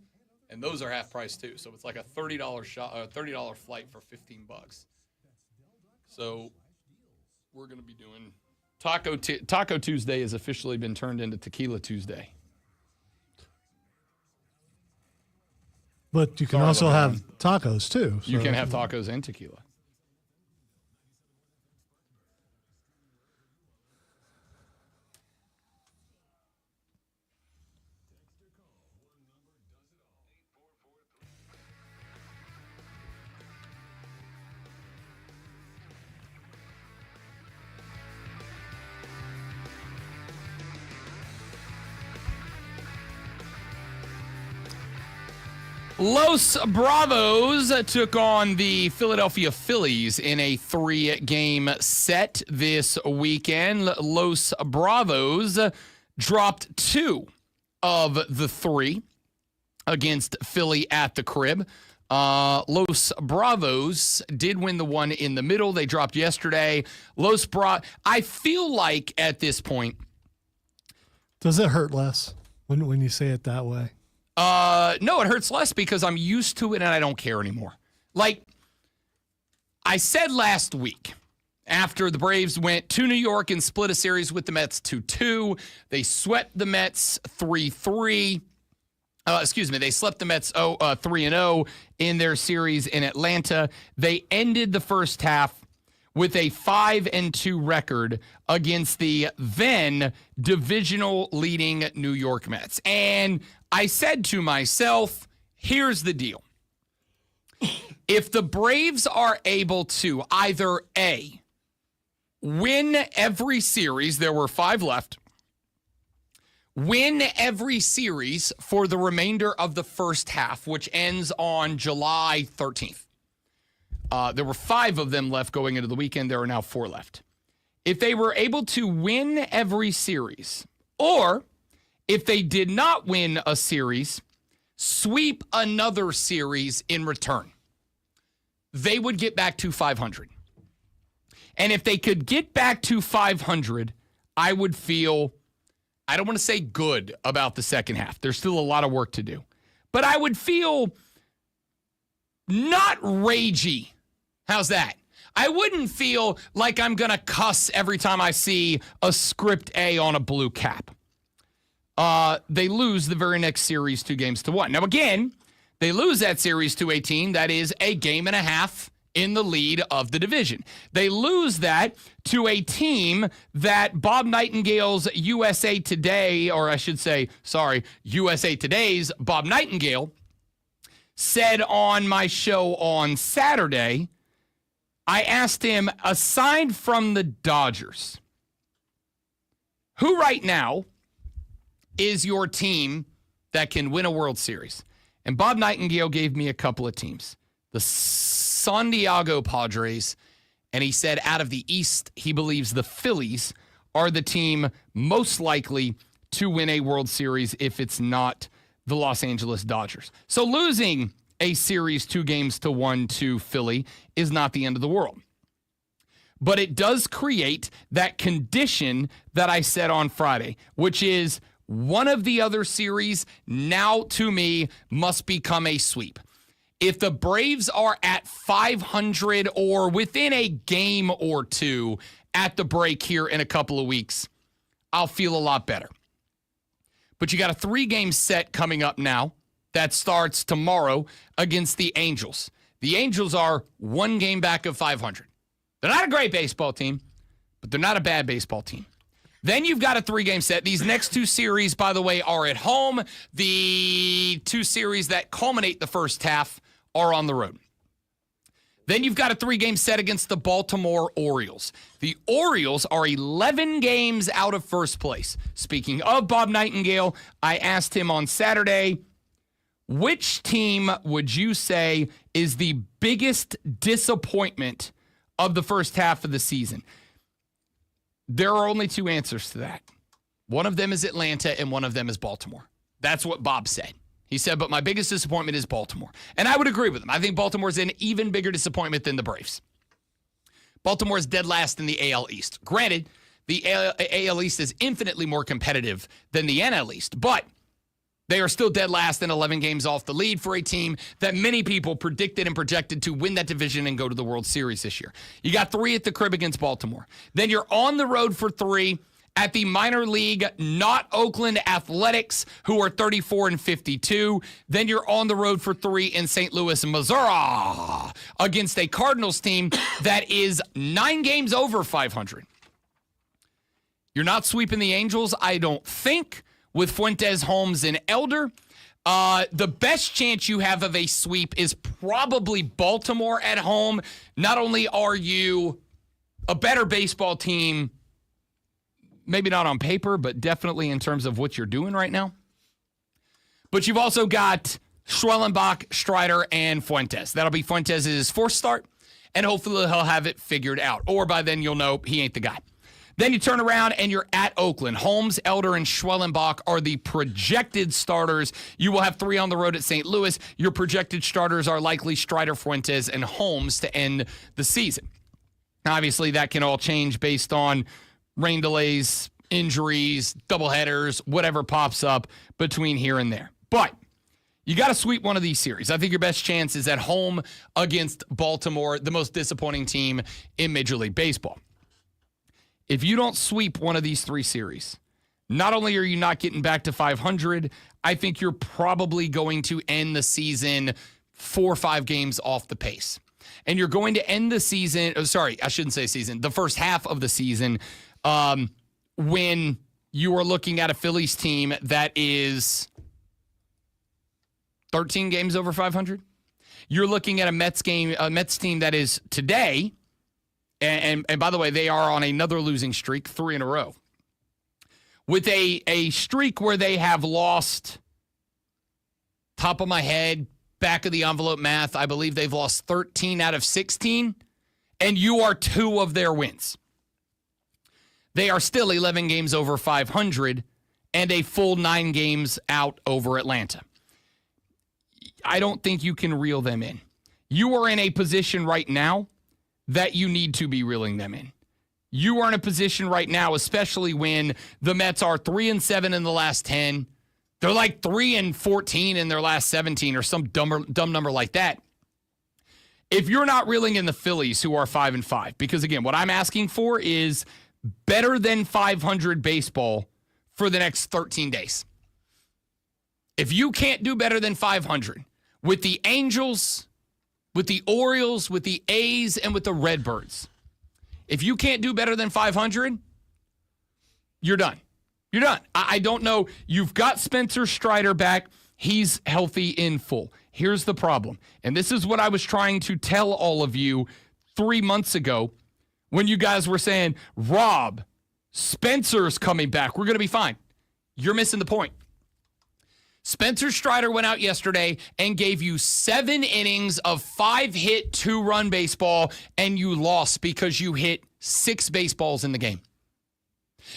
and those are half price too. So it's like a $30 shot, $30 flight for $15. So we're gonna be doing Taco Tuesday has officially been turned into Tequila Tuesday. But you can also have tacos too. You so- can have tacos and tequila. Los Bravos took on the Philadelphia Phillies in a 3-game set this weekend. Los Bravos dropped 2 of the 3 against Philly at the crib. Los Bravos did win the one in the middle. They dropped yesterday. I feel like at this point. Does it hurt less when you say it that way? No, it hurts less because I'm used to it and I don't care anymore. Like I said last week, after the Braves went to New York and split a series with the Mets 2-2, they swept the Mets 3-3. They swept the Mets 3-0 in their series in Atlanta. They ended the first half with a 5-2 record against the then divisional leading New York Mets. And I said to myself, here's the deal. If the Braves are able to either A, win every series, there were 5 left, win every series for the remainder of the first half, which ends on July 13th. There were 5 of them left going into the weekend. There are now 4 left. If they were able to win every series, or if they did not win a series, sweep another series in return, they would get back to 500. And if they could get back to 500, I would feel, I don't want to say good about the second half. There's still a lot of work to do. But I would feel not ragey. How's that? I wouldn't feel like I'm going to cuss every time I see a script A on a blue cap. they lose the very next series 2-1. Now, again, they lose that series to a team that is a game and a half in the lead of the division. They lose that to a team that Bob Nightingale's USA Today, or I should say, USA Today's Bob Nightingale said on my show on Saturday. I asked him, aside from the Dodgers, who right now is your team that can win a World Series? And Bob Nightingale gave me a couple of teams. The San Diego Padres, and he said out of the East, he believes the Phillies are the team most likely to win a World Series if it's not the Los Angeles Dodgers. So losing a series 2-1 to Philly is not the end of the world. But it does create that condition that I said on Friday, which is one of the other series now, to me, must become a sweep. If the Braves are at 500 or within a game or two at the break here in a couple of weeks, I'll feel a lot better. But you got a 3-game set coming up now that starts tomorrow against the Angels. The Angels are 1 game back of 500. They're not a great baseball team, but they're not a bad baseball team. Then you've got a 3-game set. These next 2 series, by the way, are at home. The 2 series that culminate the first half are on the road. Then you've got a 3-game set against the Baltimore Orioles. The Orioles are 11 games out of first place. Speaking of Bob Nightingale, I asked him on Saturday, which team would you say is the biggest disappointment of the first half of the season? There are only 2 answers to that. One of them is Atlanta and one of them is Baltimore. That's what Bob said. He said, but my biggest disappointment is Baltimore. And I would agree with him. I think Baltimore is an even bigger disappointment than the Braves. Baltimore is dead last in the AL East. Granted, the AL East is infinitely more competitive than the NL East, but they are still dead last and 11 games off the lead for a team that many people predicted and projected to win that division and go to the World Series this year. You got 3 at the crib against Baltimore. Then you're on the road for 3 at the minor league, not Oakland Athletics, who are 34-52. Then you're on the road for 3 in St. Louis, Missouri, against a Cardinals team that is 9 games over 500. You're not sweeping the Angels, I don't think, with Fuentes, Holmes, and Elder. The best chance you have of a sweep is probably Baltimore at home. Not only are you a better baseball team, maybe not on paper, but definitely in terms of what you're doing right now, but you've also got Schwellenbach, Strider, and Fuentes. That'll be Fuentes' 4th start, and hopefully he'll have it figured out. Or by then you'll know he ain't the guy. Then you turn around and you're at Oakland. Holmes, Elder, and Schwellenbach are the projected starters. You will have 3 on the road at St. Louis. Your projected starters are likely Strider, Fuentes, and Holmes to end the season. Obviously, that can all change based on rain delays, injuries, doubleheaders, whatever pops up between here and there. But you got to sweep one of these series. I think your best chance is at home against Baltimore, the most disappointing team in Major League Baseball. If you don't sweep one of these 3 series, not only are you not getting back to 500, I think you're probably going to end the season 4 or 5 games off the pace. And you're going to end the season, the first half of the season, when you are looking at a Phillies team that is 13 games over 500. You're looking at a Mets team that is today, and by the way, they are on another losing streak, 3 in a row, with a streak where they have lost, top of my head, back of the envelope math, I believe they've lost 13 out of 16, and you are 2 of their wins. They are still 11 games over 500 and a full 9 games out over Atlanta. I don't think you can reel them in. You are in a position right now that you need to be reeling them in. You are in a position right now, especially when the Mets are 3-7 in the last 10. They're like 3-14 in their last 17 or some dumb number like that. If you're not reeling in the Phillies, who are 5-5, because again, what I'm asking for is better than 500 baseball for the next 13 days. If you can't do better than 500 with the Angels, with the Orioles, with the A's, and with the Redbirds, if you can't do better than 500, you're done. You're done. I don't know. You've got Spencer Strider back. He's healthy in full. Here's the problem. And this is what I was trying to tell all of you 3 months ago when you guys were saying, Rob, Spencer's coming back. We're going to be fine. You're missing the point. Spencer Strider went out yesterday and gave you 7 innings of 5-hit, 2-run baseball, and you lost because you hit 6 baseballs in the game.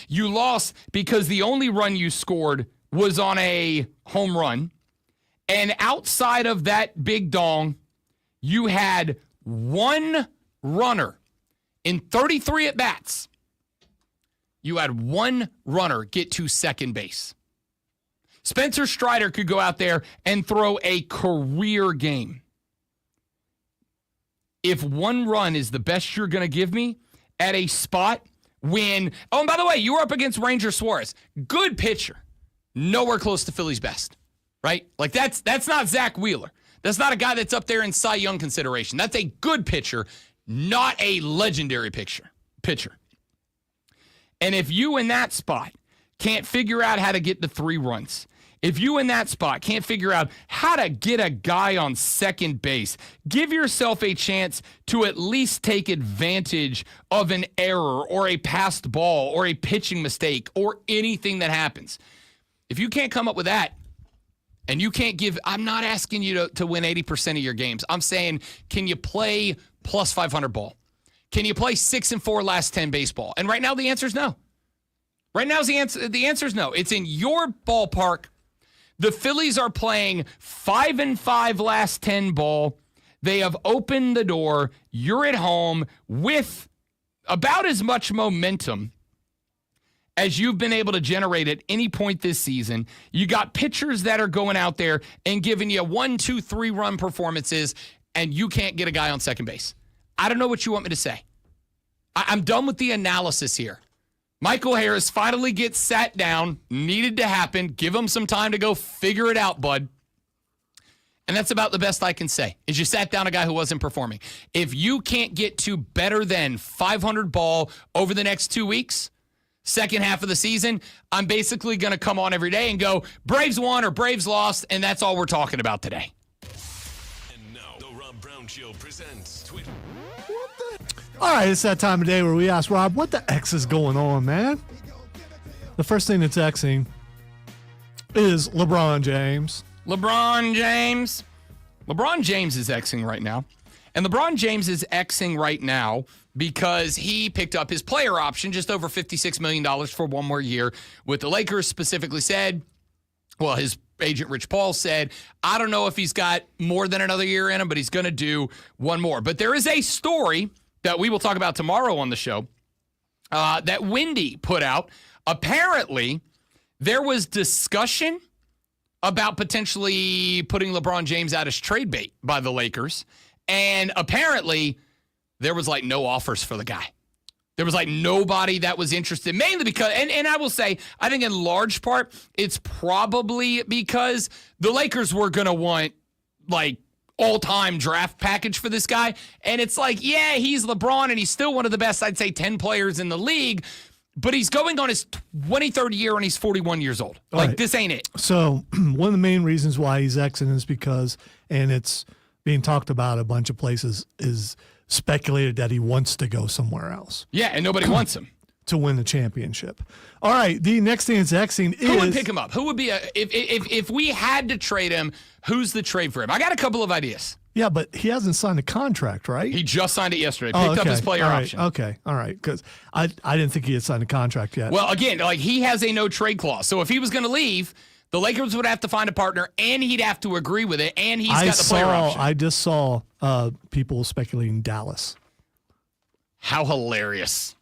You lost because the only run you scored was on a home run. And outside of that big dong, you had 1 runner in 33 at-bats. You had 1 runner get to second base. Spencer Strider could go out there and throw a career game. If 1 run is the best you're going to give me at a spot when, oh, and by the way, you were up against Ranger Suarez. Good pitcher. Nowhere close to Philly's best, right? Like that's not Zach Wheeler. That's not a guy that's up there in Cy Young consideration. That's a good pitcher, not a legendary pitcher. And if you in that spot can't figure out how to get the 3 runs, if you in that spot can't figure out how to get a guy on second base, give yourself a chance to at least take advantage of an error or a passed ball or a pitching mistake or anything that happens. If you can't come up with that, and you can't give, I'm not asking you to win 80% of your games. I'm saying, can you play plus 500 ball? Can you play 6-4 last 10 baseball? And right now the answer is no. Right now the answer is no. It's in your ballpark. The Phillies are playing 5-5 last 10 ball. They have opened the door. You're at home with about as much momentum as you've been able to generate at any point this season. You got pitchers that are going out there and giving you 1, 2, 3 run performances, and you can't get a guy on second base. I don't know what you want me to say. I'm done with the analysis here. Michael Harris finally gets sat down, needed to happen. Give him some time to go figure it out, bud. And that's about the best I can say, is you sat down a guy who wasn't performing. If you can't get to better than 500 ball over the next 2 weeks, second half of the season, I'm basically going to come on every day and go, Braves won or Braves lost, and that's all we're talking about today. And now, the Rob Brown Show presents Twitter. All right, it's that time of day where we ask Rob, what the X is going on, man? The first thing that's Xing is LeBron James. LeBron James is Xing right now. And LeBron James is Xing right now because he picked up his player option, just over $56 million for 1 more year with the Lakers. Specifically said, well, his agent Rich Paul said, I don't know if he's got more than another year in him, but he's going to do 1 more. But there is a story that we will talk about tomorrow on the show that Wendy put out. Apparently, there was discussion about potentially putting LeBron James out as trade bait by the Lakers. And apparently, there was like no offers for the guy. There was like nobody that was interested, mainly because, and I will say, I think in large part, it's probably because the Lakers were going to want like all-time draft package for this guy. And it's like, yeah, he's LeBron and he's still one of the best, I'd say 10 players in the league, but he's going on his 23rd year and he's 41 years old. All like right. This ain't it. So one of the main reasons why he's Xing is because, and it's being talked about a bunch of places, is speculated that he wants to go somewhere else. Yeah, and nobody wants him. To win the championship. All right, the next thing that's Xing is... Who would pick him up? Who would be if we had to trade him, who's the trade for him? I got a couple of ideas. Yeah, but he hasn't signed a contract, right? He just signed it yesterday. Picked up his player option. Okay, all right, because I didn't think he had signed a contract yet. Well, again, like he has a no trade clause. So if he was going to leave, the Lakers would have to find a partner, and he'd have to agree with it, and he's got the player option. I just saw people speculating Dallas. How hilarious.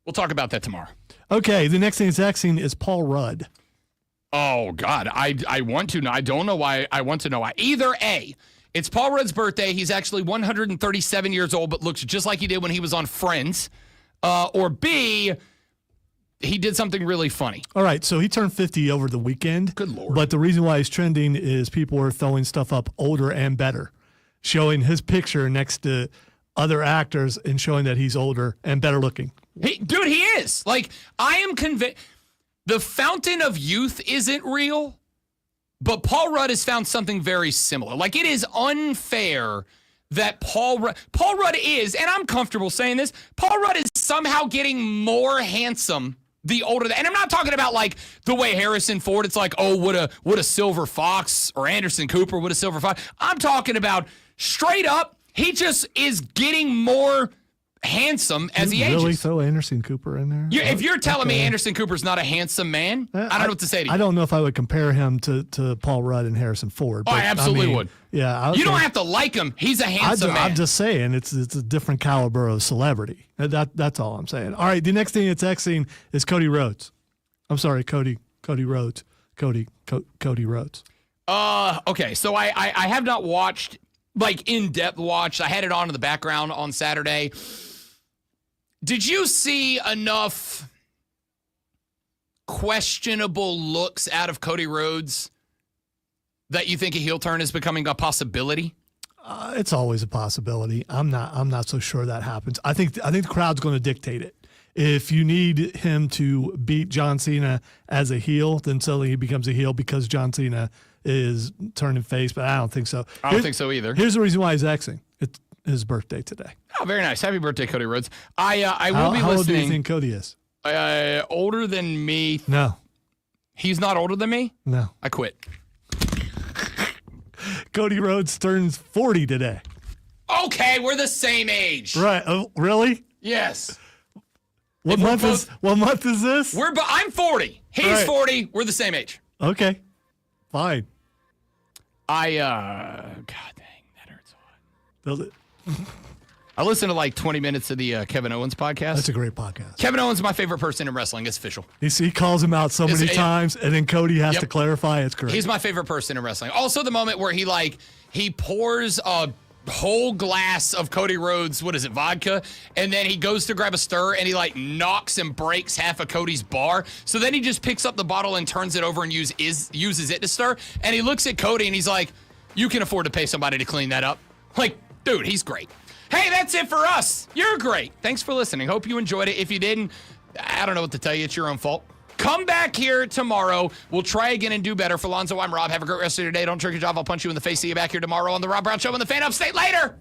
We'll talk about that tomorrow. Okay, the next thing that's Xing is Paul Rudd. Oh, God. I want to know. I don't know why I want to know why. Either A, it's Paul Rudd's birthday. He's actually 137 years old, but looks just like he did when he was on Friends. Or B, he did something really funny. All right, so he turned 50 over the weekend. Good Lord. But the reason why he's trending is people are throwing stuff up older and better, showing his picture next to other actors and showing that he's older and better looking. Dude, he is. Like, I am convinced the fountain of youth isn't real, but Paul Rudd has found something very similar. Like, it is unfair that Paul Rudd is, and I'm comfortable saying this, Paul Rudd is somehow getting more handsome the older and I'm not talking about like the way Harrison Ford, it's like, oh, what a silver fox, or Anderson Cooper, what a silver fox. I'm talking about straight up, he just is getting more handsome as he ages. Really throw Anderson Cooper in there? If you're telling me Anderson Cooper's not a handsome man, I don't know what to say to you. I don't know if I would compare him to Paul Rudd and Harrison Ford. I absolutely would. Yeah, you don't have to like him. He's a handsome man. I'm just saying it's a different caliber of celebrity. That's all I'm saying. All right, the next thing it's texting is Cody Rhodes. I'm sorry, Cody Rhodes. Cody Rhodes. Okay, so I have not watched, like, in-depth watched. I had it on in the background on Saturday. Did you see enough questionable looks out of Cody Rhodes that you think a heel turn is becoming a possibility? It's always a possibility. I'm not so sure that happens. I think the crowd's going to dictate it. If you need him to beat John Cena as a heel, then suddenly he becomes a heel because John Cena is turning face, but I don't think so. I don't think so either. Here's the reason why he's Xing. It's his birthday today. Oh, very nice. Happy birthday, Cody Rhodes. I will be listening. How old do you think Cody is? Older than me. No. He's not older than me? No. I quit. Cody Rhodes turns 40 today. Okay, we're the same age. Right. Oh, really? Yes. What month is this? I'm 40. He's right. 40. We're the same age. Okay. Fine. God dang, that hurts a lot. Does it? I listened to like 20 minutes of the Kevin Owens podcast. That's a great podcast. Kevin Owens is my favorite person in wrestling. It's official. He calls him out so many times, and then Cody has to clarify. It's great. He's my favorite person in wrestling. Also, the moment where he pours a whole glass of Cody Rhodes, what is it, vodka, and then he goes to grab a stir, and he like knocks and breaks half of Cody's bar. So then he just picks up the bottle and turns it over and uses it to stir. And he looks at Cody and he's like, "You can afford to pay somebody to clean that up." Like, dude, he's great. Hey, that's it for us. You're great. Thanks for listening. Hope you enjoyed it. If you didn't, I don't know what to tell you. It's your own fault. Come back here tomorrow. We'll try again and do better. For Lonzo, I'm Rob. Have a great rest of your day. Don't trick your job. I'll punch you in the face. See you back here tomorrow on the Rob Brown Show on the Fan Upstate. Later.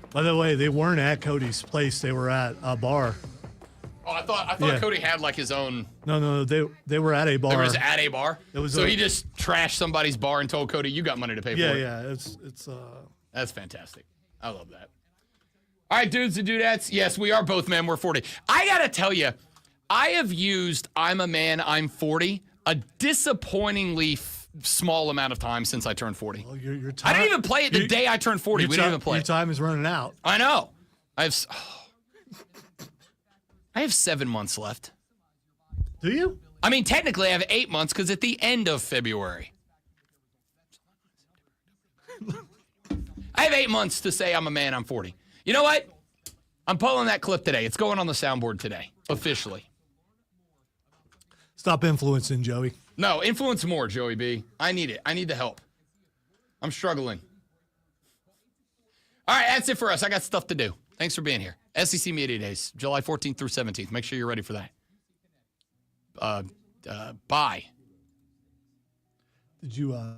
By the way, they weren't at Cody's place. They were at a bar. Oh, I thought Cody had like his own. No, they were at a bar. There was at a bar. So he just trashed somebody's bar and told Cody, "You got money to pay for it." Yeah. It's That's fantastic. I love that. All right, dudes and dudettes. Yes, we are both men. We're 40. I gotta tell you, I have used "I'm a man, I'm 40" a disappointingly small amount of time since I turned 40. Well, your time, I didn't even play it the day I turned 40. We didn't even play. Your time is running out. I know. I have 7 months left. Do you? I mean, technically, I have 8 months because at the end of February. I have 8 months to say I'm a man, I'm 40. You know what? I'm pulling that clip today. It's going on the soundboard today, officially. Stop influencing, Joey. No, influence more, Joey B. I need it. I need the help. I'm struggling. All right, that's it for us. I got stuff to do. Thanks for being here. SEC Media Days, July 14th through 17th. Make sure you're ready for that. Bye. Did you